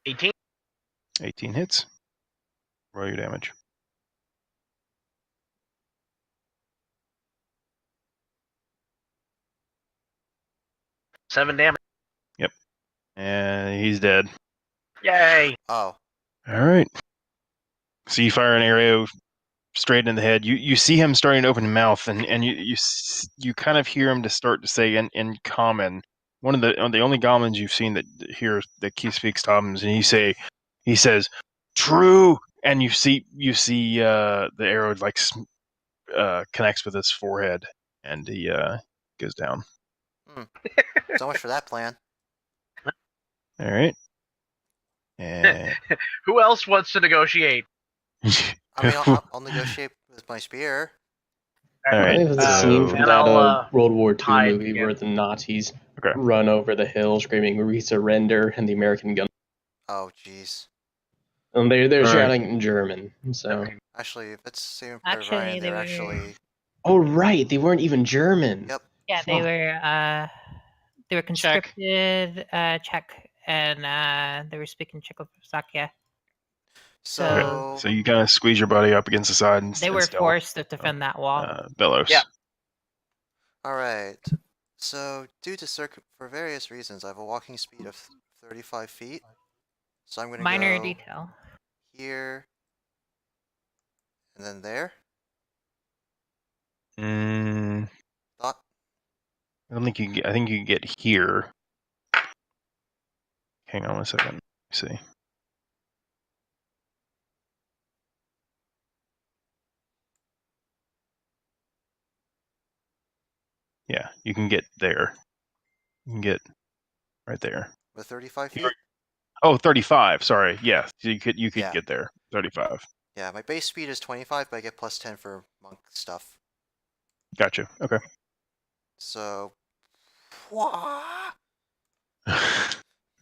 18. 18 hits. Roll your damage. 7 damage. And he's dead. Yay! Oh, All right. So you fire an arrow straight in the head. You see him starting to open his mouth, and you kind of hear him to start to say in common. One of the only goblins you've seen that he speaks Toms, and he says, "True," and you see the arrow like connects with his forehead, and he goes down. so much for that plan. All right. And Who else wants to negotiate? I mean, I'll negotiate with my spear. All right, I think it's the so- scene from And that I'll, World War II hide movie again. where the Nazis Okay. run over the hill screaming, "We surrender," and the American gun. Oh, jeez. And they're All right. shouting in German. So. Okay. Actually, if it's saving Actually, Barbarian, they they're were- actually. Oh right, they weren't even German. Yep. Yeah, they were conscripted Czech, and they were speaking Czechoslovakia. So. So you kind of squeeze your body up against the side and They and were stealth. forced to defend that wall. Velos. Yeah. All right. So, for various reasons, I have a walking speed of 35 feet. So I'm gonna Minor go detail. here, and then there. Thought. I don't think you can get. I think you can get here. Hang on 1 second. Let me see. Yeah, you can get there. You can get right there. With 35 feet. Here. Oh, 35. Sorry. Yeah, so you could Yeah. get there. 35. Yeah, my base speed is 25, but I get plus 10 for monk stuff. Gotcha. Okay. So. Wah! All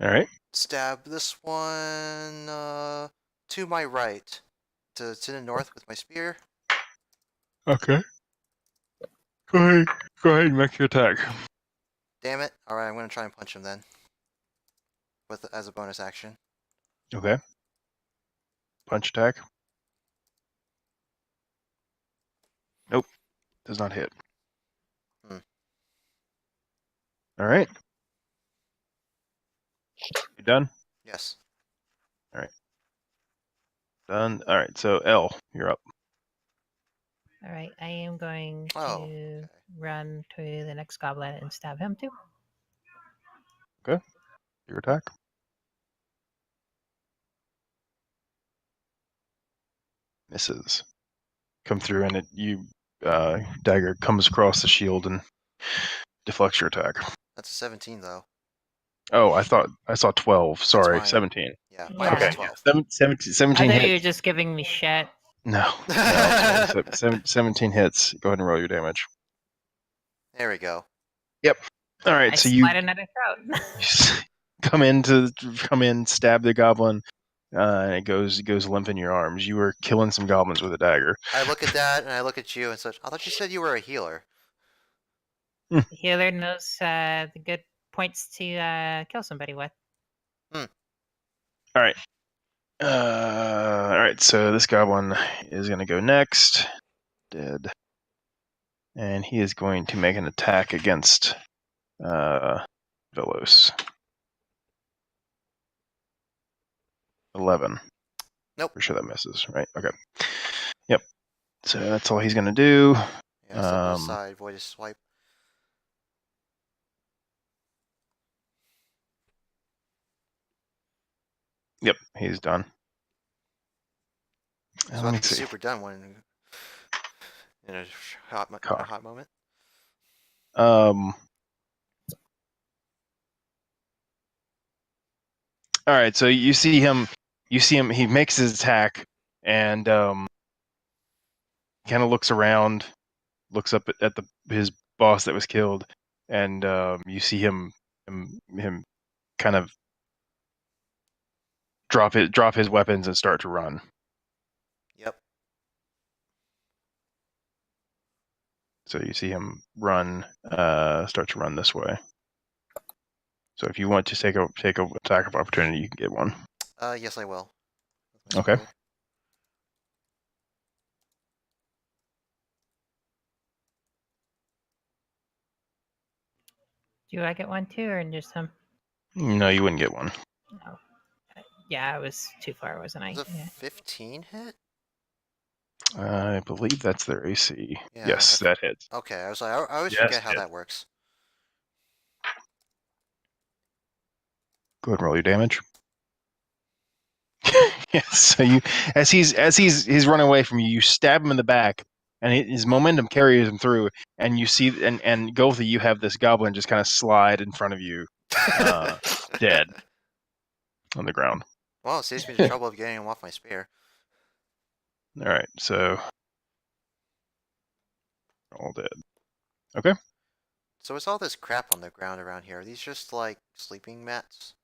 right. Stab this one to my right, to the north with my spear. Okay. Go ahead. Go ahead and make your attack. Damn it! All right, I'm gonna try and punch him then. As a bonus action. Okay. Punch attack. Nope. Does not hit. All right. You done? Yes. Done. All right. So L, you're up. All right, I am going to Oh, okay. run to the next goblin and stab him too. Your attack. Misses. Come through and dagger comes across the shield and deflects your attack. That's a 17 though. Oh, I saw 12. Sorry, fine. 17. Yeah, Yeah. mine Okay. was 12. 17 I thought you were hits. just giving me shit. No. 17 hits. Go ahead and roll your damage. There we go. All right, I so you split another throat. come in, stab the goblin, and it goes limp in your arms. You were killing some goblins with a dagger. I look at that and I look at you and such. I thought you said you were a healer. The healer knows the good points to kill somebody with. All right. All right. So this goblin is going to go next. Dead. And he is going to make an attack against Velos. 11. Nope. Pretty sure that misses, right? Okay. Yep. So that's all he's going to do. Yeah, step aside, void is swipe. Yep, he's done. He's Let about me to be see. super done when in a hot moment. All right, so you see him. you see him. He makes his attack, and kind of looks around, looks up at his boss that was killed, and you see him kind of drop his weapons and start to run. Yep. So you see him run, start to run this way. So if you want to take a attack of opportunity, you can get one. Yes, I will. Okay. Do I get one too, or just him? No, you wouldn't get one. No. Yeah, I was too far, wasn't I? Was a Yeah. 15 hit? I believe that's their AC. Yeah, Yes, that hits. Okay, I was like, I always Yes, forget how hit. that works. Go ahead and roll your damage. Yes. So you, as he's running away from you, you stab him in the back, and his momentum carries him through. And you see, and Golthi, you have this goblin just kind of slide in front of you, dead on the ground. Well, it saves me the trouble of getting him off my spear. All right, so all dead. Okay. So what's all this crap on the ground around here? Are these just like sleeping mats?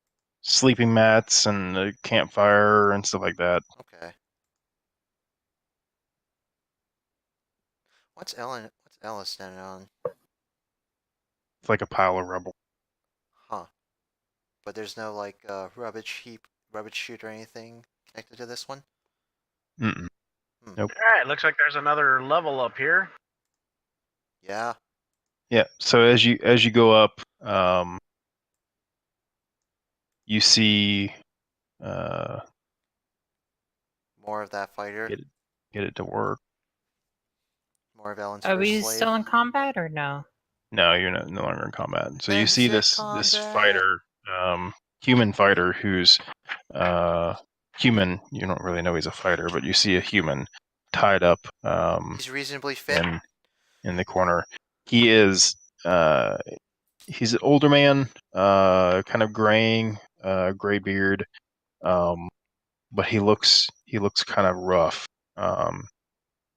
Sleeping mats and a campfire and stuff like that. Okay. What's Ella standing on? It's like a pile of rubble. Huh. But there's no like rubbish heap, rubbish chute or anything connected to this one? Mm-mm. Nope. Alright, looks like there's another level up here. Yeah. Yeah. So as you go up, you see More of that fighter. get it to work. More of Ellen's Are first we slave. still in combat or no? No, you're no longer in combat. So you see Exit this combat. fighter, human fighter who's human. You don't really know he's a fighter, but you see a human tied up He's reasonably fit. in the corner. He is he's an older man, kind of graying, gray beard, but he looks kind of rough.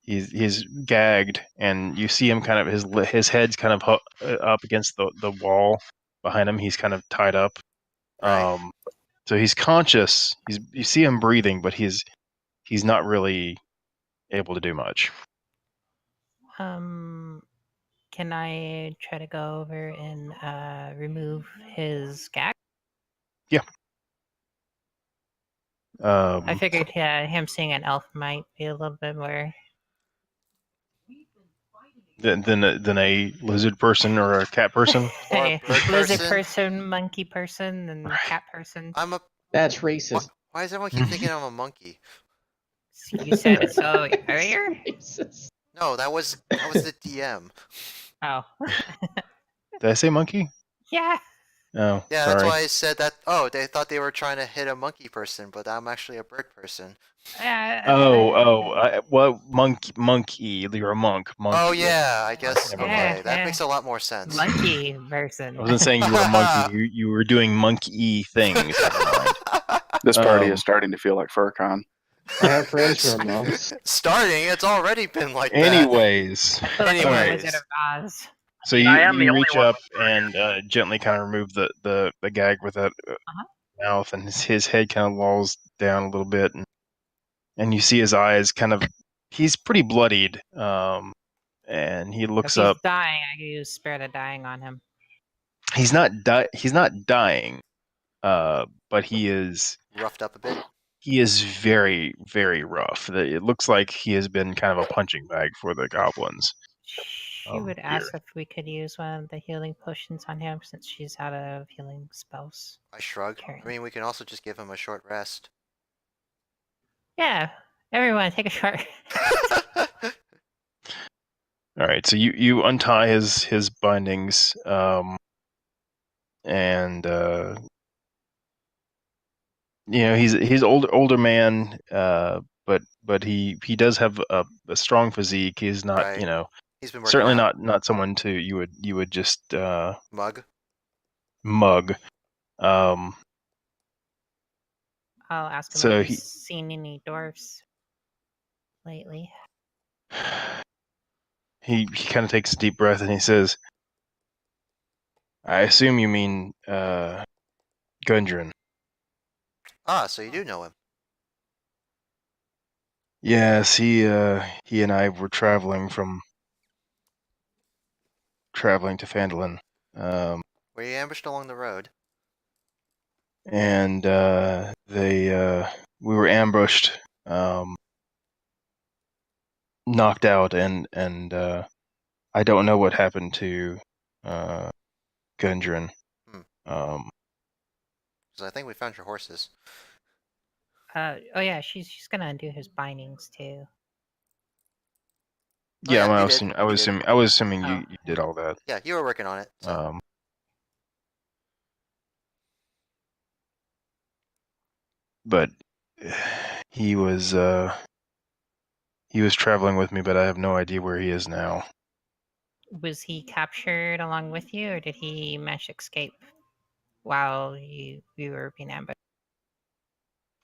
He's gagged, and you see him kind of his head's kind of up against the wall behind him. He's kind of tied up. Right. So he's conscious. You see him breathing, but he's not really able to do much. Can I try to go over and remove his gag? Yeah. I figured him seeing an elf might be a little bit more. Than a lizard person or a cat person. Or a Hey, bird lizard person. person, monkey person, and cat person. That's racist. Why does everyone keep thinking I'm a monkey? You said it so earlier? Racist. No, that was the DM. Oh. Did I say monkey? Yeah. Oh, Yeah, sorry. that's why I said that. Oh, they thought they were trying to hit a monkey person, but I'm actually a bird person. Well, monkey. You're a monk. Monkey. Oh yeah, I guess. Never Okay, mind. that makes a lot more sense. Monkey person. I wasn't saying you were a monkey. You were doing monkey things. Never mind. This party is starting to feel like FurCon. I have friends who are monks. Starting, it's already been like Anyways, Like Anyways. Wizard of Oz. so I am the you only reach one up and gently kind of remove the gag with that mouth, and his head kind of lolls down a little bit, and you see his eyes kind of. He's pretty bloodied, and he looks If he's up. dying, I can use Spare the Dying on him. He's not dying, but he is roughed up a bit. He is very, very rough. It looks like he has been kind of a punching bag for the goblins. She would ask if we could use one of the healing potions on him since she's out of healing spells. I shrug. I mean, we can also just give him a short rest. Yeah, everyone take a short. All right, so you untie his bindings, and he's older man, but he does have a strong physique. He's not Right. He's been working certainly out. not someone you would just Mug. mug. I'll ask him So if he's seen any dwarves lately. he kind of takes a deep breath and he says, "I assume you mean Gundren." Ah, so you do know him. Yes, he and I were traveling to Phandalin. Were you ambushed along the road? And we were ambushed, knocked out, and I don't know what happened to Gundren. Because I think we found your horses. Oh yeah, she's gonna undo his bindings too. Oh, yeah, I you was did. I was assuming Oh. you did all that. Yeah, you were working on it. So. But he was traveling with me, but I have no idea where he is now. Was he captured along with you, or did he manage to escape while you were being ambushed?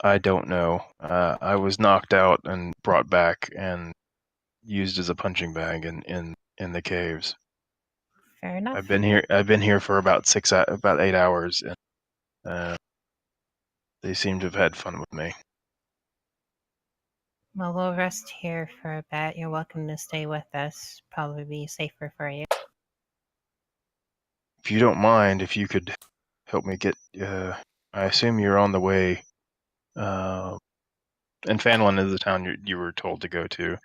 I don't know. I was knocked out and brought back and used as a punching bag in the caves. Fair enough. I've been here for about 8 hours, and they seem to have had fun with me. Well, we'll rest here for a bit. You're welcome to stay with us. Probably be safer for you. If you don't mind, if you could help me get, I assume you're on the way. And Phandalin is the town you were told to go to.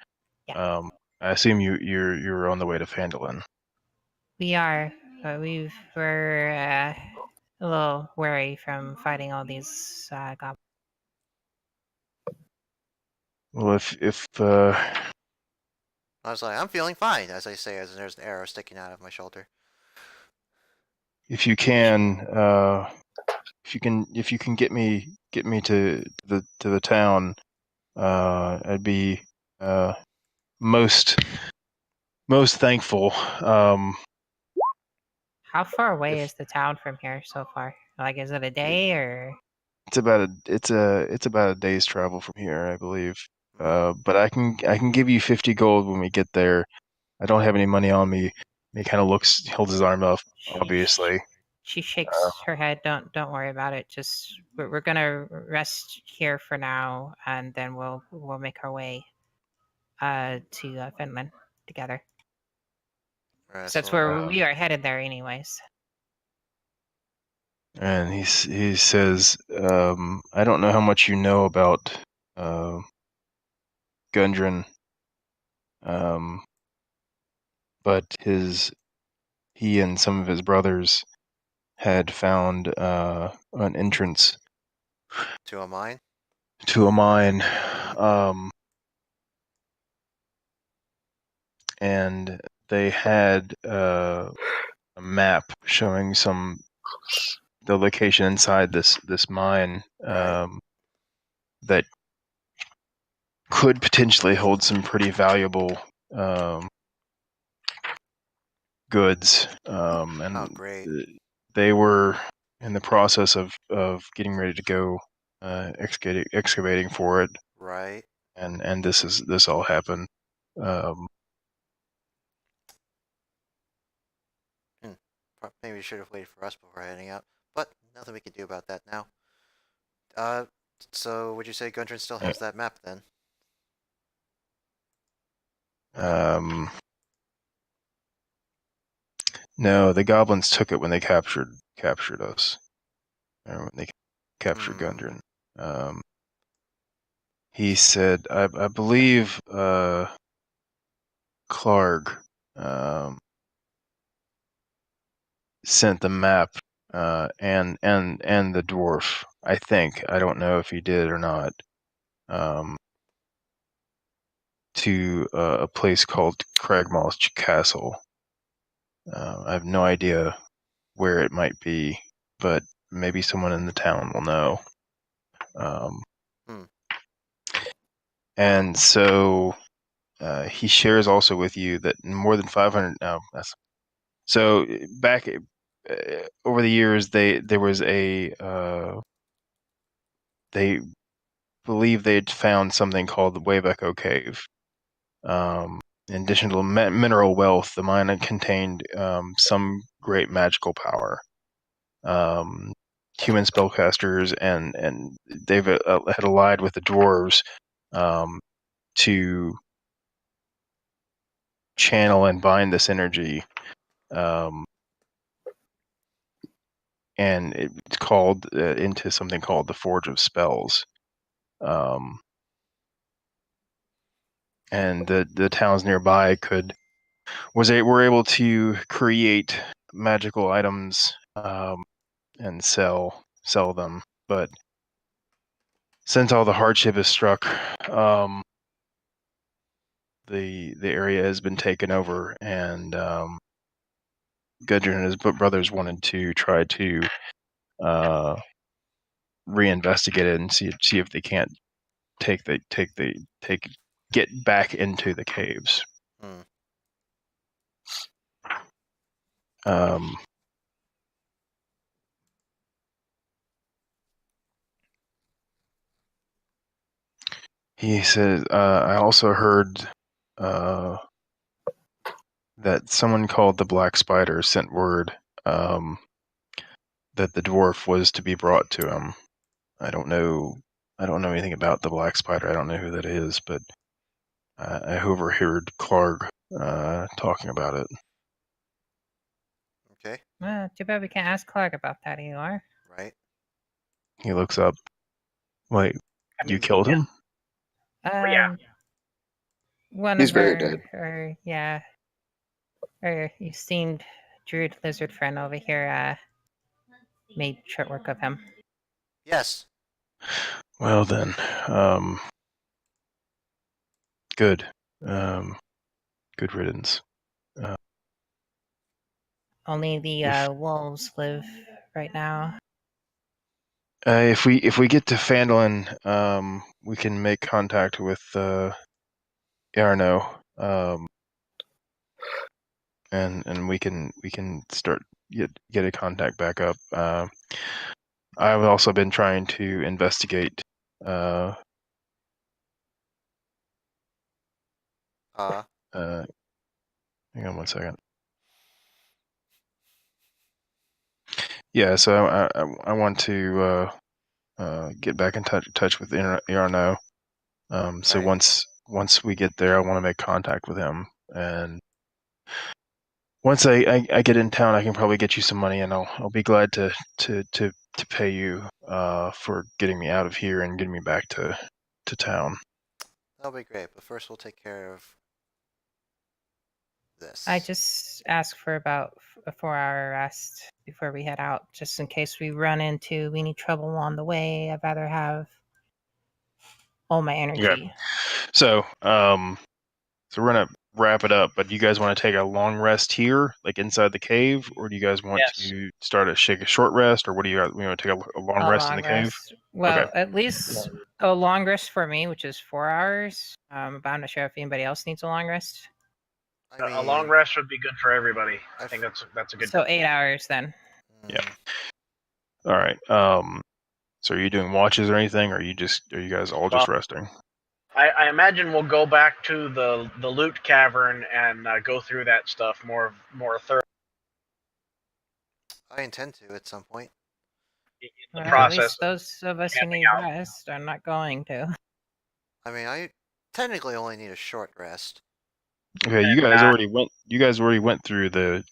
Yeah. I assume you're on the way to Phandalin. We are, but we're a little wary from fighting all these goblins. Well, if I was like, I'm feeling fine, as I say, as there's an arrow sticking out of my shoulder. if you can, if you can get me to the town, I'd be most thankful. How far away is the town from here so far? Like, is it a day or? It's about a day's travel from here, I believe. But I can give you 50 gold when we get there. I don't have any money on me. He kind of holds his arm up, obviously. She shakes her head. Don't worry about it. Just we're gonna rest here for now, and then we'll make our way to Finland together. Right, That's where we are headed there, anyways. And he says, I don't know how much you know about Gundren, but he and some of his brothers had found an entrance to a mine. And they had a map showing the location inside this mine, Right. that could potentially hold some pretty valuable goods. And Oh, great. they were in the process of getting ready to go excavating for it. Right. And this all happened. Maybe we should have waited for us before heading out, but nothing we can do about that now. So would you say Gundren still has that map then? No, the goblins took it when they captured us, or when they captured Gundren. He said, I believe Clark sent the map and the dwarf. I think, I don't know if he did or not. To a place called Cragmoth Castle. I have no idea where it might be, but maybe someone in the town will know. And so he shares also with you that more than 500. So back over the years, there was a they believe they'd found something called the Wave Echo Cave. In addition to mineral wealth, the mine contained some great magical power. Human spellcasters and they've had allied with the dwarves to channel and bind this energy, and it's called into something called the Forge of Spells. And the towns nearby were able to create magical items and sell them, but since all the hardship has struck, the area has been taken over, and Gudrun and his brothers wanted to try to reinvestigate it and see if they can't get back into the caves. He said, I also heard that someone called the Black Spider sent word that the dwarf was to be brought to him. I don't know anything about the Black Spider. I don't know who that is, but I overheard Clark talking about it. Okay. Too bad we can't ask Clark about that anymore. Right. He looks up. Wait, you killed him? Yeah. One He's of very our, dead. our esteemed Druid lizard friend over here made short work of him. Yes. Well then, good. Good riddance. Only the wolves live right now. If we get to Phandalin, we can make contact with Yarno, and we can start get a contact back up. I've also been trying to investigate. Hang on one second. Yeah, so I want to get back in touch with Yarno. So Right. once we get there, I want to make contact with him, and once I get in town, I can probably get you some money, and I'll be glad to pay you for getting me out of here and getting me back to town. That'll be great, but first we'll take care of this. I just ask for about a 4-hour rest before we head out, just in case we run into any trouble on the way. I'd rather have all my energy. Okay. So we're gonna wrap it up, but you guys want to take a long rest here, like inside the cave, or do you guys want to start a short rest, or what do you guys? We want to take a long rest in the cave? Well, Okay. at least a long rest for me, which is 4 hours. But I'm not sure if anybody else needs a long rest. I mean, a long rest would be good for everybody. I think that's a good. So 8 hours then. Yeah. All right. So are you doing watches or anything, or are you guys all just resting? I imagine we'll go back to the loot cavern and go through that stuff more thoroughly. I intend to at some point. In the Well, process, at least those of us who need rest are not going to. I mean, I technically only need a short rest. Okay, you guys already went through the.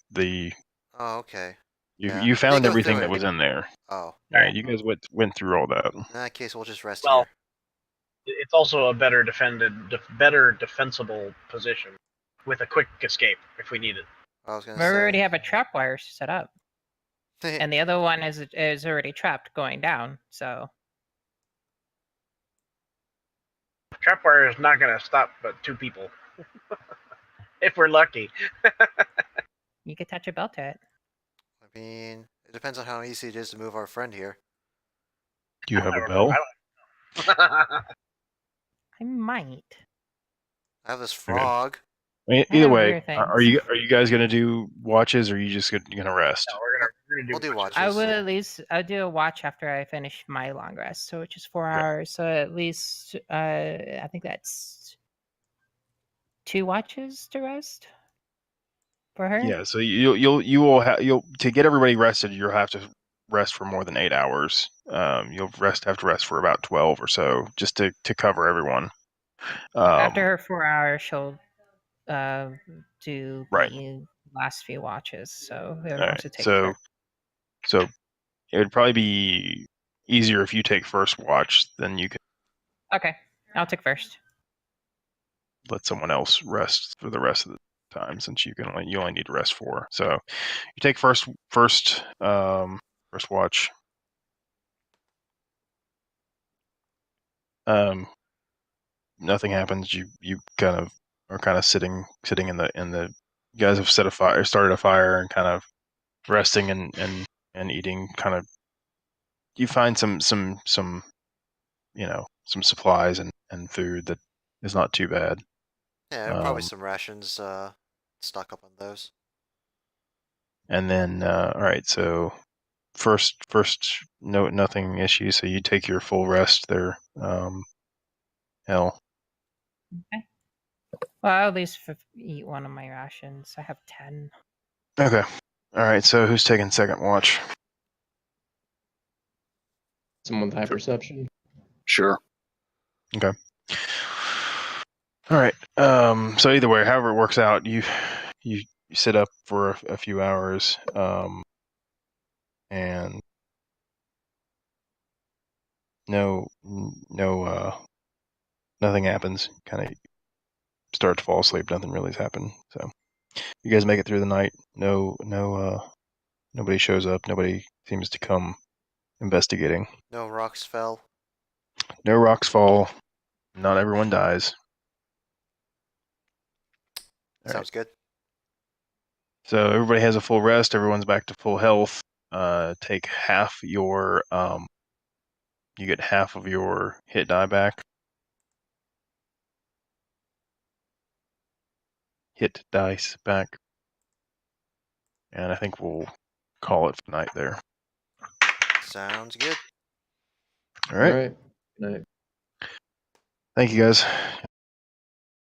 Oh, okay. You found everything that was in there. Oh. Yeah, you guys went through all that. In that case, we'll just rest well, here. It's also a better defensible position with a quick escape if we need it. I was gonna We say. already have a trap wire set up, and the other one is already trapped going down. So Trapwire is not going to stop but 2 people, if we're lucky. You could attach a bell to it. I mean, it depends on how easy it is to move our friend here. Do you have a bell? I might. I have this frog. Okay. Either way, are you guys gonna do watches, or are you just gonna rest? No, we're We're gonna We'll do watches. watches. I'll do a watch after I finish my long rest, so which is 4 Okay. hours. So at least I think that's 2 watches to rest for her. Yeah, so you'll to get everybody rested, you'll have to rest for more than 8 hours. You'll have to rest for about 12 or so, just to cover everyone. After her 4 hours, she'll do Right. the last few watches. So it All would right. also take So it would probably be easier if you take first watch, then you can Okay, I'll take first. let someone else rest for the rest of the time, since you only need to rest 4. So you take first watch. Nothing happens. You kind of are sitting in the. You guys have started a fire, and kind of resting and eating. Kind of, you find some some supplies and food that is not too bad. Yeah, probably some rations. Stock up on those. And then all right, so first nothing issues. So you take your full rest there. Hell. Okay. Well, I'll at least eat one of my rations. I have 10. Okay. All right. So who's taking second watch? Someone with high perception. Sure. Okay. All right. So either way, however it works out, you sit up for a few hours, and nothing happens. Kind of start to fall asleep. Nothing really's happened. So you guys make it through the night. Nobody shows up. Nobody seems to come investigating. No rocks fell. No rocks fall. Not everyone dies. All Sounds good. So everybody has a full rest. Everyone's back to full health. Take half your you get half of your hit die back. Hit dice back. And I think we'll call it for night there. Sounds good. All right. All right. Good night. Thank you guys.